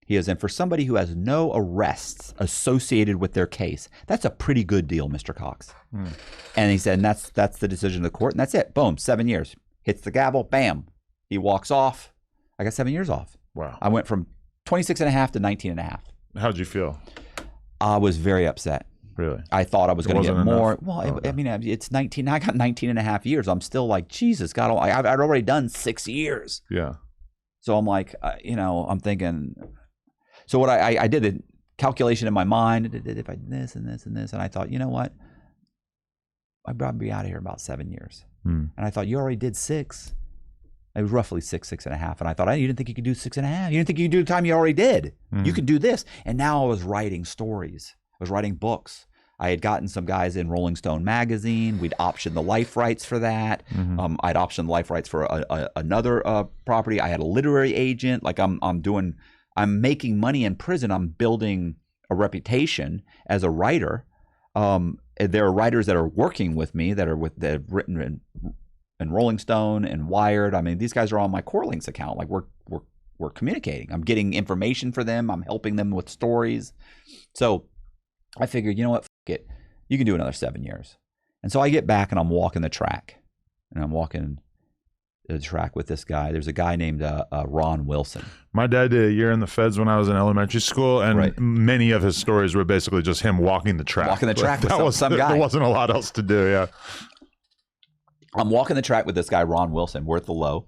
Speaker 2: He goes, and for somebody who has no arrests associated with their case, that's a pretty good deal, Mr. Cox. And he said, and that's the decision of the court, and that's it. Boom, 7 years. Hits the gavel, bam. He walks off. I got 7 years off.
Speaker 1: Wow.
Speaker 2: I went from 26 and a half to 19 and a half.
Speaker 1: How'd you feel?
Speaker 2: I was very upset.
Speaker 1: Really?
Speaker 2: I thought I was going to get more.
Speaker 1: Enough?
Speaker 2: Well, I mean, it's 19. I got 19 and a half years. I'm still like, Jesus, God, I'd already done 6 years.
Speaker 1: Yeah.
Speaker 2: So I'm like, I'm thinking. So what I did a calculation in my mind. If I did this and this and this, and I thought, you know what? I'd probably be out of here about 7 years. And I thought, you already did 6. It was roughly 6 and a half. And I thought, you didn't think you could do 6 and a half. You didn't think you could do the time you already did. You could do this. And now I was writing stories. I was writing books. I had gotten some guys in Rolling Stone magazine. We'd optioned the life rights for that. I'd optioned the life rights for another property. I had a literary agent. Like I'm making money in prison. I'm building a reputation as a writer. There are writers that are working with me that have written in Rolling Stone and Wired. I mean, these guys are on my Core Links account. Like we're communicating. I'm getting information for them. I'm helping them with stories. So I figured, you know what, f it. You can do another 7 years. And so I get back and I'm walking the track. And I'm walking the track with this guy. There's a guy named Ron Wilson.
Speaker 1: My dad did a year in the feds when I was in elementary school, and many of his stories were basically just him walking the track.
Speaker 2: Walking the track with some guy.
Speaker 1: There wasn't a lot else to do, yeah.
Speaker 2: I'm walking the track with this guy, Ron Wilson. We're at the low.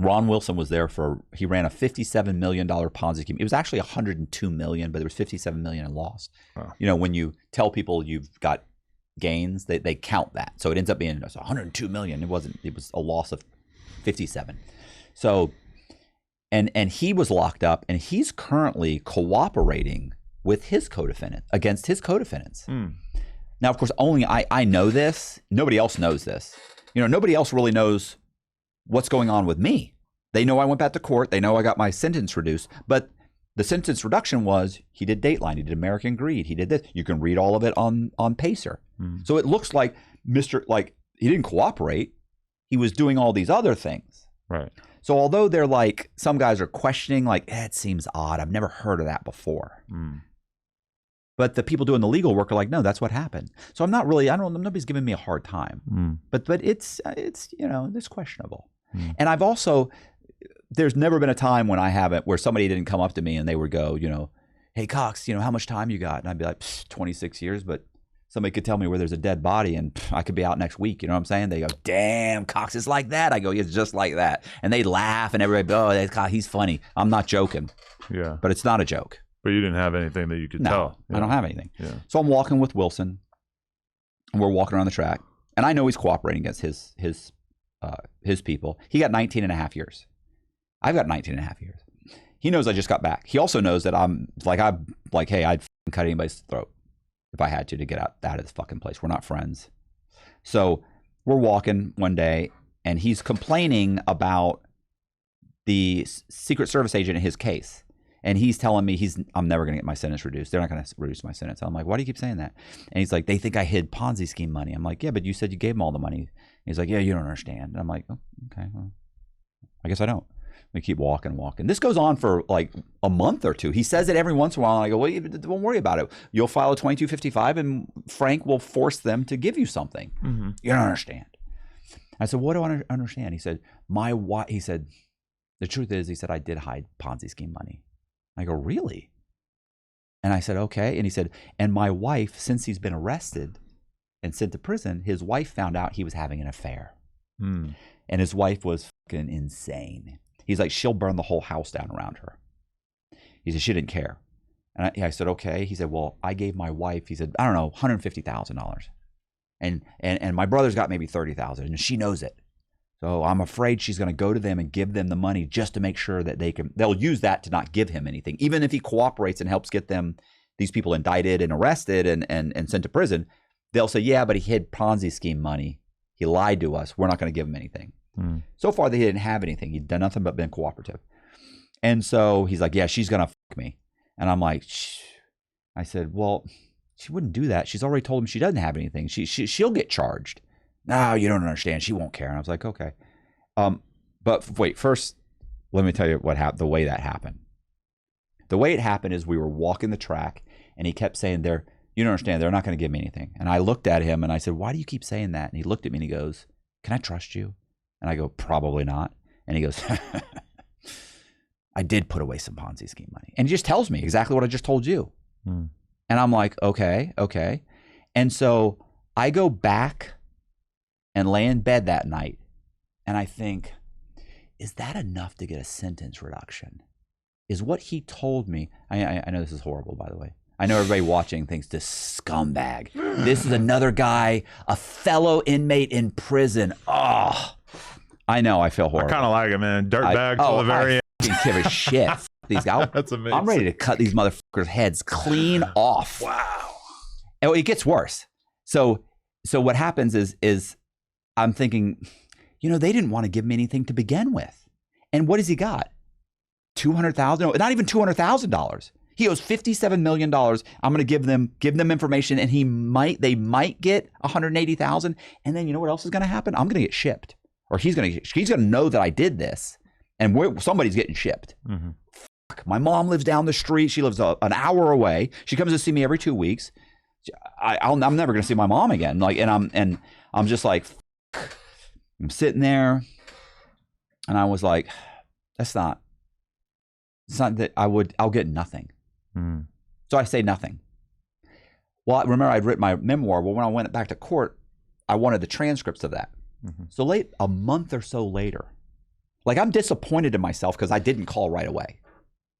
Speaker 2: Ron Wilson was there he ran a $57 million Ponzi scheme. It was actually $102 million, but there was $57 million in loss. Wow. You know, when you tell people you've got gains, they count that. So it ends up being $102 million. It wasn't, it was a loss of 57. So, and he was locked up, and he's currently cooperating with his co-defendant against his co-defendants. Now, of course, only I know this. Nobody else knows this. You know, nobody else really knows what's going on with me. They know I went back to court. They know I got my sentence reduced. But the sentence reduction was he did Dateline. He did American Greed. He did this. You can read all of it on Pacer. So it looks like he didn't cooperate. He was doing all these other things.
Speaker 1: Right.
Speaker 2: So although they're like, some guys are questioning, like, it seems odd. I've never heard of that before. But the people doing the legal work are like, no, that's what happened. So I'm not really, nobody's giving me a hard time. But it's it's questionable. And I've also, there's never been a time when I haven't, where somebody didn't come up to me and they would go, hey, Cox, how much time you got? And I'd be like, 26 years, but somebody could tell me where there's a dead body and I could be out next week. You know what I'm saying? They go, damn, Cox is like that. I go, yeah, it's just like that. And they laugh and everybody, he's funny. I'm not joking. Yeah. But it's not a joke.
Speaker 1: But you didn't have anything that you could tell.
Speaker 2: No, I don't have anything. Yeah. So I'm walking with Wilson, and we're walking around the track, and I know he's cooperating against his people. He got 19 and a half years. I've got 19 and a half years. He knows I just got back. He also knows that I'm like, hey, I'd cut anybody's throat if I had to get out of this fucking place. We're not friends. So we're walking one day, and he's complaining about the Secret Service agent in his case. And he's telling me I'm never going to get my sentence reduced. They're not going to reduce my sentence. I'm like, why do you keep saying that? And he's like, they think I hid Ponzi scheme money. I'm like, yeah, but you said you gave them all the money. And he's like, yeah, you don't understand. And I'm like, oh, okay, well, I guess I don't. We keep walking. This goes on for like a month or two. He says it every once in a while. And I go, well, don't worry about it. You'll file a 2255 and Frank will force them to give you something. You don't understand. I said, what do I understand? He said, the truth is, he said, I did hide Ponzi scheme money. I go, really? And I said, okay. And he said, and my wife, since he's been arrested and sent to prison, his wife found out he was having an affair. And his wife was fucking insane. He's like, she'll burn the whole house down around her. He said, she didn't care. And I said, okay. He said, well, I gave my wife, he said, I don't know, $150,000. And my brother's got maybe $30,000 and she knows it. So I'm afraid she's going to go to them and give them the money just to make sure that they'll use that to not give him anything. Even if he cooperates and helps get these people indicted and arrested and sent to prison, they'll say, yeah, but he hid Ponzi scheme money. He lied to us. We're not going to give him anything. So far, they didn't have anything. He'd done nothing but been cooperative. And so he's like, yeah, she's going to fuck me. And I'm like, shh. I said, well, she wouldn't do that. She's already told him she doesn't have anything. She'll get charged. No, you don't understand. She won't care. And I was like, okay. But wait, first, let me tell you what happened, the way that happened. The way it happened is we were walking the track, and he kept saying, you don't understand, they're not going to give me anything. And I looked at him, and I said, why do you keep saying that? And he looked at me, and he goes, can I trust you? And I go, probably not. And he goes, I did put away some Ponzi scheme money. And he just tells me exactly what I just told you. And I'm like, okay. And so I go back and lay in bed that night, and I think, is that enough to get a sentence reduction? Is what he told me, I know this is horrible, by the way. I know everybody watching thinks this scumbag. This is another guy, a fellow inmate in prison. Oh, I know, I feel horrible.
Speaker 1: I kind of like it, man. Dirtbag till the very end.
Speaker 2: I give a shit. These guys.
Speaker 1: That's amazing.
Speaker 2: I'm ready to cut these motherfuckers' heads clean off.
Speaker 1: Wow.
Speaker 2: And it gets worse. So what happens is I'm thinking, they didn't want to give me anything to begin with. And what has he got? $200,000? No, not even $200,000. He owes $57 million. I'm going to give them information, and they might get $180,000. And then you know what else is going to happen? I'm going to get shipped, or he's going to know that I did this, and somebody's getting shipped. Mm-hmm. Fuck. My mom lives down the street. She lives an hour away. She comes to see me every 2 weeks. I'm never going to see my mom again. And I'm just like, fuck. I'm sitting there, and I was like, it's not that I'll get nothing. So I say nothing. Well, I remember I'd written my memoir. Well, when I went back to court, I wanted the transcripts of that. Mm-hmm. So a month or so later, I'm disappointed in myself because I didn't call right away.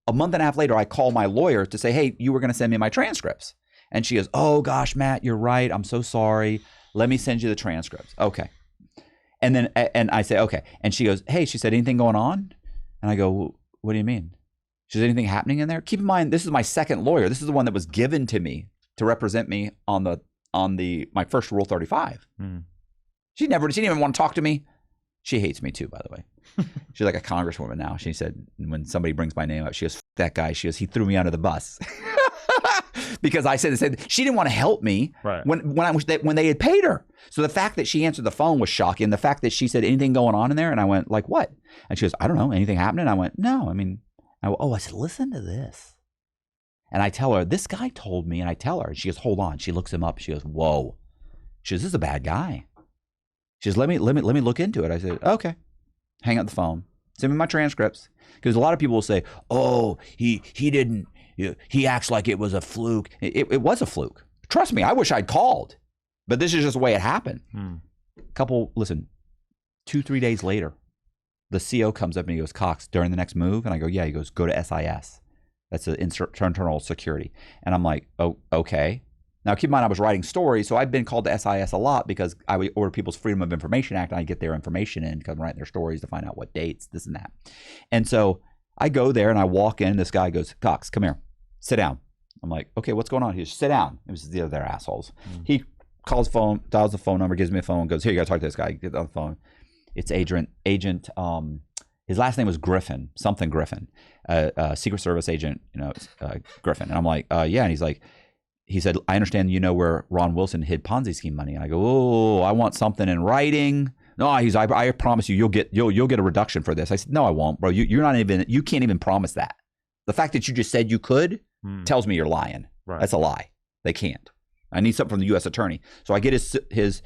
Speaker 2: A month and a half later, I call my lawyer to say, hey, you were going to send me my transcripts. And she goes, oh gosh, Matt, you're right. I'm so sorry. Let me send you the transcripts. Okay. And I say, okay. And she goes, hey, she said, anything going on? And I go, what do you mean? She said, anything happening in there? Keep in mind, this is my second lawyer. This is the one that was given to me to represent me on my first Rule 35. She didn't even want to talk to me. She hates me too, by the way. She's like a congresswoman now. She said, when somebody brings my name up, she goes, F that guy. She goes, he threw me under the bus. Because I said she didn't want to help me when they had paid her. So the fact that she answered the phone was shocking. The fact that she said, anything going on in there? And I went, like what? And she goes, I don't know. Anything happening? I went, no. I said, listen to this. And I tell her, this guy told me, and I tell her, she goes, hold on. She looks him up. She goes, whoa. She goes, this is a bad guy. She goes, let me look into it. I said, okay. Hang up the phone. Send me my transcripts. Because a lot of people will say, oh, he didn't, he acts like it was a fluke. It was a fluke. Trust me, I wish I'd called. But this is just the way it happened. 2-3 days later, the CO comes up and he goes, Cox, during the next move? And I go, yeah. He goes, go to SIS. That's the internal security. And I'm like, oh, okay. Now, keep in mind, I was writing stories, so I've been called to SIS a lot because I would order people's Freedom of Information Act, and I get their information in because I'm writing their stories to find out what dates, this and that. And so I go there, and I walk in. This guy goes, Cox, come here. Sit down. I'm like, okay, what's going on? He goes, sit down. It was the other assholes. He calls phone, dials the phone number, gives me a phone, goes, here, you got to talk to this guy. Get on the phone. It's agent, his last name was Griffin, something Griffin, Secret Service agent, Griffin. And I'm like, yeah. And he said, I understand where Ron Wilson hid Ponzi scheme money. And I go, oh, I want something in writing. No, I promise you, you'll get a reduction for this. I said, no, I won't, bro. You can't even promise that. The fact that you just said you could tells me you're lying. Right. That's a lie. They can't. I need something from the U.S. attorney. So I get his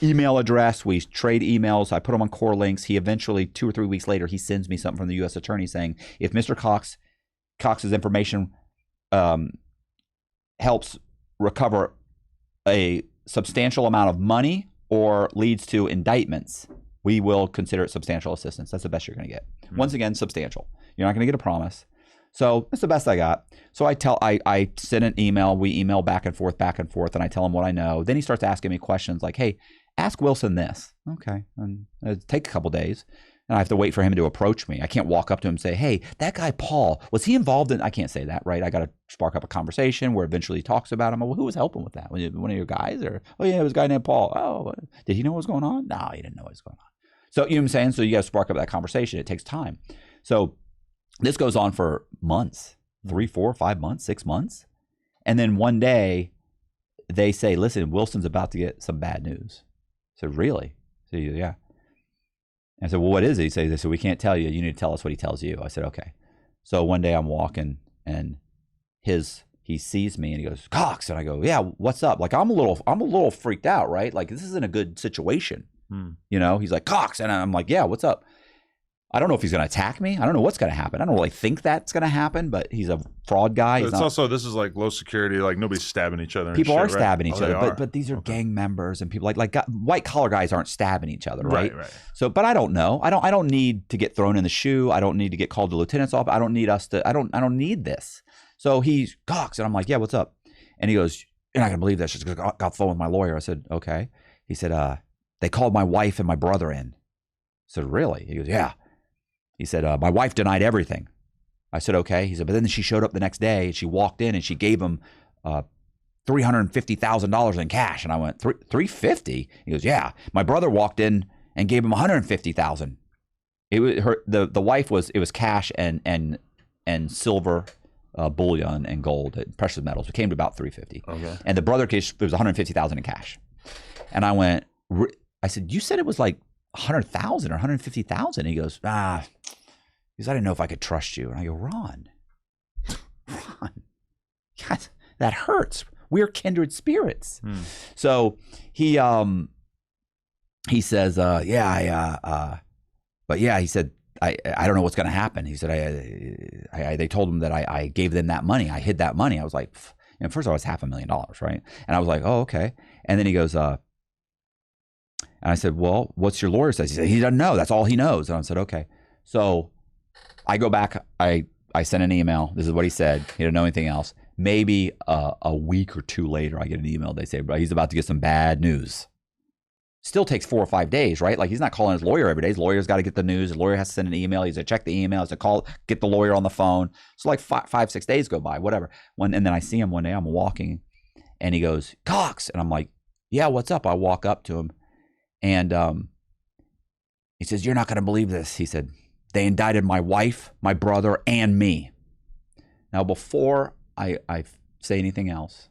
Speaker 2: email address. We trade emails. I put him on core links. He eventually, 2 or 3 weeks later, he sends me something from the U.S. attorney saying, if Mr. Cox's information helps recover a substantial amount of money or leads to indictments, we will consider it substantial assistance. That's the best you're going to get. Once again, substantial. You're not going to get a promise. So that's the best I got. So I send an email. We email back and forth, and I tell him what I know. Then he starts asking me questions like, hey, ask Wilson this. Okay. And it takes a couple days. And I have to wait for him to approach me. I can't walk up to him and say, hey, that guy Paul, was he involved in, I can't say that, right? I got to spark up a conversation where eventually he talks about him. Well, who was helping with that? Was it one of your guys? Or, oh yeah, it was a guy named Paul. Oh, did he know what was going on? No, he didn't know what was going on. So, you know what I'm saying? So you got to spark up that conversation. It takes time. So this goes on for months, 3, 4, 5 months, 6 months. And then one day they say, listen, Wilson's about to get some bad news. I said, really? So yeah. I said, well, what is it? They said, we can't tell you. You need to tell us what he tells you. I said, okay. So one day I'm walking and he sees me and he goes, Cox. And I go, yeah, what's up? Like, I'm a little freaked out, right? Like, this isn't a good situation. You know, he's like, Cox. And I'm like, yeah, what's up? I don't know if he's going to attack me. I don't know what's going to happen. I don't really think that's going to happen, but he's a fraud guy.
Speaker 1: It's also, this is like low security, like nobody's stabbing each other.
Speaker 2: People are
Speaker 1: shit,
Speaker 2: stabbing
Speaker 1: right?
Speaker 2: each other, but these are gang members and people like white collar guys aren't stabbing each other, right?
Speaker 1: Right.
Speaker 2: So, but I don't know. I don't need to get thrown in the shoe. I don't need to get called to lieutenant's office. I don't need this. So he's Cox, and I'm like, yeah, what's up? And he goes, you're not gonna believe this. Just got the phone with my lawyer. I said, okay. He said, they called my wife and my brother in. I said, really? He goes, yeah. He said, my wife denied everything. I said, okay. He said, but then she showed up the next day and she walked in and she gave him $350,000 in cash. And I went, $350? He goes, yeah. My brother walked in and gave him $150,000. It was the wife was cash and silver, bullion and gold, precious metals. It came to about $350. Okay. And the brother case, it was $150,000 in cash. And I went, I said, you said it was like $100,000 or $150,000. He goes, I didn't know if I could trust you. And I go, Ron, God, that hurts. We're kindred spirits. So he says, but yeah, he said, I don't know what's going to happen. He said, they told him that I gave them that money. I hid that money. I was like, first of all, it's $500,000, right? And I was like, oh, okay. And then he goes, and I said, well, what's your lawyer says? He said, he doesn't know. That's all he knows. And I said, okay. So I go back. I sent an email. This is what he said. He didn't know anything else. Maybe a week or two later, I get an email. They say, but he's about to get some bad news. Still takes 4 or 5 days, right? Like, he's not calling his lawyer every day. His lawyer's got to get the news. His lawyer has to send an email. He's to check the email. He's to call, get the lawyer on the phone. So like 5, 6 days go by, whatever. And then I see him one day. I'm walking, and he goes, Cox. And I'm like, yeah, what's up? I walk up to him. And he says, you're not going to believe this. He said, they indicted my wife, my brother, and me. Now, before I say anything else,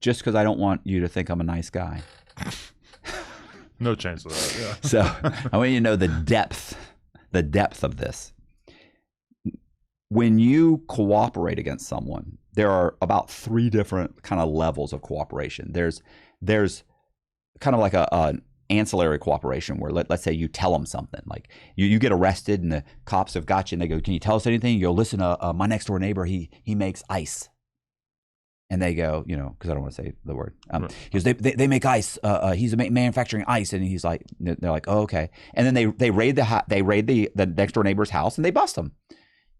Speaker 2: just because I don't want you to think I'm a nice guy.
Speaker 1: No chance of that, yeah.
Speaker 2: So I want you to know the depth of this. When you cooperate against someone, there are about 3 different kind of levels of cooperation. There's kind of like an ancillary cooperation where let's say you tell them something, like you get arrested and the cops have got you and they go, can you tell us anything? You go, listen, my next door neighbor, he makes ice. And they go, because I don't want to say the word. He goes, they make ice. He's manufacturing ice, and he's like, they're like, oh, okay. And then they raid the next door neighbor's house and they bust him.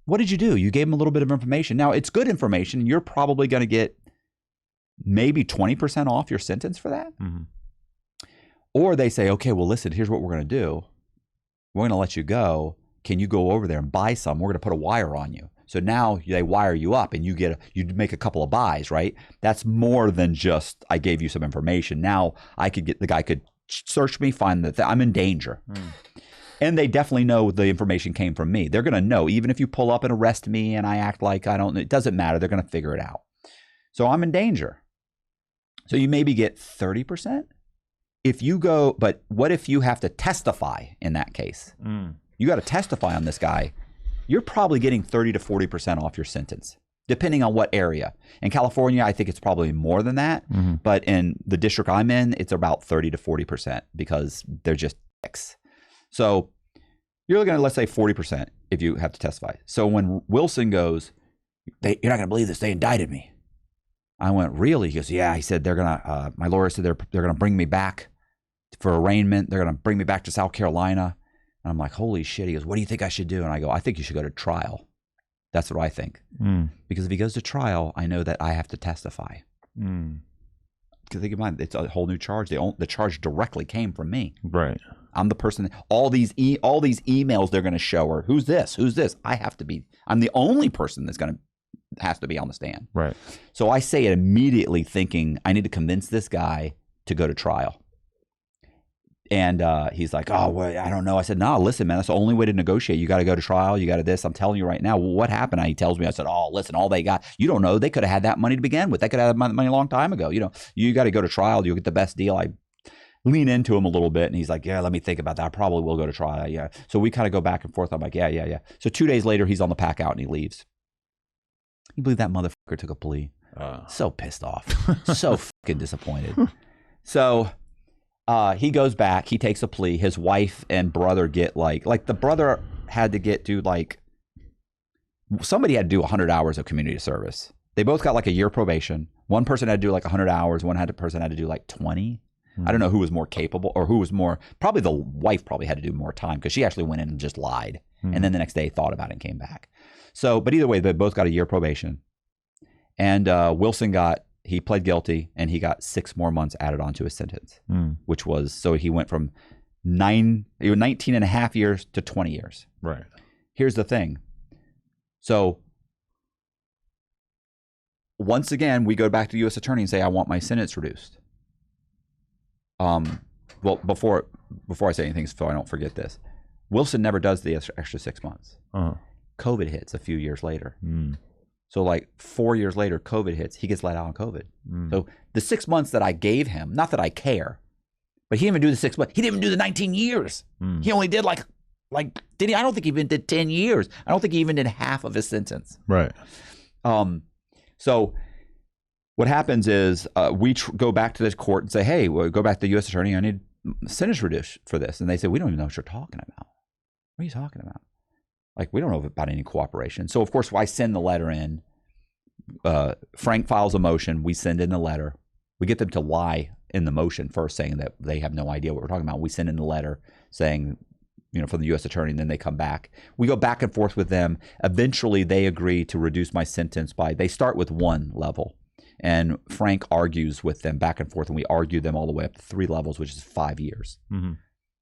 Speaker 2: What did you do? You gave him a little bit of information. Now it's good information. You're probably going to get maybe 20% off your sentence for that. Mm-hmm. Or they say, okay, well, listen, here's what we're going to do. We're going to let you go. Can you go over there and buy some? We're going to put a wire on you. So now they wire you up and you make a couple of buys, right? That's more than just, I gave you some information. Now the guy could search me, find that I'm in danger. And they definitely know the information came from me. They're going to know, even if you pull up and arrest me and I act like I don't, it doesn't matter. They're going to figure it out. So I'm in danger. So you maybe get 30%. If you go, but what if you have to testify in that case? You got to testify on this guy. You're probably getting 30 to 40% off your sentence, depending on what area. In California, I think it's probably more than that. Mm-hmm. But in the district I'm in, it's about 30 to 40% because they're just dicks. So you're looking at, let's say, 40% if you have to testify. So when Wilson goes, you're not going to believe this, they indicted me. I went, really? He goes, yeah. He said, my lawyer said they're going to bring me back for arraignment. They're going to bring me back to South Carolina. And I'm like, holy shit. He goes, what do you think I should do? And I go, I think you should go to trial. That's what I think. Because if he goes to trial, I know that I have to testify. Because think about it, it's a whole new charge. The charge directly came from me.
Speaker 1: Right.
Speaker 2: I'm the person. All these emails they're going to show her. Who's this? Who's this? I'm the only person that's has to be on the stand.
Speaker 1: Right.
Speaker 2: So I say it immediately, thinking I need to convince this guy to go to trial. And he's like, oh, well, I don't know. I said, no, listen, man, that's the only way to negotiate. You got to go to trial. You got to this. I'm telling you right now. Well, what happened? He tells me. I said, oh, listen, all they got. You don't know. They could have had that money to begin with. They could have had money a long time ago. You got to go to trial. You'll get the best deal. lean into him a little bit. And he's like, yeah, let me think about that. I probably will go to trial. Yeah. So we kind of go back and forth. I'm like, yeah. So 2 days later, he's on the pack out and he leaves. You believe that motherfucker took a plea? So pissed off. So fucking disappointed. So he goes back. He takes a plea. His wife and brother get like the brother had to get to like, somebody had to do 100 hours of community service. They both got like a year probation. One person had to do like 100 hours. Person had to do like 20. I don't know who was more capable or who was more, probably the wife probably had to do more time because she actually went in and just lied. And then the next day thought about it and came back. So, but either way, they both got a year probation. And Wilson he pled guilty and he got 6 more months added onto his sentence, which was, so he went from 19 and a half years to 20 years.
Speaker 1: Right.
Speaker 2: Here's the thing. So once again, we go back to the U.S. attorney and say, I want my sentence reduced. Well, before I say anything, so I don't forget this, Wilson never does the extra 6 months. COVID hits a few years later. So like 4 years later, COVID hits. He gets let out on COVID. So the 6 months that I gave him, not that I care, but he didn't even do the 6 months. He didn't even do the 19 years. He only did like did he? I don't think he even did 10 years. I don't think he even did half of his sentence.
Speaker 1: Right.
Speaker 2: So what happens is we go back to the court and say, hey, we'll go back to the U.S. attorney. I need sentence reduced for this. And they say, we don't even know what you're talking about. What are you talking about? Like, we don't know about any cooperation. So, of course, I send the letter in. Frank files a motion. We send in the letter. We get them to lie in the motion first, saying that they have no idea what we're talking about. We send in the letter saying, from the U.S. attorney, and then they come back. We go back and forth with them. Eventually, they agree to reduce my sentence they start with 1 level. And Frank argues with them back and forth, and we argue them all the way up to 3 levels, which is 5 years.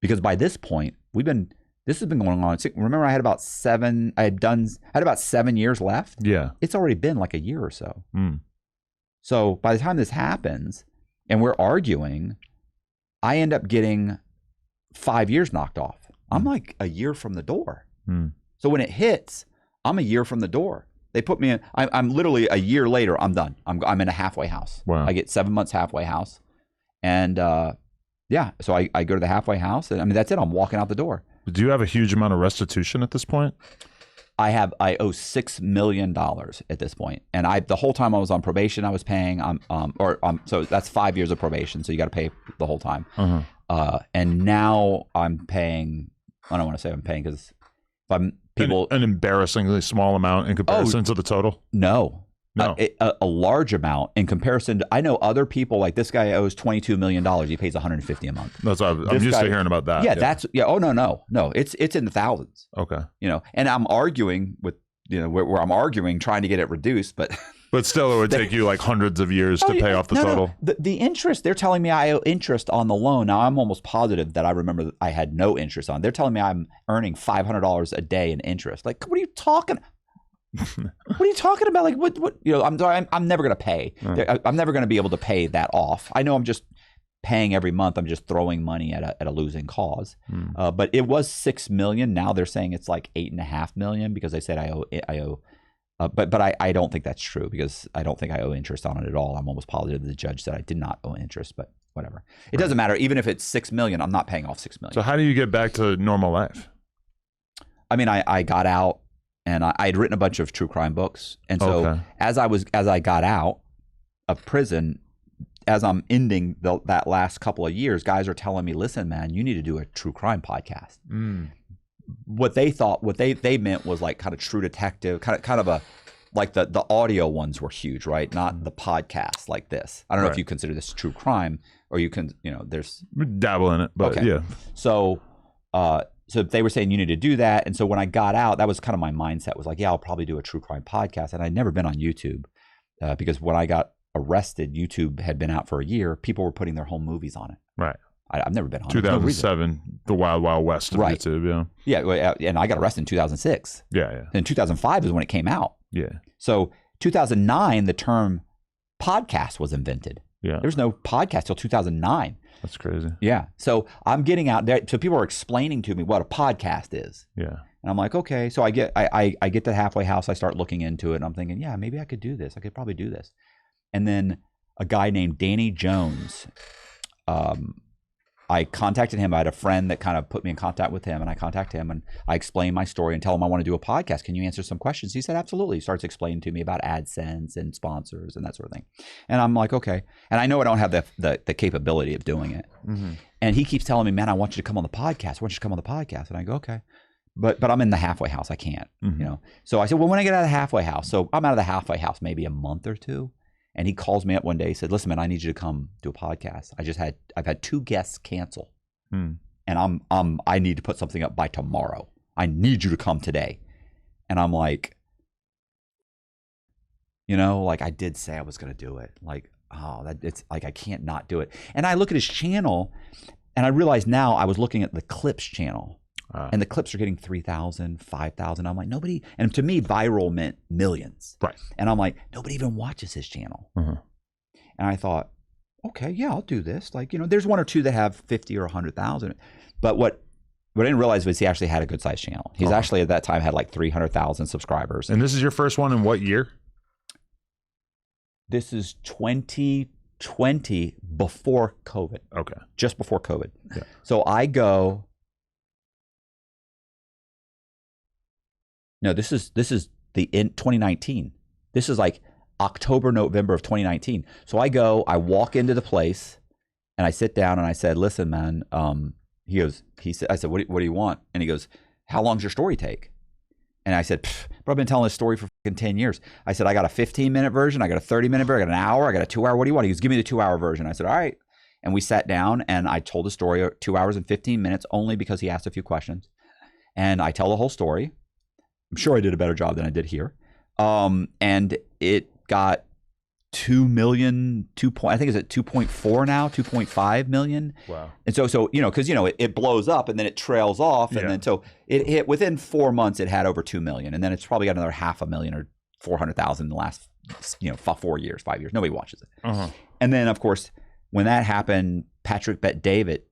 Speaker 2: Because by this point, this has been going on. Remember, I had about 7 years left.
Speaker 1: Yeah.
Speaker 2: It's already been like a year or so. So by the time this happens and we're arguing, I end up getting 5 years knocked off. I'm like a year from the door. So when it hits, I'm a year from the door. They put me in, I'm literally a year later, I'm done. I'm in a halfway house.
Speaker 1: Wow.
Speaker 2: I get 7 months halfway house. And so I go to the halfway house and that's it. I'm walking out the door.
Speaker 1: Do you have a huge amount of restitution at this point?
Speaker 2: I owe $6 million at this point. And the whole time I was on probation, I was paying, so that's 5 years of probation. So you got to pay the whole time. And now I'm paying, I don't want to say I'm paying because if I'm an
Speaker 1: embarrassingly small amount in comparison to the total.
Speaker 2: No. A large amount in comparison to, I know other people, like this guy owes $22 million. He pays $150 a month.
Speaker 1: That's what I'm used to hearing about that.
Speaker 2: Yeah. Oh, no. It's in the thousands.
Speaker 1: Okay.
Speaker 2: And I'm arguing with, where I'm arguing, trying to get it reduced, but
Speaker 1: still it would take you like hundreds of years to pay off the total.
Speaker 2: No. The interest, they're telling me I owe interest on the loan. Now I'm almost positive that I remember that I had no interest on. They're telling me I'm earning $500 a day in interest. Like, what are you talking? What are you talking about? Like, what? I'm never going to pay. I'm never going to be able to pay that off. I know I'm just paying every month. I'm just throwing money at a losing cause. But it was $6 million. Now they're saying it's like $8.5 million because they said I owe. But I don't think that's true because I don't think I owe interest on it at all. I'm almost positive the judge said I did not owe interest, but whatever. It doesn't matter. Even if it's $6 million, I'm not paying off $6 million.
Speaker 1: So how do you get back to normal life?
Speaker 2: I mean, I got out. And I had written a bunch of true crime books. And so as I got out of prison, as I'm ending that last couple of years, guys are telling me, listen, man, you need to do a true crime podcast. What they meant was like kind of True Detective, kind of a, like the audio ones were huge, right? Not the podcast like this. I don't know if you consider this true crime or you can, there's.
Speaker 1: Dabble in it, but yeah.
Speaker 2: So they were saying you need to do that. And so when I got out, that was kind of my mindset was like, yeah, I'll probably do a true crime podcast. And I'd never been on YouTube because when I got arrested, YouTube had been out for a year. People were putting their home movies on it.
Speaker 1: Right.
Speaker 2: I've never been on
Speaker 1: 2007, the Wild Wild West of YouTube.
Speaker 2: Yeah. And I got arrested in 2006.
Speaker 1: Yeah.
Speaker 2: And 2005 is when it came out.
Speaker 1: Yeah.
Speaker 2: So 2009, the term podcast was invented.
Speaker 1: Yeah.
Speaker 2: There was no podcast till 2009.
Speaker 1: That's crazy.
Speaker 2: Yeah. So I'm getting out there. So people are explaining to me what a podcast is.
Speaker 1: Yeah.
Speaker 2: And I'm like, okay. So I get to the halfway house. I start looking into it. And I'm thinking, yeah, maybe I could do this. I could probably do this. And then a guy named Danny Jones I contacted him. I had a friend that kind of put me in contact with him, and I contacted him and I explained my story and tell him I want to do a podcast. Can you answer some questions? He said, absolutely. He starts explaining to me about AdSense and sponsors and that sort of thing. And I'm like, okay. And I know I don't have the capability of doing it. Mm-hmm. And he keeps telling me, man, I want you to come on the podcast. I want you to come on the podcast. And I go, okay. But I'm in the halfway house. I can't, you know? So I said, well, when I get out of the halfway house, so I'm out of the halfway house, maybe a month or two. And he calls me up one day. He said, listen, man, I need you to come do a podcast. I've had 2 guests cancel. And I need to put something up by tomorrow. I need you to come today. And I'm like, you know, like I did say I was going to do it. Like, it's like, I can't not do it. And I look at his channel and I realize now I was looking at the clips channel. And the clips are getting 3,000, 5,000. I'm like, nobody, and to me, viral meant millions.
Speaker 1: Right.
Speaker 2: And I'm like, nobody even watches his channel. And I thought, okay, yeah, I'll do this. Like, you know, there's 1 or 2 that have 50 or 100,000. But what I didn't realize was he actually had a good sized channel. He's actually at that time had like 300,000 subscribers.
Speaker 1: And this is your first one in what year?
Speaker 2: This is 2020 before COVID.
Speaker 1: Okay. Just
Speaker 2: before COVID.
Speaker 1: Yeah.
Speaker 2: So I go, no, this is in 2019. This is like October, November of 2019. So I walk into the place and I sit down and I said, listen, man, I said, what do you want? And he goes, how long's your story take? And I said, bro, I've been telling this story for 10 years. I said, I got a 15-minute version. I got a 30-minute version. I got an hour. I got a 2-hour. What do you want? He goes, give me the 2-hour version. I said, all right. And we sat down and I told the story 2 hours and 15 minutes only because he asked a few questions. And I tell the whole story. I'm sure I did a better job than I did here. And it got 2 million, I think it's at 2.4 now, 2.5 million.
Speaker 1: Wow.
Speaker 2: And so, you know, cause you know, it blows up and then it trails off. And then, so it hit within 4 months, it had over 2 million. And then it's probably got another 500,000 or 400,000 in the last, you know, 5 years. Nobody watches it. And then of course, when that happened, Patrick Bet-David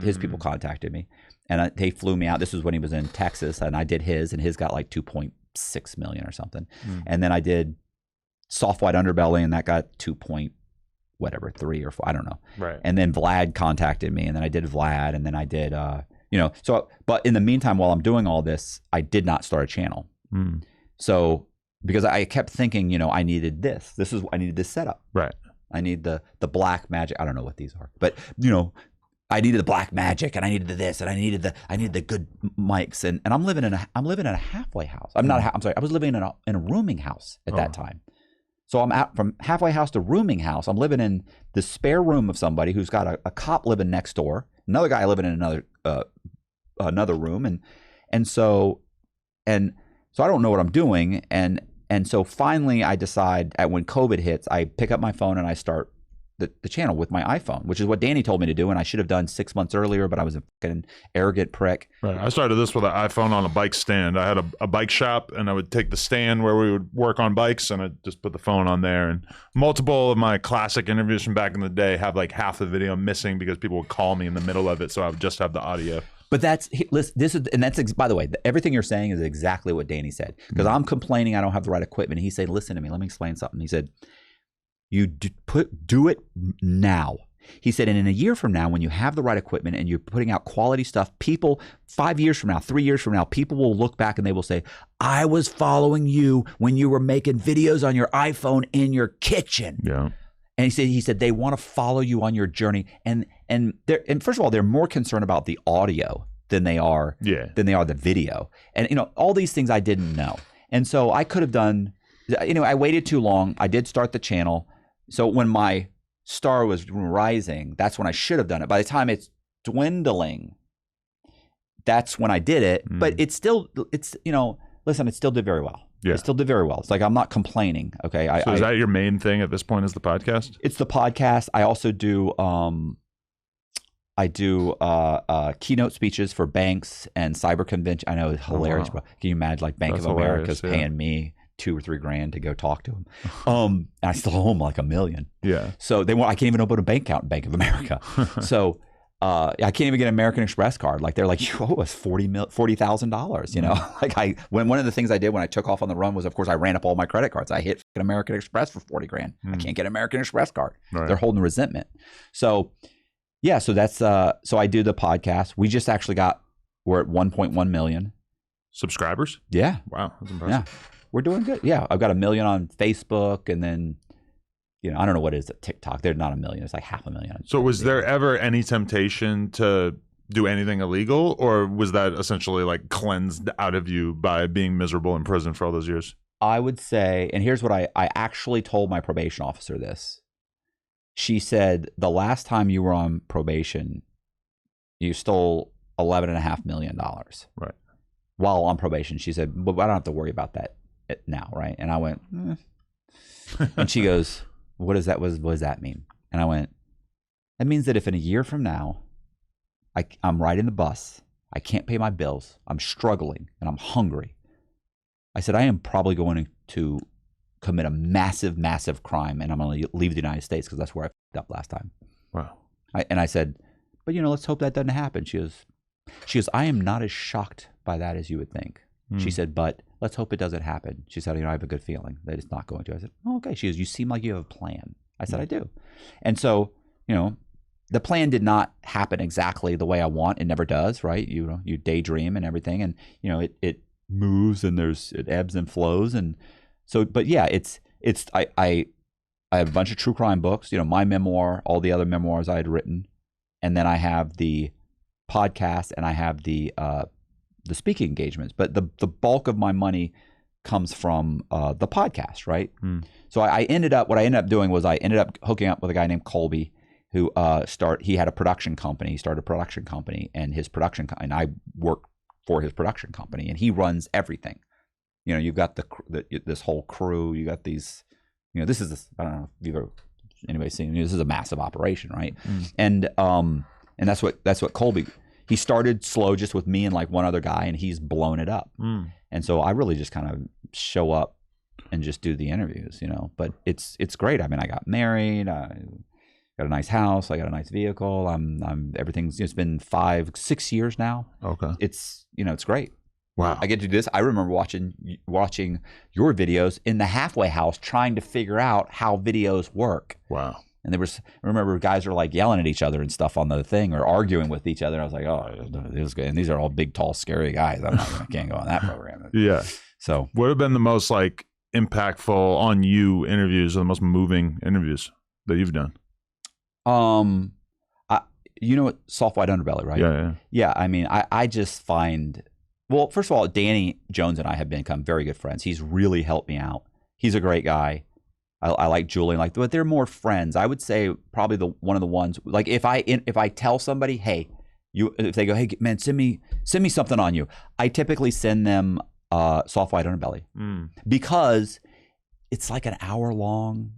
Speaker 2: his people contacted me and they flew me out. This was when he was in Texas and I did his, and his got like 2.6 million or something. And then I did Soft White Underbelly, and that got 3 or 4, I don't know.
Speaker 1: Right.
Speaker 2: And then Vlad contacted me, and then I did Vlad, and then I did, you know, so, but in the meantime, while I'm doing all this, I did not start a channel. So, because I kept thinking, you know, I needed this. I needed this setup.
Speaker 1: Right.
Speaker 2: I need the black magic. I don't know what these are, but you know, I needed the black magic, and I needed this, and I needed the good mics, and I'm living in a halfway house. I'm sorry. I was living in a rooming house at that time. So I'm out from halfway house to rooming house. I'm living in the spare room of somebody who's got a cop living next door, another guy living in another room, and so I don't know what I'm doing, and so finally I decide when COVID hits, I pick up my phone and I start the channel with my iPhone, which is what Danny told me to do, and I should have done 6 months earlier, but I was a fucking arrogant prick.
Speaker 1: Right. I started this with an iPhone on a bike stand. I had a bike shop, and I would take the stand where we would work on bikes, and I'd just put the phone on there. And multiple of my classic interviews from back in the day have like half the video missing because people would call me in the middle of it, so I would just have the audio.
Speaker 2: But that's by the way, everything you're saying is exactly what Danny said, because I'm complaining I don't have the right equipment. He said, listen to me, let me explain something. He said, you do it now. He said, and in a year from now, when you have the right equipment and you're putting out quality stuff, people 5 years from now, 3 years from now, people will look back and they will say, I was following you when you were making videos on your iPhone in your kitchen.
Speaker 1: Yeah.
Speaker 2: And he said they want to follow you on your journey. And first of all, they're more concerned about the audio than they are the video. And you know, all these things I didn't know. And so I could have done, you know, I waited too long. I did start the channel. So when my star was rising, that's when I should have done it. By the time it's dwindling, that's when I did it. But it's you know, listen, it still did very well.
Speaker 1: Yeah.
Speaker 2: It still did very well. It's like, I'm not complaining. Okay.
Speaker 1: So is that your main thing at this point, is the podcast? It's
Speaker 2: the podcast. I also do, keynote speeches for banks and cyber convention. I know it's hilarious, but can you imagine like Bank of America's paying me $2 or $3 grand to go talk to them? And I still owe them like $1 million.
Speaker 1: Yeah.
Speaker 2: So I can't even open a bank account in Bank of America. So I can't even get an American Express card. Like they're like, you owe us $40,000. You know, like one of the things I did when I took off on the run was, of course, I ran up all my credit cards. I hit an American Express for 40 grand. I can't get an American Express card. Right. They're holding resentment. So Yeah, so that's so I do the podcast. We just actually we're at 1.1 million
Speaker 1: subscribers.
Speaker 2: Yeah.
Speaker 1: Wow, that's impressive.
Speaker 2: Yeah, we're doing good. Yeah, I've got 1 million on Facebook, and then I don't know what it is at TikTok. They're not 1 million. It's like 500,000.
Speaker 1: So was there ever any temptation to do anything illegal, or was that essentially like cleansed out of you by being miserable in prison for all those years?
Speaker 2: I would say, and here's what I actually told my probation officer this. She said, the last time you were on probation, you stole $11.5 million.
Speaker 1: Right.
Speaker 2: While on probation. She said, but I don't have to worry about that now, right? And I went, and she goes, what does that mean? And I went, that means that if in a year from now, I'm riding the bus, I can't pay my bills, I'm struggling, and I'm hungry, I said, I am probably going to commit a massive, massive crime, and I'm going to leave the United States because that's where I f***ed up last time.
Speaker 1: Wow.
Speaker 2: And I said, but let's hope that doesn't happen. She goes, I am not as shocked by that as you would think. She said, but let's hope it doesn't happen. She said, I have a good feeling that it's not going to. I said, oh, okay. She goes, you seem like you have a plan. I said, I do. And so, the plan did not happen exactly the way I want. It never does, right? You daydream and everything, and it moves, and it ebbs and flows, and so. But yeah, I have a bunch of true crime books. My memoir, all the other memoirs I had written, and then I have the podcast, and I have the speaking engagements. But the bulk of my money comes from the podcast, right? So what I ended up doing was I ended up hooking up with a guy named Colby, who he had a production company. He started a production company, and and I work for his production company, and he runs everything. You've got this whole crew. You got these. I don't know if you've ever anybody seen. This is a massive operation, right? And that's what Colby. He started slow, just with me and like one other guy, and he's blown it up. And so I really just kind of show up and just do the interviews, But it's great. I mean, I got married. I got a nice house. I got a nice vehicle. Everything's. It's been 5-6 years now.
Speaker 1: Okay.
Speaker 2: It's it's great.
Speaker 1: Wow.
Speaker 2: I get to do this. I remember watching your videos in the halfway house, trying to figure out how videos work.
Speaker 1: Wow.
Speaker 2: And I remember guys are like yelling at each other and stuff on the thing, or arguing with each other. I was like, oh, this is good. And these are all big, tall, scary guys. I can't go on that program.
Speaker 1: Yeah.
Speaker 2: So
Speaker 1: what have been the most like impactful on you interviews, or the most moving interviews that you've done?
Speaker 2: Soft White Underbelly, right?
Speaker 1: Yeah.
Speaker 2: Yeah. I mean, I just find, well, first of all, Danny Jones and I have become very good friends. He's really helped me out. He's a great guy. I like Julian, but they're more friends. I would say probably one of the ones, like if I tell somebody, hey, if they go, hey man, send me something on you, I typically send them Soft White Underbelly because it's like an hour long.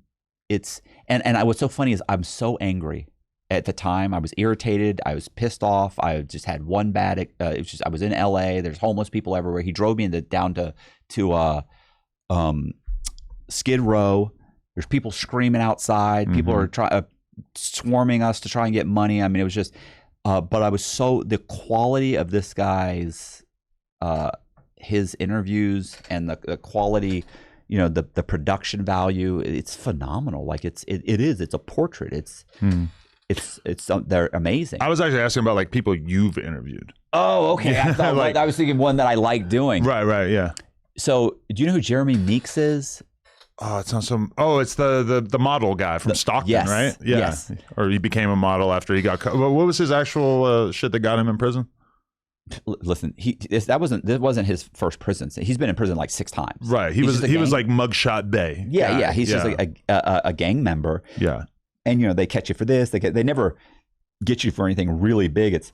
Speaker 2: What's so funny is I'm so angry. At the time, I was irritated. I was pissed off. I just had one bad. I was in LA. There's homeless people everywhere. He drove me down to Skid Row. There's people screaming outside. People are swarming us to try and get money. I mean, it was just. But I was the quality of this guy's his interviews and the quality. The production value. It's phenomenal. Like it's a portrait. They're amazing.
Speaker 1: I was actually asking about like people you've interviewed.
Speaker 2: Oh, okay. I thought I was thinking one that I like doing.
Speaker 1: Right, yeah.
Speaker 2: So, do you know who Jeremy Meeks is?
Speaker 1: Oh, it's not some. Oh, it's the model guy from Stockton,
Speaker 2: yes,
Speaker 1: right? Yeah.
Speaker 2: Yes.
Speaker 1: Or he became a model after he got caught. What was his actual shit that got him in prison?
Speaker 2: Listen, this wasn't his first prison. He's been in prison like 6 times.
Speaker 1: Right. He was like Mugshot Bay.
Speaker 2: Yeah. He's just like a gang member.
Speaker 1: Yeah.
Speaker 2: And they catch you for this. They never get you for anything really big. It's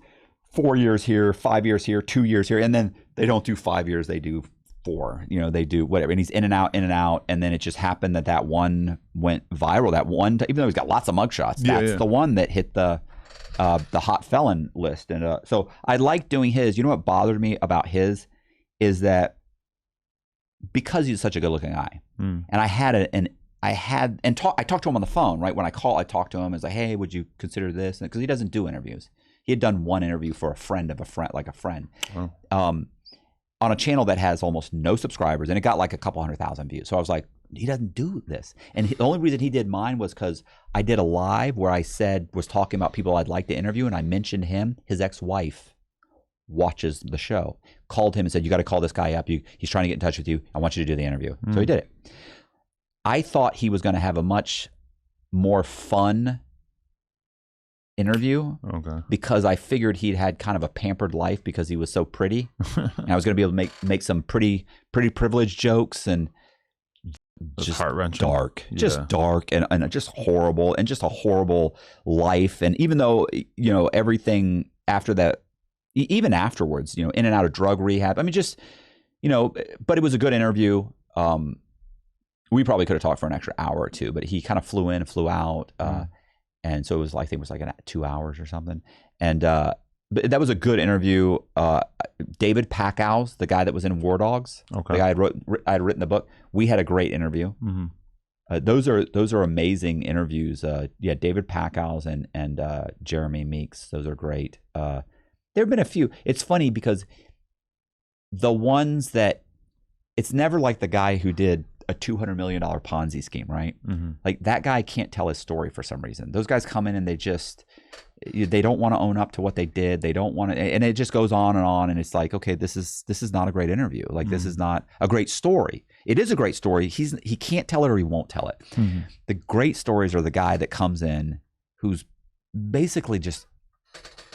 Speaker 2: 4 years here, 5 years here, 2 years here, and then they don't do 5 years. They do 4. They do whatever. And he's in and out, and then it just happened that one went viral. That one, even though he's got lots of mugshots, that's the one that hit the hot felon list. And so I like doing his. You know what bothered me about his is that because he's such a good-looking guy, and I talked to him on the phone, right? When I talk to him. It's like, hey, would you consider this? Because he doesn't do interviews. He had done one interview for a friend of a friend, like a friend, on a channel that has almost no subscribers, and it got like a couple 100,000 views. So I was like, doesn't do this. And the only reason he did mine was because I did a live where I was talking about people I'd like to interview, and I mentioned him. His ex-wife watches the show, called him and said, you got to call this guy up. He's trying to get in touch with you. I want you to do the interview. So he did it. I thought he was going to have a much more fun interview because I figured he'd had kind of a pampered life because he was so pretty. And I was going to be able to make some pretty privileged jokes, and just
Speaker 1: heart-wrenching.
Speaker 2: Dark, just dark and just horrible, and just a horrible life. And even though, everything after that, even afterwards, in and out of drug rehab, I mean, just, but it was a good interview. We probably could have talked for an extra hour or two, but he kind of flew in, flew out. And so it was, I think it was like 2 hours or something. And but that was a good interview. David Packows, the guy that was in War Dogs, the guy I had written the book. We had a great interview. Those are amazing interviews. David Packows and Jeremy Meeks. Those are great. There have been a few. It's funny because the ones that, it's never like the guy who did a $200 million Ponzi scheme, right? Like that guy can't tell his story for some reason. Those guys come in and they don't want to own up to what they did. They don't want to, and it just goes on. And it's like, okay, this is not a great interview. Like this is not a great story. It is a great story. He can't tell it or he won't tell it. The great stories are the guy that comes in who's basically just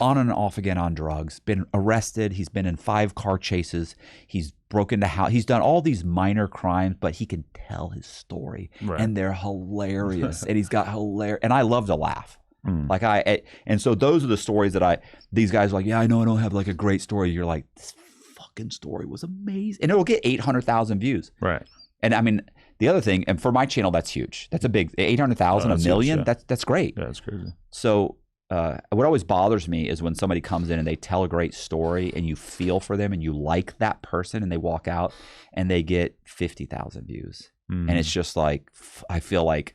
Speaker 2: on and off again on drugs, been arrested. He's been in 5 car chases. He's broken into house. He's done all these minor crimes, but he can tell his story, and they're hilarious. And he's got hilarious, and I love to laugh. And so those are the stories that these guys are like, yeah, I know I don't have like a great story. You're like, this fucking story was amazing, and it'll get 800,000 views. Right. And I mean, the other thing, and for my channel, that's huge. That's a big 800,000, a million. Huge, yeah. That's great.
Speaker 1: Yeah, that's crazy.
Speaker 2: So. What always bothers me is when somebody comes in and they tell a great story and you feel for them and you like that person and they walk out and they get 50,000 views. And it's just like, I feel like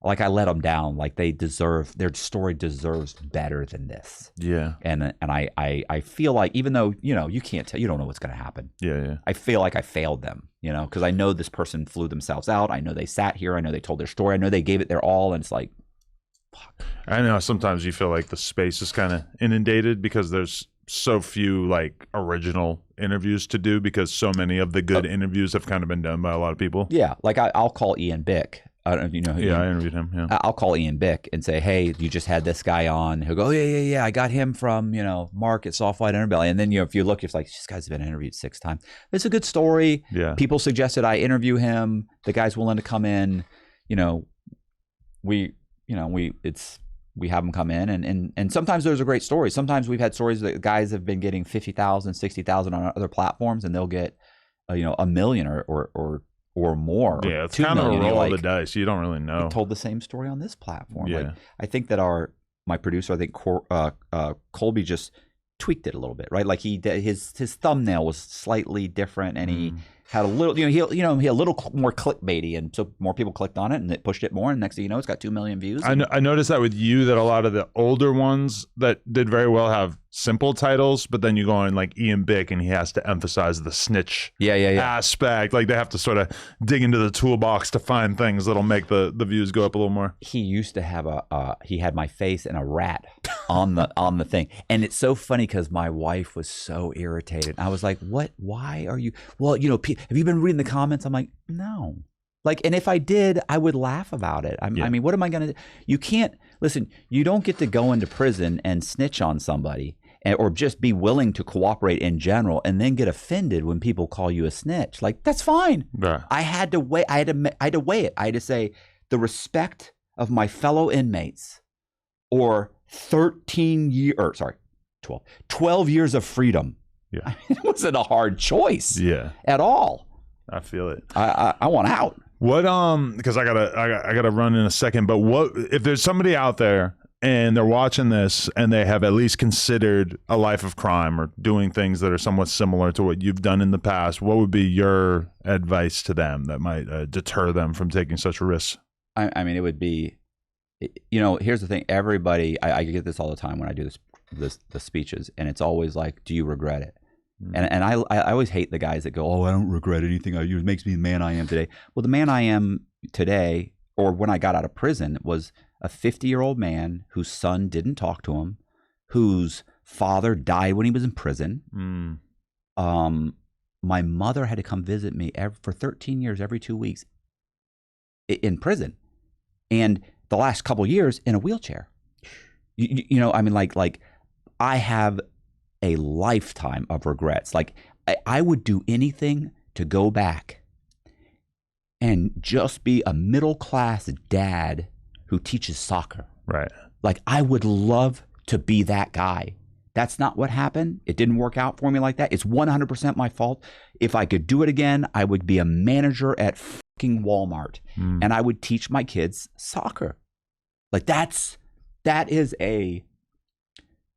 Speaker 2: I let them down. Like their story deserves better than this. Yeah. And I feel like, even though, you can't tell, you don't know what's going to happen. Yeah. I feel like I failed them, because I know this person flew themselves out. I know they sat here. I know they told their story. I know they gave it their all. And it's like, fuck.
Speaker 1: I know sometimes you feel like the space is kind of inundated because there's so few like original interviews to do, because so many of the good interviews have kind of been done by a lot of people.
Speaker 2: Yeah, like I'll call Ian Bick. I don't know if you know who.
Speaker 1: Yeah, I interviewed him. Yeah,
Speaker 2: I'll call Ian Bick and say, hey, you just had this guy on. He'll go, yeah, I got him from Mark at Soft White Underbelly. And then if you look, it's like, this guy's been interviewed 6 times. It's a good story. Yeah, people suggested I interview him. The guy's willing to come in. We have them come in, and sometimes those are great stories. Sometimes we've had stories that guys have been getting 50,000, 60,000 on other platforms, and they'll get, a million or more.
Speaker 1: Yeah, it's kind of a roll of the dice. You don't really know.
Speaker 2: We told the same story on this platform. Yeah. Like, I think that my producer, I think Colby just tweaked it a little bit, right? Like his thumbnail was slightly different, and he had a little, he had a little more clickbaity, and so more people clicked on it, and it pushed it more. And next thing you know, it's got 2 million views.
Speaker 1: I noticed that with you, that a lot of the older ones that did very well have simple titles, but then you go on like Ian Bick, and he has to emphasize the snitch aspect. Like they have to sort of dig into the toolbox to find things that'll make the views go up a little more.
Speaker 2: He used to have he had my face and a rat on the thing, and it's so funny because my wife was so irritated. I was like, what? Why are you? Well, have you been reading the comments? I'm like, no. Like, and if I did, I would laugh about it. I mean, what am I going to do? You can't, listen, you don't get to go into prison and snitch on somebody, or just be willing to cooperate in general and then get offended when people call you a snitch. Like, that's fine. Yeah. I had to weigh it. I had to say the respect of my fellow inmates, or 12 years of freedom. Yeah. It wasn't a hard choice. Yeah. At all.
Speaker 1: I feel it.
Speaker 2: I want out.
Speaker 1: What because I gotta run in a second, but what if there's somebody out there and they're watching this and they have at least considered a life of crime or doing things that are somewhat similar to what you've done in the past, what would be your advice to them that might deter them from taking such risks?
Speaker 2: I mean, it would be, here's the thing. Everybody, I get this all the time when I do the speeches, and it's always like, do you regret it? And I always hate the guys that go, oh, I don't regret anything. It makes me the man I am today. Well, the man I am today, or when I got out of prison, was a 50-year-old man whose son didn't talk to him, whose father died when he was in prison. My mother had to come visit me for 13 years, every 2 weeks in prison. And the last couple of years in a wheelchair. You know, I mean, like I have a lifetime of regrets. Like I would do anything to go back and just be a middle-class dad who teaches soccer.
Speaker 1: Right.
Speaker 2: Like I would love to be that guy. That's not what happened. It didn't work out for me like that. It's 100% my fault. If I could do it again, I would be a manager at fucking Walmart and I would teach my kids soccer. Like that is a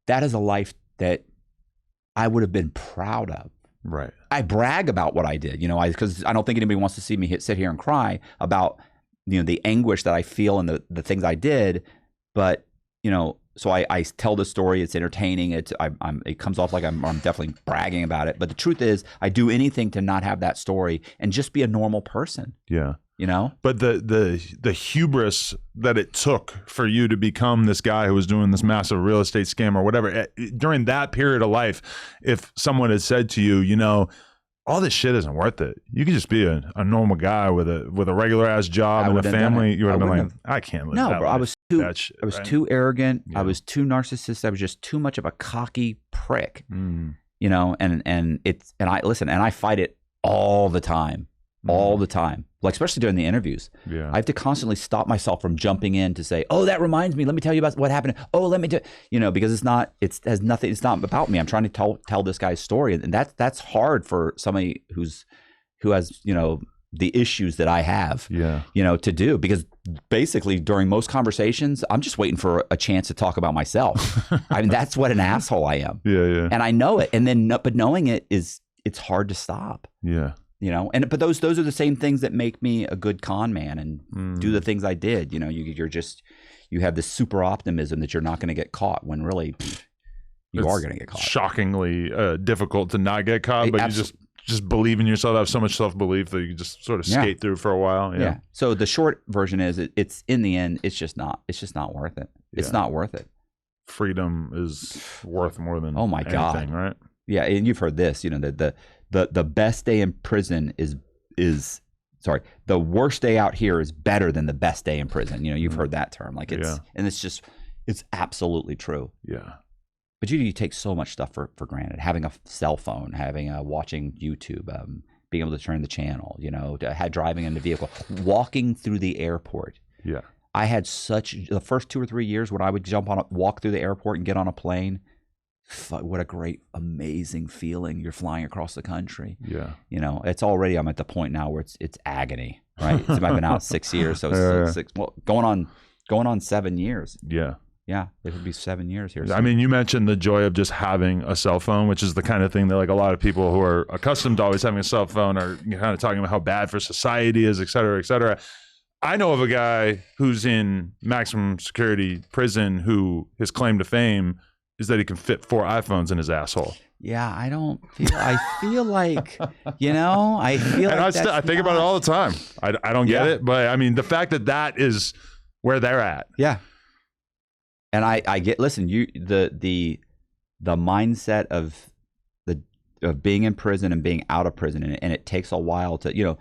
Speaker 2: life that I would have been proud of.
Speaker 1: Right.
Speaker 2: I brag about what I did, you know, because I don't think anybody wants to see me sit here and cry about, you know, the anguish that I feel and the things I did. But, you know, so I tell the story. It's entertaining. It comes off like I'm definitely bragging about it. But the truth is, I do anything to not have that story and just be a normal person.
Speaker 1: Yeah.
Speaker 2: You know?
Speaker 1: But the hubris that it took for you to become this guy who was doing this massive real estate scam or whatever, during that period of life, if someone had said to you, you know, all this shit isn't worth it. You could just be a normal guy with a regular ass job and a family. You would have been like, I can't live that life.
Speaker 2: No, bro, I was too arrogant. Yeah. I was too narcissistic. I was just too much of a cocky prick. You know, and I fight it all the time. All the time, like especially during the interviews. Yeah, I have to constantly stop myself from jumping in to say, "Oh, that reminds me. Let me tell you about what happened." Oh, let me do, you know, because it has nothing. It's not about me. I'm trying to tell this guy's story, and that's hard for somebody who has, you know, the issues that I have. Yeah, you know, to do, because basically during most conversations, I'm just waiting for a chance to talk about myself. I mean, that's what an asshole I am. Yeah, and I know it, and then but knowing it's hard to stop. Yeah. You know, but those are the same things that make me a good con man and do the things I did. You know, you have this super optimism that you're not going to get caught when really you are going to get caught.
Speaker 1: Shockingly difficult to not get caught, but you just believe in yourself, have so much self-belief that you just sort of skate through for a while. Yeah.
Speaker 2: So the short version is it's in the end, it's just not worth it. It's not worth it.
Speaker 1: Freedom is worth more than
Speaker 2: oh my
Speaker 1: anything,
Speaker 2: God.
Speaker 1: Right?
Speaker 2: Yeah, and you've heard this, you know, the best day in prison is the worst day out here is better than the best day in prison. You know, you've heard that term. Like and it's absolutely true. Yeah. But you take so much stuff for granted. Having a cell phone, watching YouTube, being able to turn the channel, you know, driving in the vehicle, walking through the airport. Yeah. I had the first 2 or 3 years when I would walk through the airport and get on a plane. What a great, amazing feeling. You're flying across the country. Yeah. You know, I'm at the point now where it's agony, right? I've been out 6 years. So going on 7 years. Yeah. Yeah. It would be 7 years here.
Speaker 1: I mean, you mentioned the joy of just having a cell phone, which is the kind of thing that like a lot of people who are accustomed to always having a cell phone are kind of talking about how bad for society is, et cetera, et cetera. I know of a guy who's in maximum security prison who his claim to fame is that he can fit 4 iPhones in his asshole.
Speaker 2: Yeah, I feel like, you know, I
Speaker 1: think about it all the time. I don't get it, but I mean, the fact that is where they're at.
Speaker 2: Yeah. And I get, listen, the mindset of being in prison and being out of prison, and it takes a while to, you know,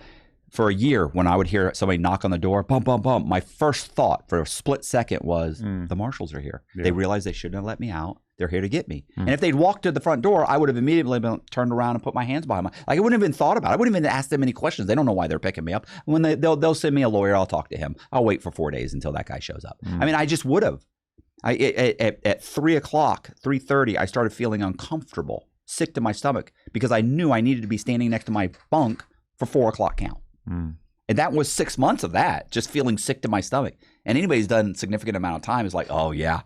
Speaker 2: for a year when I would hear somebody knock on the door, bump, bump, bump, my first thought for a split second was the marshals are here. Yeah. They realized they shouldn't have let me out. They're here to get me. And if they'd walked to the front door, I would have immediately been turned around and put my hands behind I wouldn't have even thought about it. I wouldn't even ask them any questions. They don't know why they're picking me up. When they'll send me a lawyer, I'll talk to him. I'll wait for 4 days until that guy shows up. I mean, I just would have. At 3 o'clock, 3:30, I started feeling uncomfortable, sick to my stomach, because I knew I needed to be standing next to my bunk for 4 o'clock count. And that was 6 months of that, just feeling sick to my stomach. And anybody who's done a significant amount of time is like, oh yeah,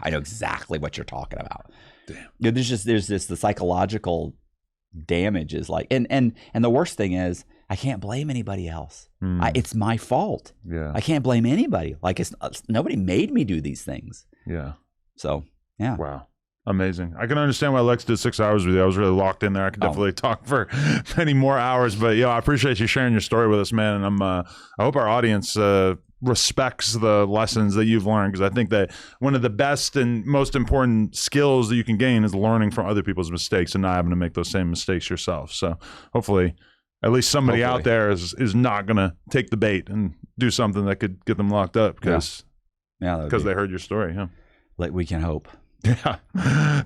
Speaker 2: I know exactly what you're talking about. Damn. There's the psychological damage is like, and the worst thing is I can't blame anybody else. It's my fault. Yeah. I can't blame anybody. Like nobody made me do these things. Yeah. So yeah.
Speaker 1: Wow. Amazing. I can understand why Lex did 6 hours with you. I was really locked in there. I could definitely talk for many more hours, but I appreciate you sharing your story with us, man. And I hope our audience respects the lessons that you've learned, because I think that one of the best and most important skills that you can gain is learning from other people's mistakes and not having to make those same mistakes yourself. So hopefully at least somebody out there is not going to take the bait and do something that could get them locked up because they heard your story. Yeah.
Speaker 2: Like we can hope.
Speaker 1: Yeah.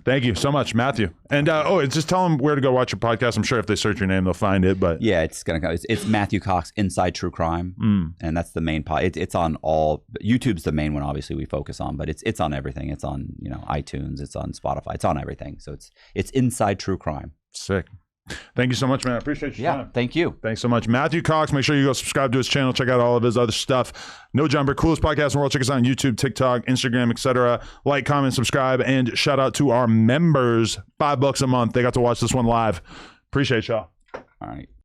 Speaker 1: Thank you so much, Matthew. And just tell them where to go watch your podcast. I'm sure if they search your name, they'll find it. But
Speaker 2: yeah, it's gonna go. It's Matthew Cox Inside True Crime, and that's the main pod. It's on all. YouTube's the main one, obviously we focus on, but it's on everything. It's on iTunes. It's on Spotify. It's on everything. So it's Inside True Crime.
Speaker 1: Sick. Thank you so much, man. I appreciate your time.
Speaker 2: Thank you.
Speaker 1: Thanks so much. Matthew Cox. Make sure you go subscribe to his channel. Check out all of his other stuff. No Jumper, coolest podcast in the world. Check us out on YouTube, TikTok, Instagram, etc. Like, comment, subscribe, and shout out to our members. $5 a month. They got to watch this one live. Appreciate y'all.
Speaker 2: All right.